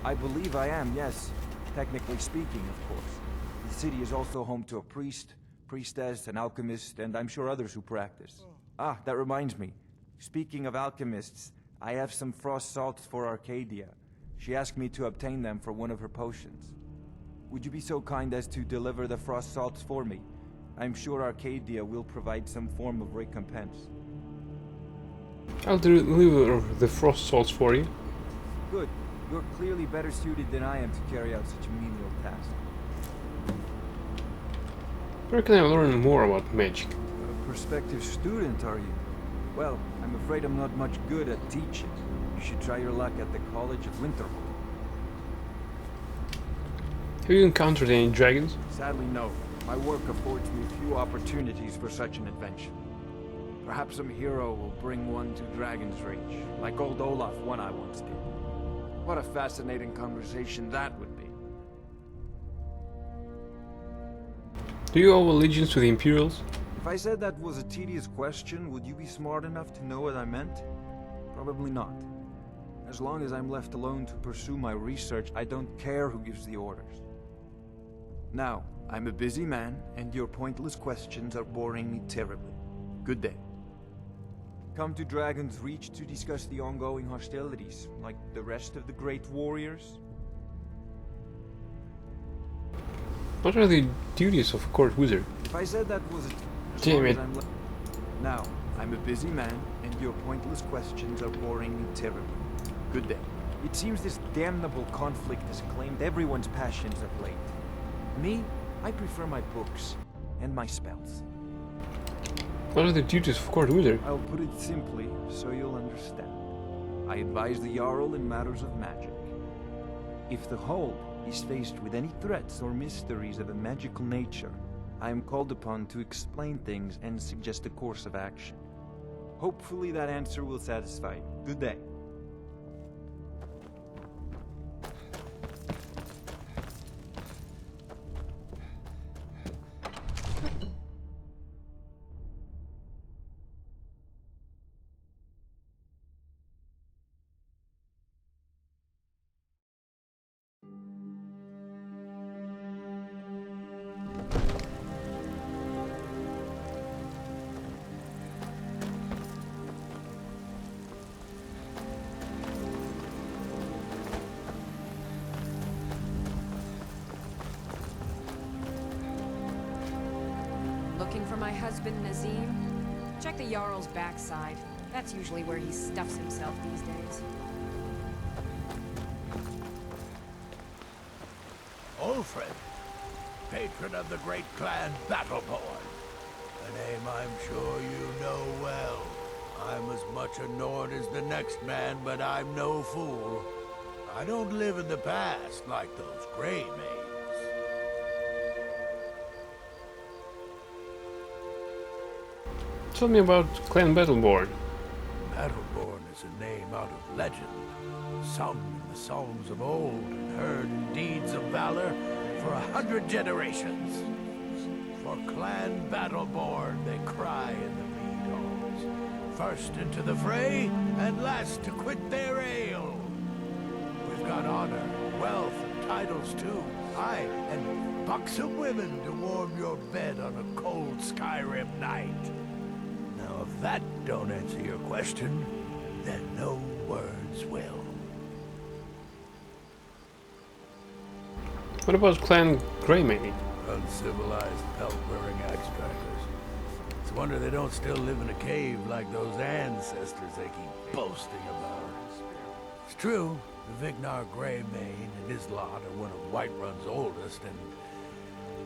I believe I am, yes. Technically speaking, of course. The city is also home to a priest, priestess, an alchemist, and I'm sure others who practice. Ah, that reminds me. Speaking of alchemists, I have some frost salts for Arcadia. She asked me to obtain them for one of her potions. Would you be so kind as to deliver the frost salts for me? I'm sure Arcadia will provide some form of recompense. I'll deliver the frost salts for you. Good. You're clearly better suited than I am to carry out such a menial task. Where can I learn more about magic? A prospective student, are you? Well, I'm afraid I'm not much good at teaching. You should try your luck at the College of Winterhold. Have you encountered any dragons? Sadly, no. My work affords me few opportunities for such an adventure. Perhaps some hero will bring one to Dragon's Reach, like old Olaf one I once did. What a fascinating conversation that would be. Do you owe allegiance to the Imperials? If I said that was a tedious question, would you be smart enough to know what I meant? Probably not. As long as I'm left alone to pursue my research, I don't care who gives the orders. Now, I'm a busy man, and your pointless questions are boring me terribly. Good day. Come to Dragon's Reach to discuss the ongoing hostilities, like the rest of the great warriors? What are the duties of a court wizard? If I said that was a... Damn it. Now, I'm a busy man, and your pointless questions are boring me terribly. Good day. It seems this damnable conflict has claimed everyone's passions of late. Me, I prefer my books, and my spells. What are the duties of a court wizard? I'll put it simply, so you'll understand. I advise the Jarl in matters of magic. If the Hold is faced with any threats or mysteries of a magical nature, I am called upon to explain things and suggest a course of action. Hopefully that answer will satisfy you. Good day. Looking for my husband, Nazim? Check the Jarl's backside. That's usually where he stuffs himself these days. Ulfred, patron of the great clan Battleborn. A name I'm sure you know well. I'm as much a Nord as the next man, but I'm no fool. I don't live in the past like those Grey Maids. Tell me about Clan Battleborn. Battleborn is a name out of legend, sung in the songs of old and heard in deeds of valor for 100 generations. For Clan Battleborn they cry in the mead halls, first into the fray and last to quit their ale. We've got honor, wealth, and titles too. Aye, and buxom women to warm your bed on a cold Skyrim night. Now, if that don't answer your question, then no words will. What about Clan Greymane? Uncivilized pelt-wearing axe-draggers. It's a wonder they don't still live in a cave like those ancestors they keep boasting about. It's true, the Vignar Greymane and his lot are one of Whiterun's oldest and,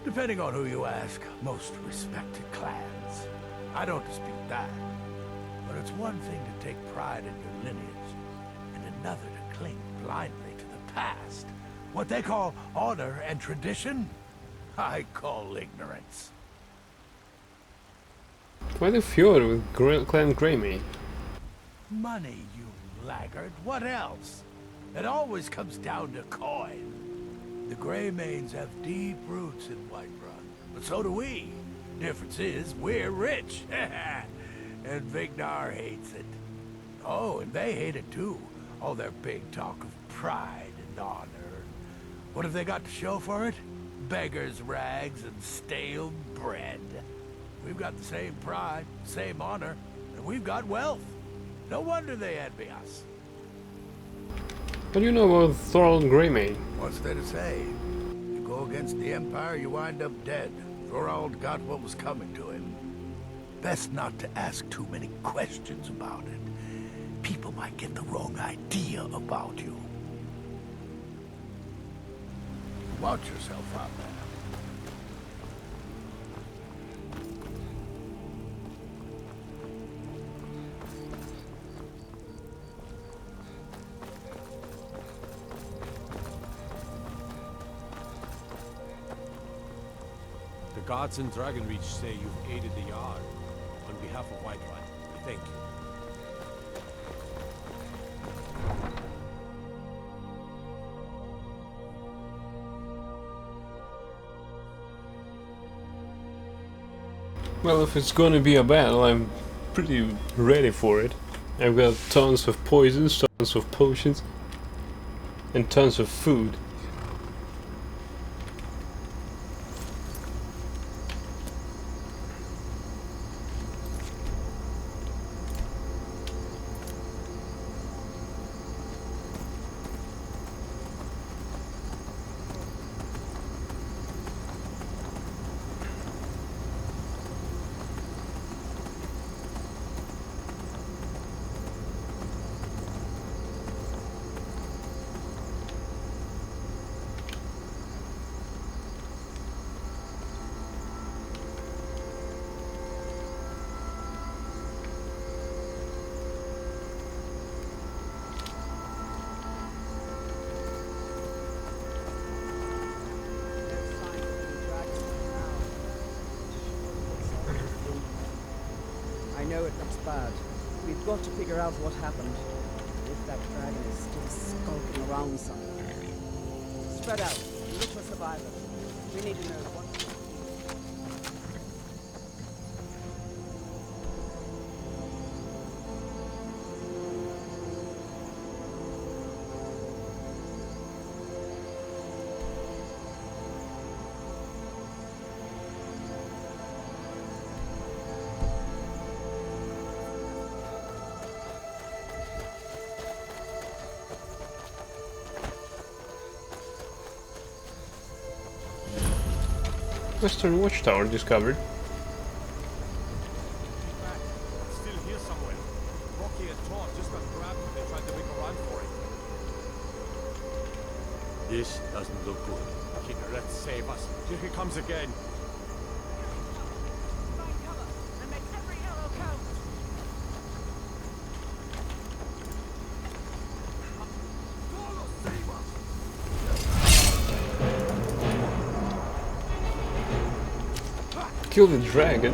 depending on who you ask, most respected clans. I don't dispute that. But it's one thing to take pride in your lineage, and another to cling blindly to the past. What they call honor and tradition, I call ignorance. Why the feud with Clan Greymane? Money, you laggard. What else? It always comes down to coin. The Greymanes have deep roots in Whiterun, but so do we. Difference is, we're rich. And Vignar hates it. Oh, and they hate it too. All their big talk of pride and honor. What have they got to show for it? Beggars' rags and stale bread. We've got the same pride, same honor, and we've got wealth. No wonder they envy us. What do you know about Thorald Greymane? What's there to say? You go against the Empire, you wind up dead. Thorald got what was coming to him. Best not to ask too many questions about it. People might get the wrong idea about you. Watch yourself out there. The gods in Dragonreach say you've aided the Jarl. On behalf of Whiterun, we thank you. Well, if it's gonna be a battle, I'm pretty ready for it. I've got tons of poisons, tons of potions, and tons of food. I know it looks bad. We've got to figure out what happened. If that dragon is still skulking around somewhere. Spread out. Look for survivors. We need to know what... Western Watchtower discovered. again. Kill the dragon.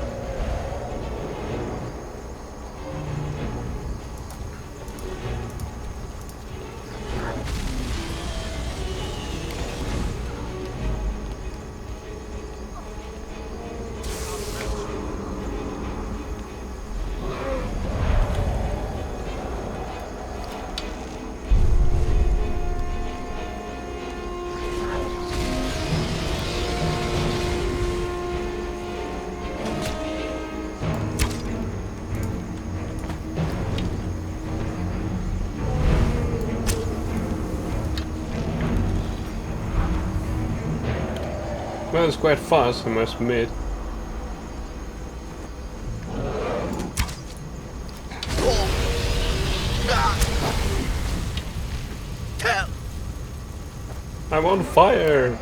Well, it's quite fast, I must admit. I'm on fire!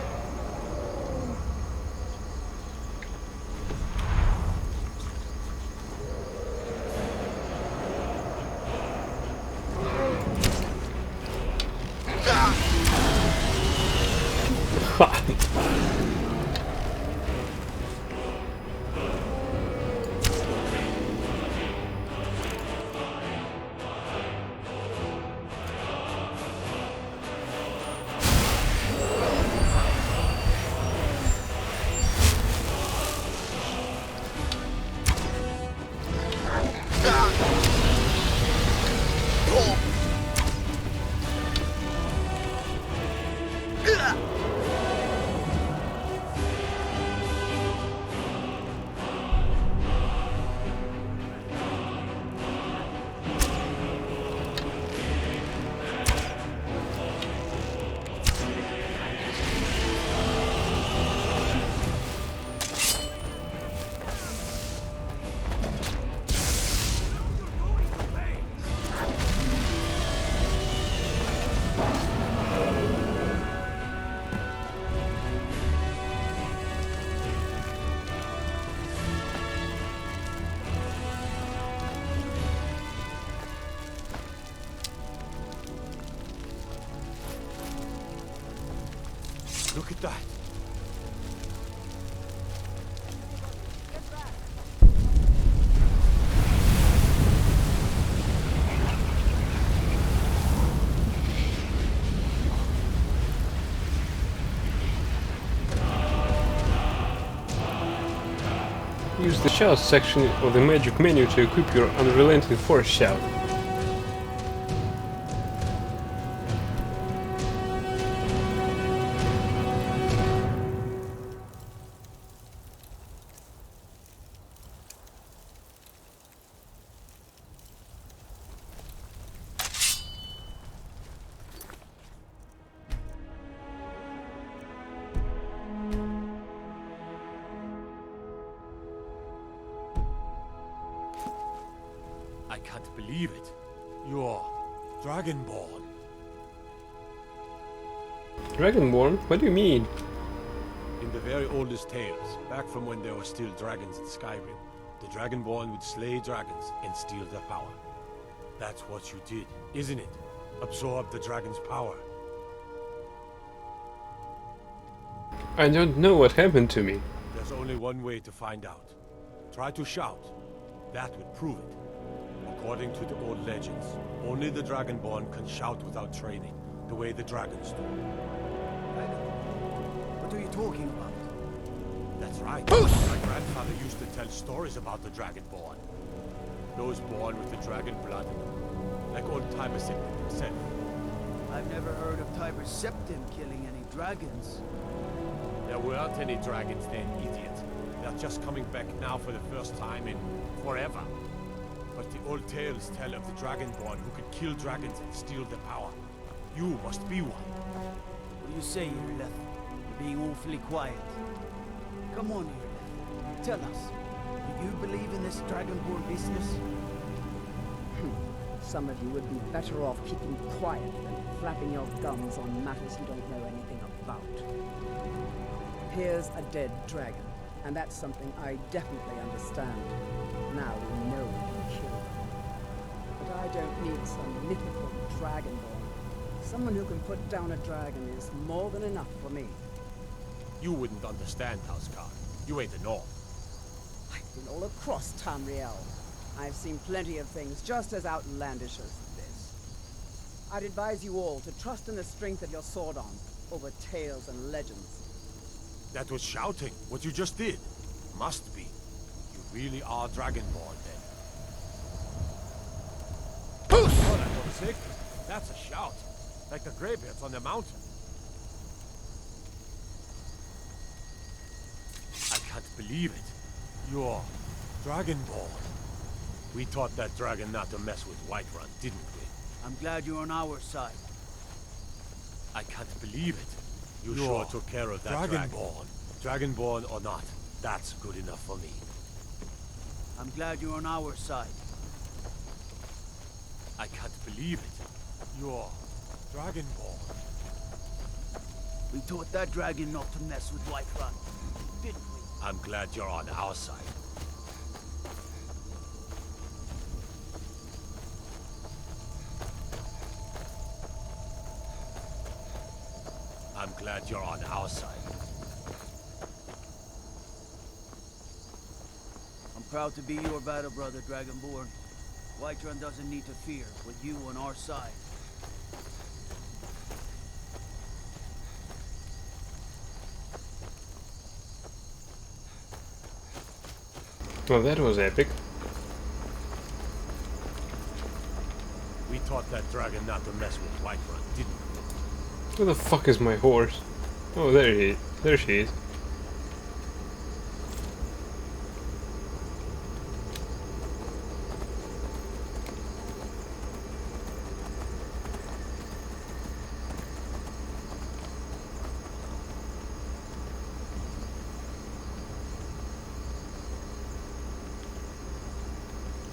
Look at that. Use the shout section of the magic menu to equip your unrelenting force shout. I can't believe it. You're Dragonborn. Dragonborn? What do you mean? In the very oldest tales, back from when there were still dragons in Skyrim, the Dragonborn would slay dragons and steal their power. That's what you did, isn't it? Absorb the dragon's power. I don't know what happened to me. There's only one way to find out. Try to shout. That would prove it. According to the old legends, only the Dragonborn can shout without training, the way the dragons do. What are you talking about? That's right. My grandfather used to tell stories about the Dragonborn. Those born with the dragon blood in them, like old Tiber Septim himself. I've never heard of Tiber Septim killing any dragons. There weren't any dragons then, idiot. They're just coming back now for the first time in forever. But the old tales tell of the Dragonborn who could kill dragons and steal their power. You must be one. What do you say, Irleth? You're being awfully quiet. Come on, Irleth. Tell us. Do you believe in this Dragonborn business? Some of you would be better off keeping quiet than flapping your gums on matters you don't know anything about. appears a dead dragon, and that's something I definitely understand. Now we know we can kill them. But I don't need some mythical dragonborn. Someone who can put down a dragon is more than enough for me. You wouldn't understand, Houseguard. You ain't an orc. I've been all across Tamriel. I've seen plenty of things just as outlandish as this. I'd advise you all to trust in the strength of your sword arm over tales and legends. That was shouting, what you just did. Must be. You really are Dragonborn, then. Oh, that was sick. That's a shout. Like the greybeards on the mountain. I can't believe it. You're Dragonborn. We taught that dragon not to mess with Whiterun, didn't we? I'm glad you're on our side. I can't believe it. You sure took care of that Dragonborn. Dragonborn or not, that's good enough for me. I'm glad you're on our side. I can't believe it. You're Dragonborn. We taught that dragon not to mess with Whiterun, didn't we? I'm glad you're on our side. I'm glad you're on our side. I'm proud to be your battle brother, Dragonborn. Whiterun doesn't need to fear with you on our side. Well, that was epic. We taught that dragon not to mess with Whiterun, didn't we? Where the fuck is my horse? Oh, there he is. There she is.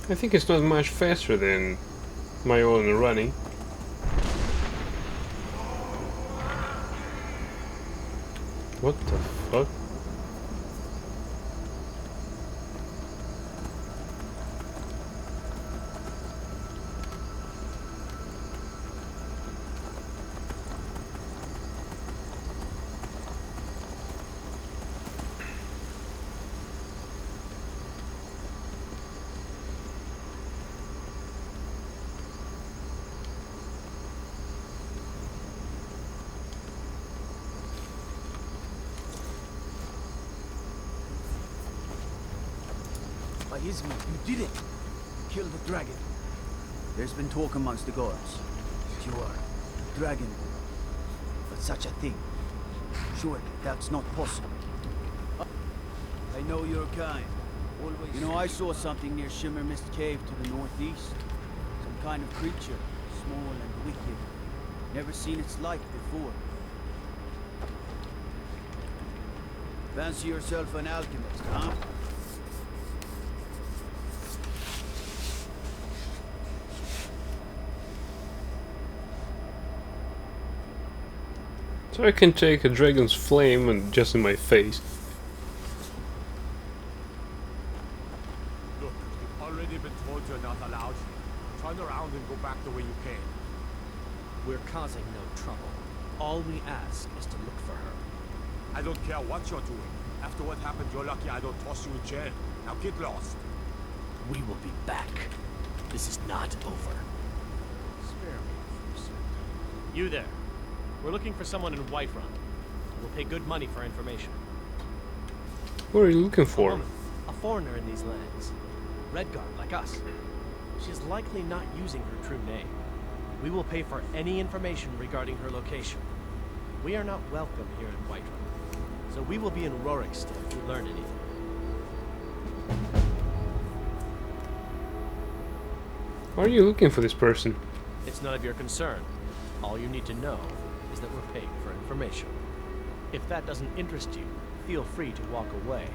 I think it's not much faster than my own running. What the fuck? By Ismi, you did it! You killed the dragon. There's been talk amongst the gods that you are Dragonborn. But such a thing, surely that's not possible. I know you're kind. Always. You know, I saw something near Shimmer Mist Cave to the northeast. Some kind of creature, small and wicked. Never seen its like before. Fancy yourself an alchemist, huh? So I can take a dragon's flame and just in my face. Look, you've already been told you're not allowed. Turn around and go back the way you came. We're causing no trouble. All we ask is to look for her. I don't care what you're doing. After what happened, you're lucky I don't toss you in jail. Now get lost. We will be back. This is not over. Spare me for a second. You there. We're looking for someone in Whiterun. We'll pay good money for information. What are you looking for? A woman, a foreigner in these lands. Redguard, like us. She's likely not using her true name. We will pay for any information regarding her location. We are not welcome here in Whiterun, so we will be in Rorikstead if we learn anything. Why are you looking for this person? It's none of your concern. All you need to know is that we're paying for information. If that doesn't interest you, feel free to walk away.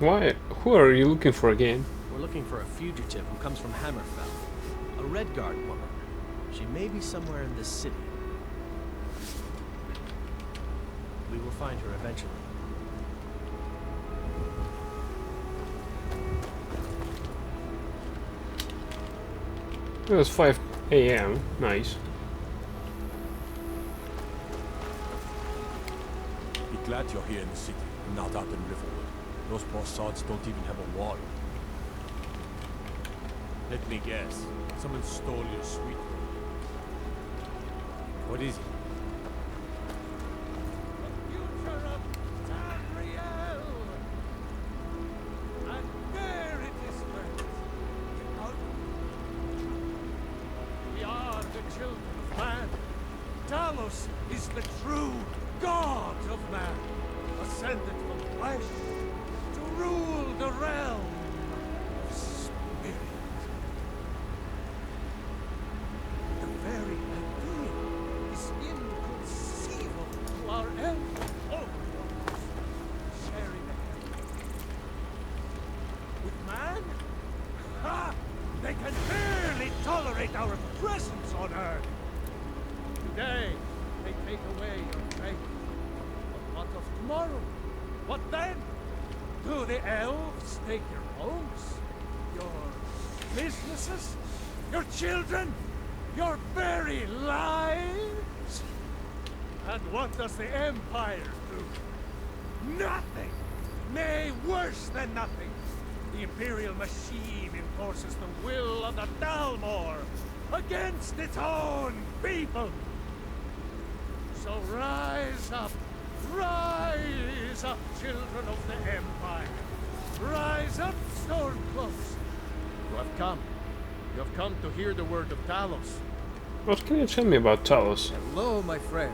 Why? Who are you looking for again? We're looking for a fugitive who comes from Hammerfell. A Redguard woman. She may be somewhere in this city. We will find her eventually. It was 5 AM. Nice. Be glad you're here in the city, not out in Riverwood. Those poor sods don't even have a wall. Let me guess. Someone stole your sweet one. What is it? The future of Tamriel! And there it is, friends. We are the children of man. Talos is the true god of man, ascended from flesh to rule the realm of spirit. The very idea is inconceivable to our elf overlords, sharing a heaven with man. Ha! They can barely tolerate our presence on Earth. Today, they take away your faith. But what of tomorrow? What then? Do the elves take your homes? Your businesses? Your children? Your very lives? And what does the Empire do? Nothing! Nay, worse than nothing! The Imperial machine enforces the will of the Dalmor against its own people! So rise up, children of the Empire. Rise up, Stormcloaks. You have come. You have come to hear the word of Talos. What can you tell me about Talos? Hello, my friend.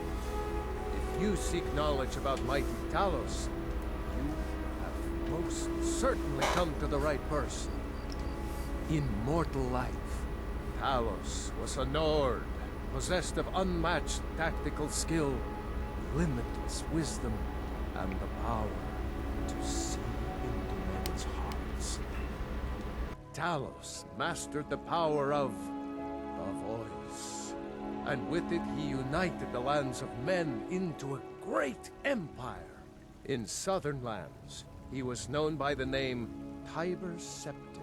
If you seek knowledge about mighty Talos, you have most certainly come to the right person. Immortal life. Talos was a Nord, possessed of unmatched tactical skill, limitless wisdom, and the power to see into men's hearts. Talos mastered the power of the voice, and with it he united the lands of men into a great empire. In southern lands, he was known by the name Tiber Septim.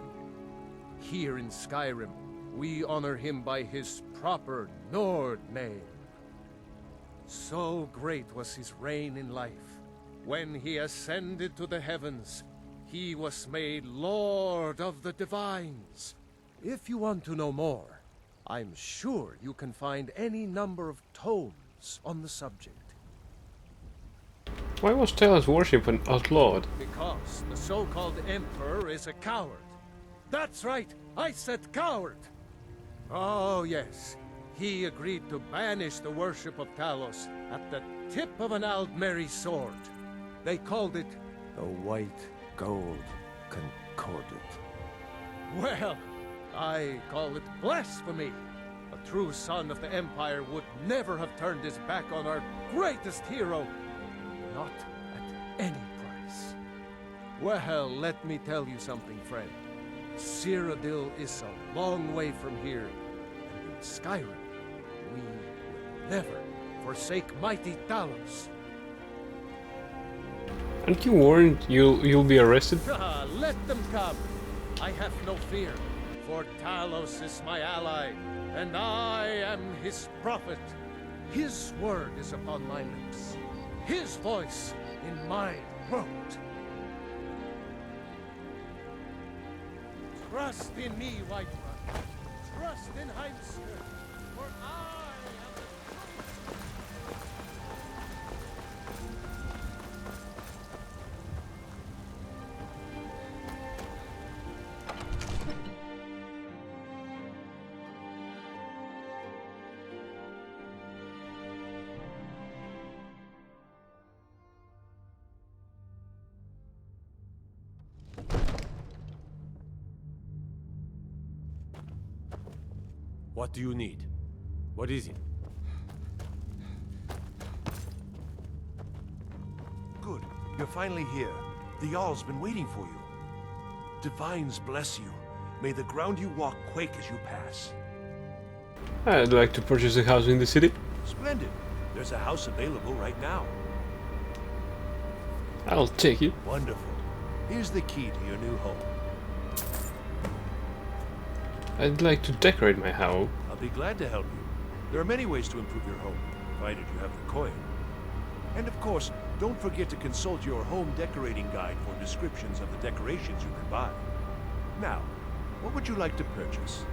Here in Skyrim, we honor him by his proper Nord name. So great was his reign in life. When he ascended to the heavens, he was made Lord of the Divines. If you want to know more, I'm sure you can find any number of tomes on the subject. Why was Talos worship an outlawed? Because the so-called Emperor is a coward. That's right, I said coward! Oh yes, he agreed to banish the worship of Talos at the tip of an Aldmeri sword. They called it The White Gold Concordat. Well, I call it blasphemy. A true son of the Empire would never have turned his back on our greatest hero. Not at any price. Well, let me tell you something, friend. Cyrodiil is a long way from here, and in Skyrim, we will never forsake mighty Talos. Aren't you warned you'll be arrested? Let them come. I have no fear, for Talos is my ally, and I am his prophet. His word is upon my lips, his voice in my throat. Trust in me, Whiterun. Trust in Heimskr, for I am the What do you need? What is it? Good. You're finally here. The Jarl's been waiting for you. Divines bless you. May the ground you walk quake as you pass. I'd like to purchase a house in the city. Splendid. There's a house available right now. I'll take it. Wonderful. Here's the key to your new home. I'd like to decorate my house. I'll be glad to help you. There are many ways to improve your home, provided you have the coin. And of course, don't forget to consult your home decorating guide for descriptions of the decorations you can buy. Now, what would you like to purchase?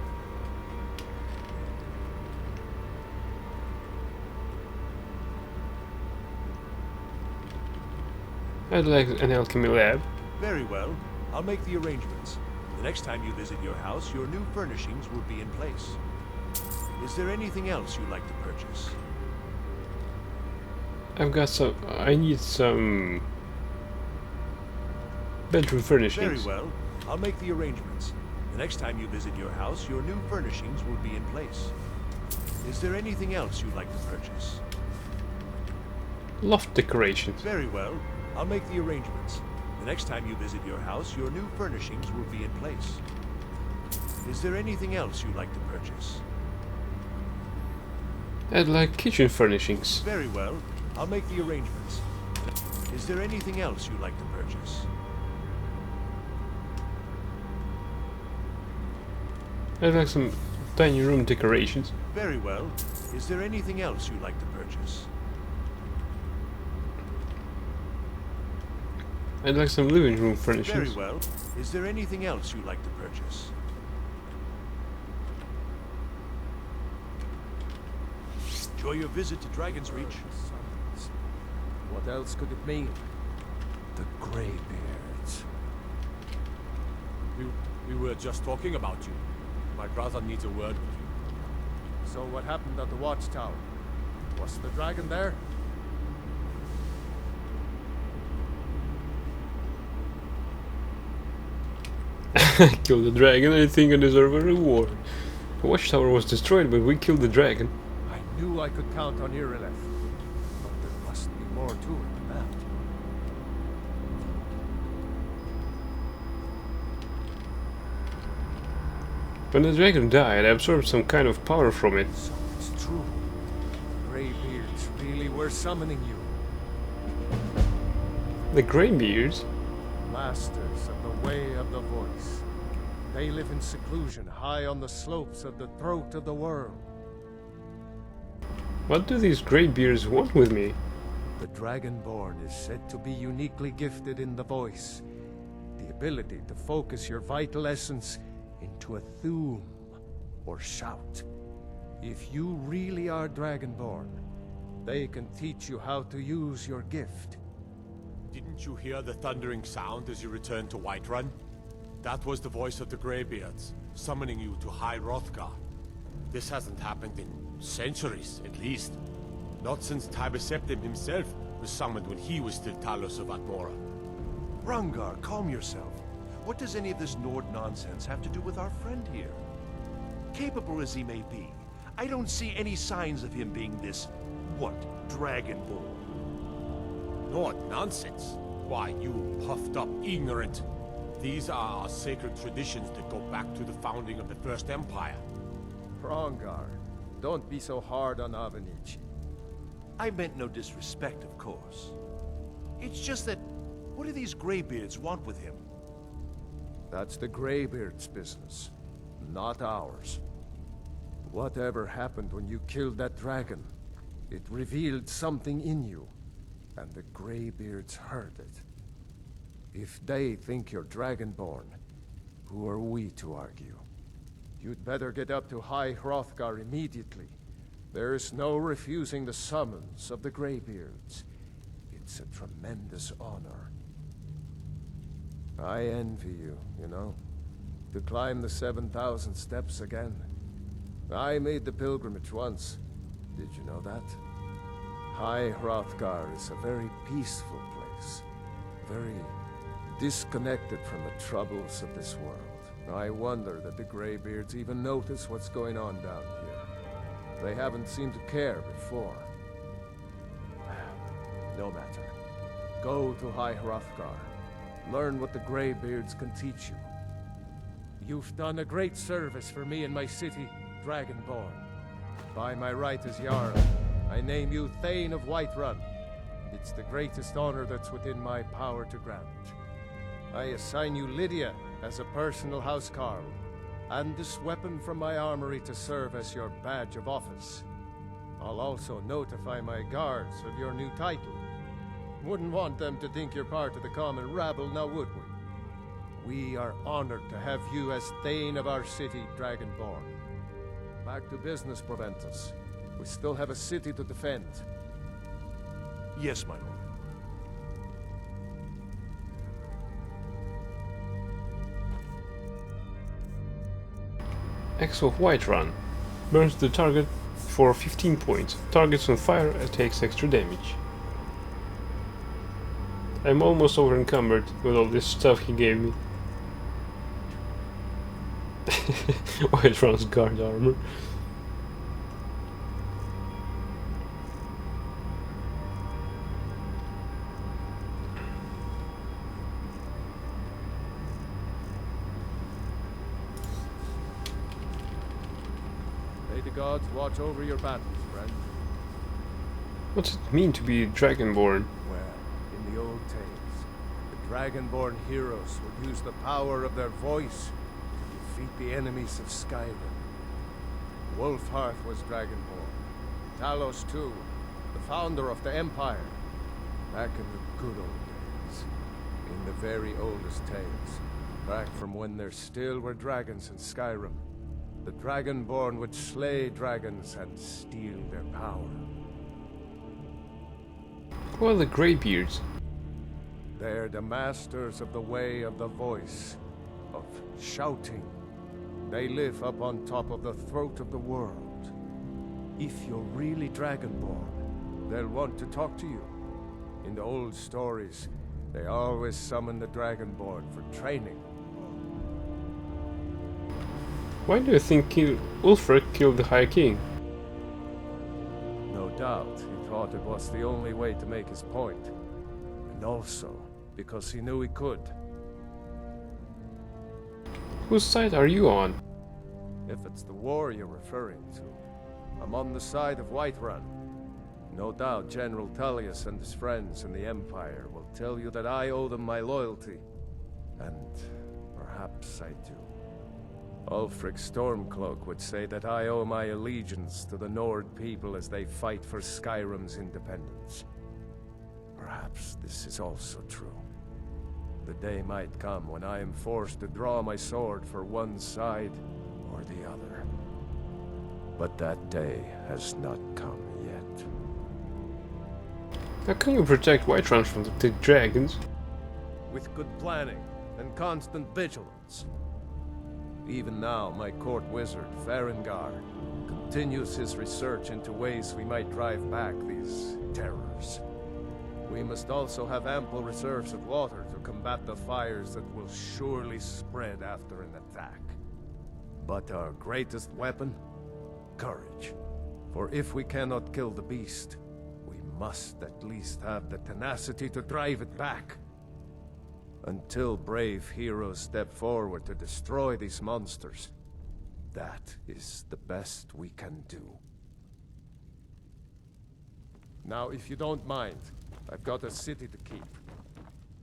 I'd like an alchemy lab. Very well. I'll make the arrangements. The next time you visit your house, your new furnishings will be in place. Is there anything else you'd like to purchase? I've got some... I need some... bedroom furnishings. Very well. I'll make the arrangements. The next time you visit your house, your new furnishings will be in place. Is there anything else you'd like to purchase? Loft decorations. Very well. I'll make the arrangements. The next time you visit your house, your new furnishings will be in place. Is there anything else you'd like to purchase? I'd like kitchen furnishings. Very well. I'll make the arrangements. Is there anything else you'd like to purchase? I'd like some dining room decorations. Very well. Is there anything else you'd like to purchase? I'd like some living room furnishings. Very well. Is there anything else you'd like to purchase? Enjoy your visit to Dragon's Reach. What else could it mean? The Greybeards. We were just talking about you. My brother needs a word with you. So what happened at the watchtower? Was the dragon there? Killed the dragon. I think I deserve a reward. The watchtower was destroyed, but we killed the dragon. I knew I could count on Irileth. But there must be more to it than that. When the dragon died, I absorbed some kind of power from it. So it's true. Greybeards really were summoning you. The Greybeards? Masters of the way of the voice. They live in seclusion high on the slopes of the throat of the world. What do these Greybeards want with me? The Dragonborn is said to be uniquely gifted in the voice. The ability to focus your vital essence into a thum, or shout. If you really are Dragonborn, they can teach you how to use your gift. Didn't you hear the thundering sound as you returned to Whiterun? That was the voice of the Greybeards, summoning you to High Hrothgar. This hasn't happened in centuries, at least. Not since Tiber Septim himself was summoned when he was still Talos of Atmora. Rungar, calm yourself. What does any of this Nord nonsense have to do with our friend here? Capable as he may be, I don't see any signs of him being this, what, Dragonborn? Nord nonsense? Why, you puffed up ignorant. These are our sacred traditions that go back to the founding of the First Empire. Rongar, don't be so hard on Avenici. I meant no disrespect, of course. It's just that, what do these Greybeards want with him? That's the Greybeards' business, not ours. Whatever happened when you killed that dragon, it revealed something in you, and the Greybeards heard it. If they think you're Dragonborn, who are we to argue? You'd better get up to High Hrothgar immediately. There's no refusing the summons of the Greybeards. It's a tremendous honor. I envy you, you know, to climb the 7,000 steps again. I made the pilgrimage once. Did you know that? High Hrothgar is a very peaceful place. Very disconnected from the troubles of this world. I wonder that the Greybeards even notice what's going on down here. They haven't seemed to care before. No matter. Go to High Hrothgar. Learn what the Greybeards can teach you. You've done a great service for me and my city, Dragonborn. By my right as Jarl, I name you Thane of Whiterun. It's the greatest honor that's within my power to grant. I assign you Lydia as a personal housecarl, and this weapon from my armory to serve as your badge of office. I'll also notify my guards of your new title. Wouldn't want them to think you're part of the common rabble, now would we? We are honored to have you as Thane of our city, Dragonborn. Back to business, Proventus. We still have a city to defend. Yes, my lord. Axe of Whiterun. Burns the target for 15 points. Targets on fire takes extra damage. I'm almost over encumbered with all this stuff he gave me. Whiterun's guard armor. May the gods watch over your battles, friend. What's it mean to be Dragonborn? Well, in the old tales, the Dragonborn heroes would use the power of their voice to defeat the enemies of Skyrim. Wolfhearth was Dragonborn. Talos too, the founder of the Empire. Back in the good old days. In the very oldest tales. Back from when there still were dragons in Skyrim. The Dragonborn would slay dragons and steal their power. Who are the Greybeards? They're the masters of the way of the voice, of shouting. They live up on top of the throat of the world. If you're really Dragonborn, they'll want to talk to you. In the old stories, they always summon the Dragonborn for training. Why do you think Ulfric killed the High King? No doubt, he thought it was the only way to make his point. And also, because he knew he could. Whose side are you on? If it's the war you're referring to, I'm on the side of Whiterun. No doubt General Tullius and his friends in the Empire will tell you that I owe them my loyalty. And perhaps I do. Ulfric Stormcloak would say that I owe my allegiance to the Nord people as they fight for Skyrim's independence. Perhaps this is also true. The day might come when I am forced to draw my sword for one side or the other. But that day has not come yet. How can you protect Whiterun from the dragons? With good planning and constant vigilance. Even now, my court wizard, Farengar, continues his research into ways we might drive back these terrors. We must also have ample reserves of water to combat the fires that will surely spread after an attack. But our greatest weapon? Courage. For if we cannot kill the beast, we must at least have the tenacity to drive it back. Until brave heroes step forward to destroy these monsters, that is the best we can do. Now, if you don't mind, I've got a city to keep.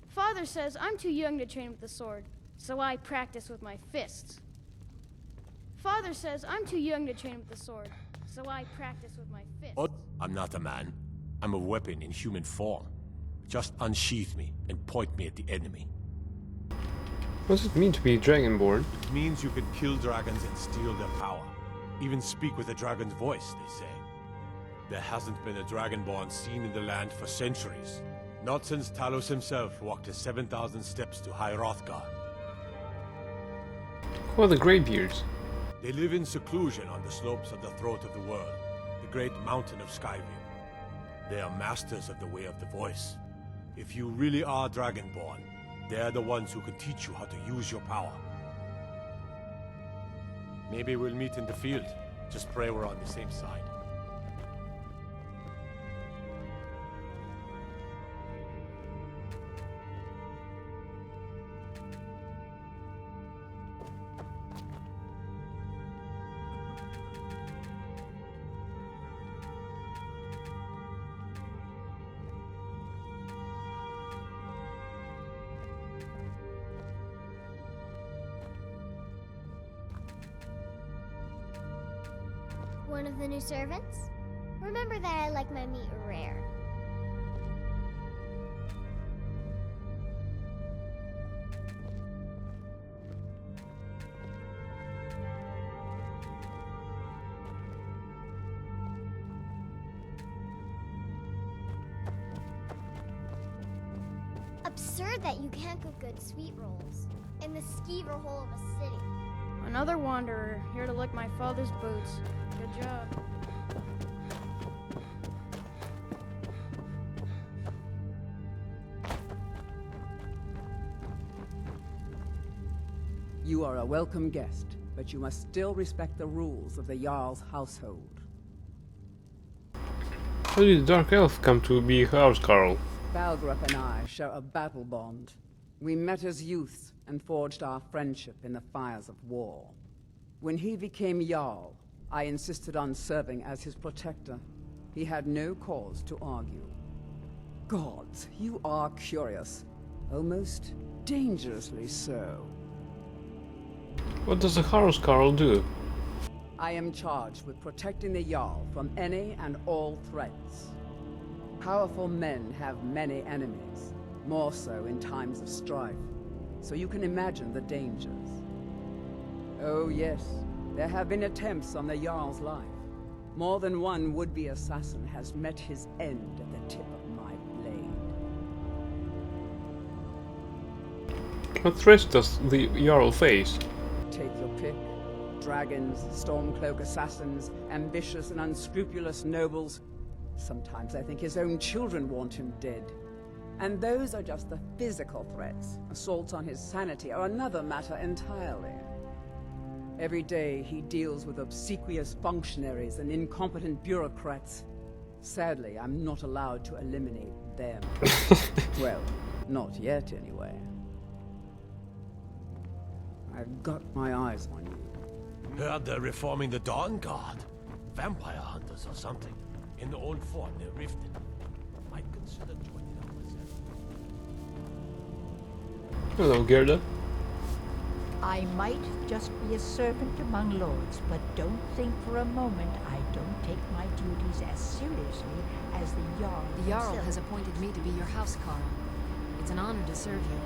Father says I'm too young to train with the sword, so I practice with my fists. Father says I'm too young to train with the sword, so I practice with my fists. What? I'm not a man. I'm a weapon in human form. Just unsheath me and point me at the enemy. What does it mean to be Dragonborn? It means you can kill dragons and steal their power. Even speak with a dragon's voice, they say. There hasn't been a Dragonborn seen in the land for centuries. Not since Talos himself walked his 7,000 steps to High Hrothgar. Who are the Greybeards? They live in seclusion on the slopes of the throat of the world, the great mountain of Skyrim. They are masters of the way of the voice. If you really are Dragonborn, they're the ones who can teach you how to use your power. Maybe we'll meet in the field. Just pray we're on the same side. One of the new servants? Remember that I like my meat rare. Absurd that you can't cook good sweet rolls in the skeever hole of a city. Another wanderer, here to lick my father's boots. Good job. You are a welcome guest, but you must still respect the rules of the Jarl's household. How did the Dark Elf come to be housecarl? Balgrup and I share a battle bond. We met as youths and forged our friendship in the fires of war. When he became Jarl, I insisted on serving as his protector. He had no cause to argue. Gods, you are curious. Almost dangerously so. What does a housecarl do? I am charged with protecting the Jarl from any and all threats. Powerful men have many enemies, more so in times of strife, so you can imagine the dangers. Oh yes, there have been attempts on the Jarl's life. More than one would-be assassin has met his end at the tip of my blade. What threats does the Jarl face? Take your pick. Dragons, Stormcloak assassins, ambitious and unscrupulous nobles. Sometimes I think his own children want him dead. And those are just the physical threats. Assaults on his sanity are another matter entirely. Every day he deals with obsequious functionaries and incompetent bureaucrats. Sadly, I'm not allowed to eliminate them. Well, not yet anyway. I've got my eyes on you. Heard they're reforming the Dawn Guard. Vampire hunters or something. In the old fort near Riften. Might consider joining up myself. Hello, Gerda. I might just be a servant among lords, but don't think for a moment I don't take my duties as seriously as the Jarl. The Jarl himself. has appointed me to be your housecarl. It's an honor to serve you.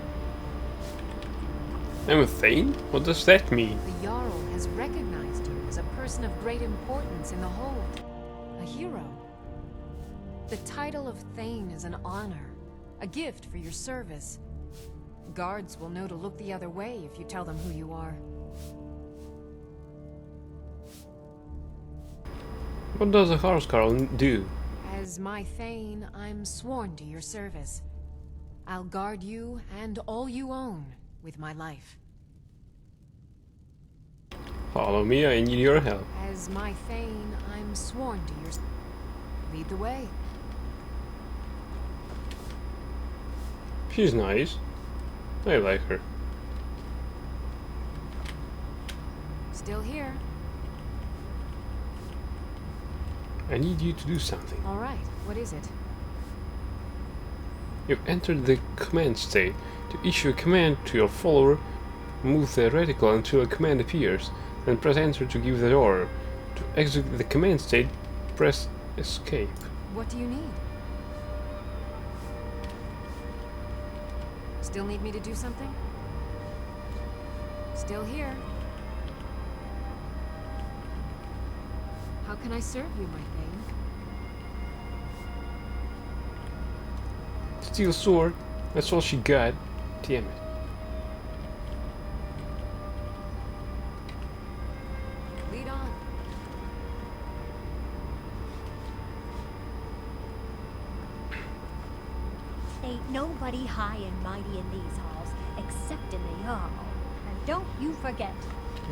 I'm a Thane? What does that mean? The Jarl has recognized you as a person of great importance in the hold. A hero. The title of Thane is an honor, a gift for your service. Guards will know to look the other way if you tell them who you are. What does a housecarl do? As my Thane, I'm sworn to your service. I'll guard you and all you own with my life. Follow me, I need your help. As my Thane, I'm sworn to your... Lead the way. She's nice. I like her. Still here. I need you to do something. All right, what is it? You've entered the command state. To issue a command to your follower, move the reticle until a command appears, then press enter to give the order. To exit the command state, press escape. What do you need? Still need me to do something? Still here. How can I serve you, my Thane? Steel sword, that's all she got. Damn it. Lead on. Ain't nobody high and mighty in these halls, except in the Jarl. And don't you forget.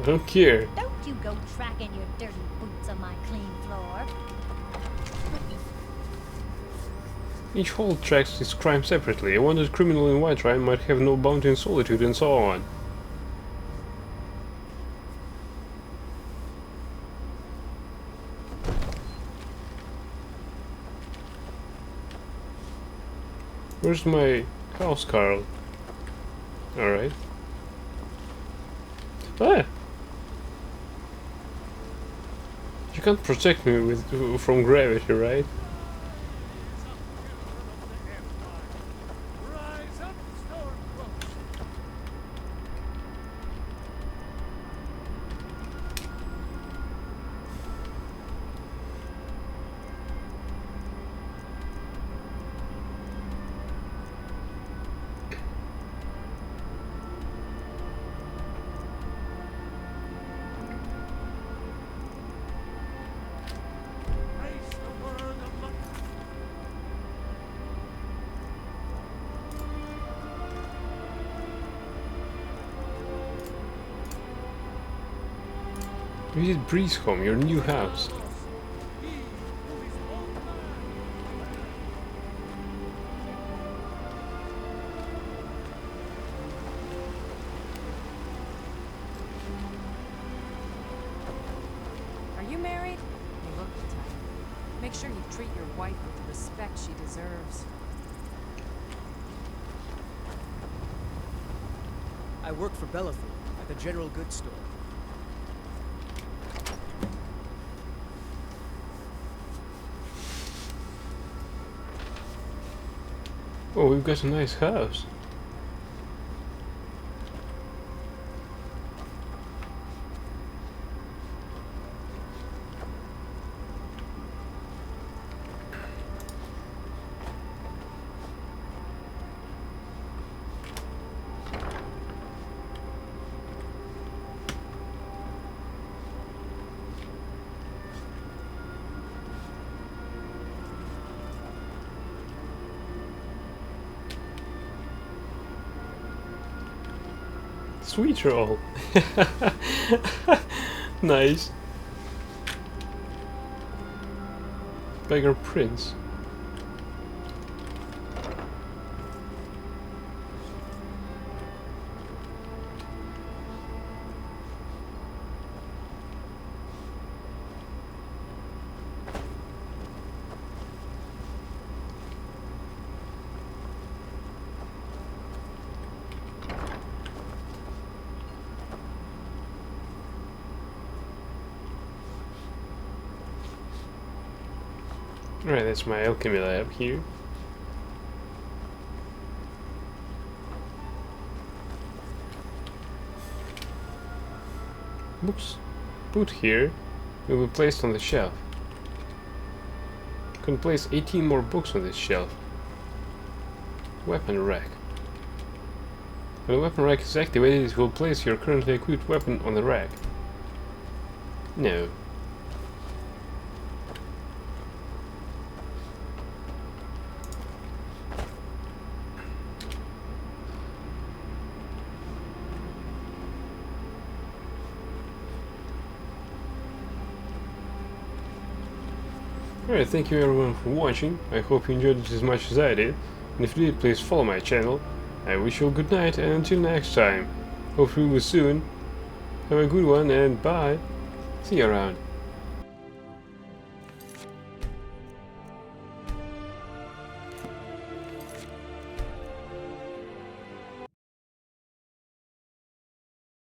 I don't care. Don't you go tracking your dirty boots on my clean floor. Each hold tracks its crime separately. A wanted criminal in Whiterun might have no bounty in solitude and so on. Where's my housecarl? Alright. Ah! You can't protect me from gravity, right? Visit Breeze Home, your new house. Are you married? You look the type. Make sure you treat your wife with the respect she deserves. I work for Belethor at the general goods store. Oh, we've got a nice house. Sweet roll. Nice. Beggar Prince. Alright, that's my alchemy lab here. Books put here will be placed on the shelf. Can place 18 more books on this shelf. Weapon rack. When the weapon rack is activated, it will place your currently equipped weapon on the rack. No. Alright, thank you everyone for watching. I hope you enjoyed it as much as I did. And if you did, please follow my channel. I wish you a good night and until next time. Hopefully soon. Have a good one and bye. See you around.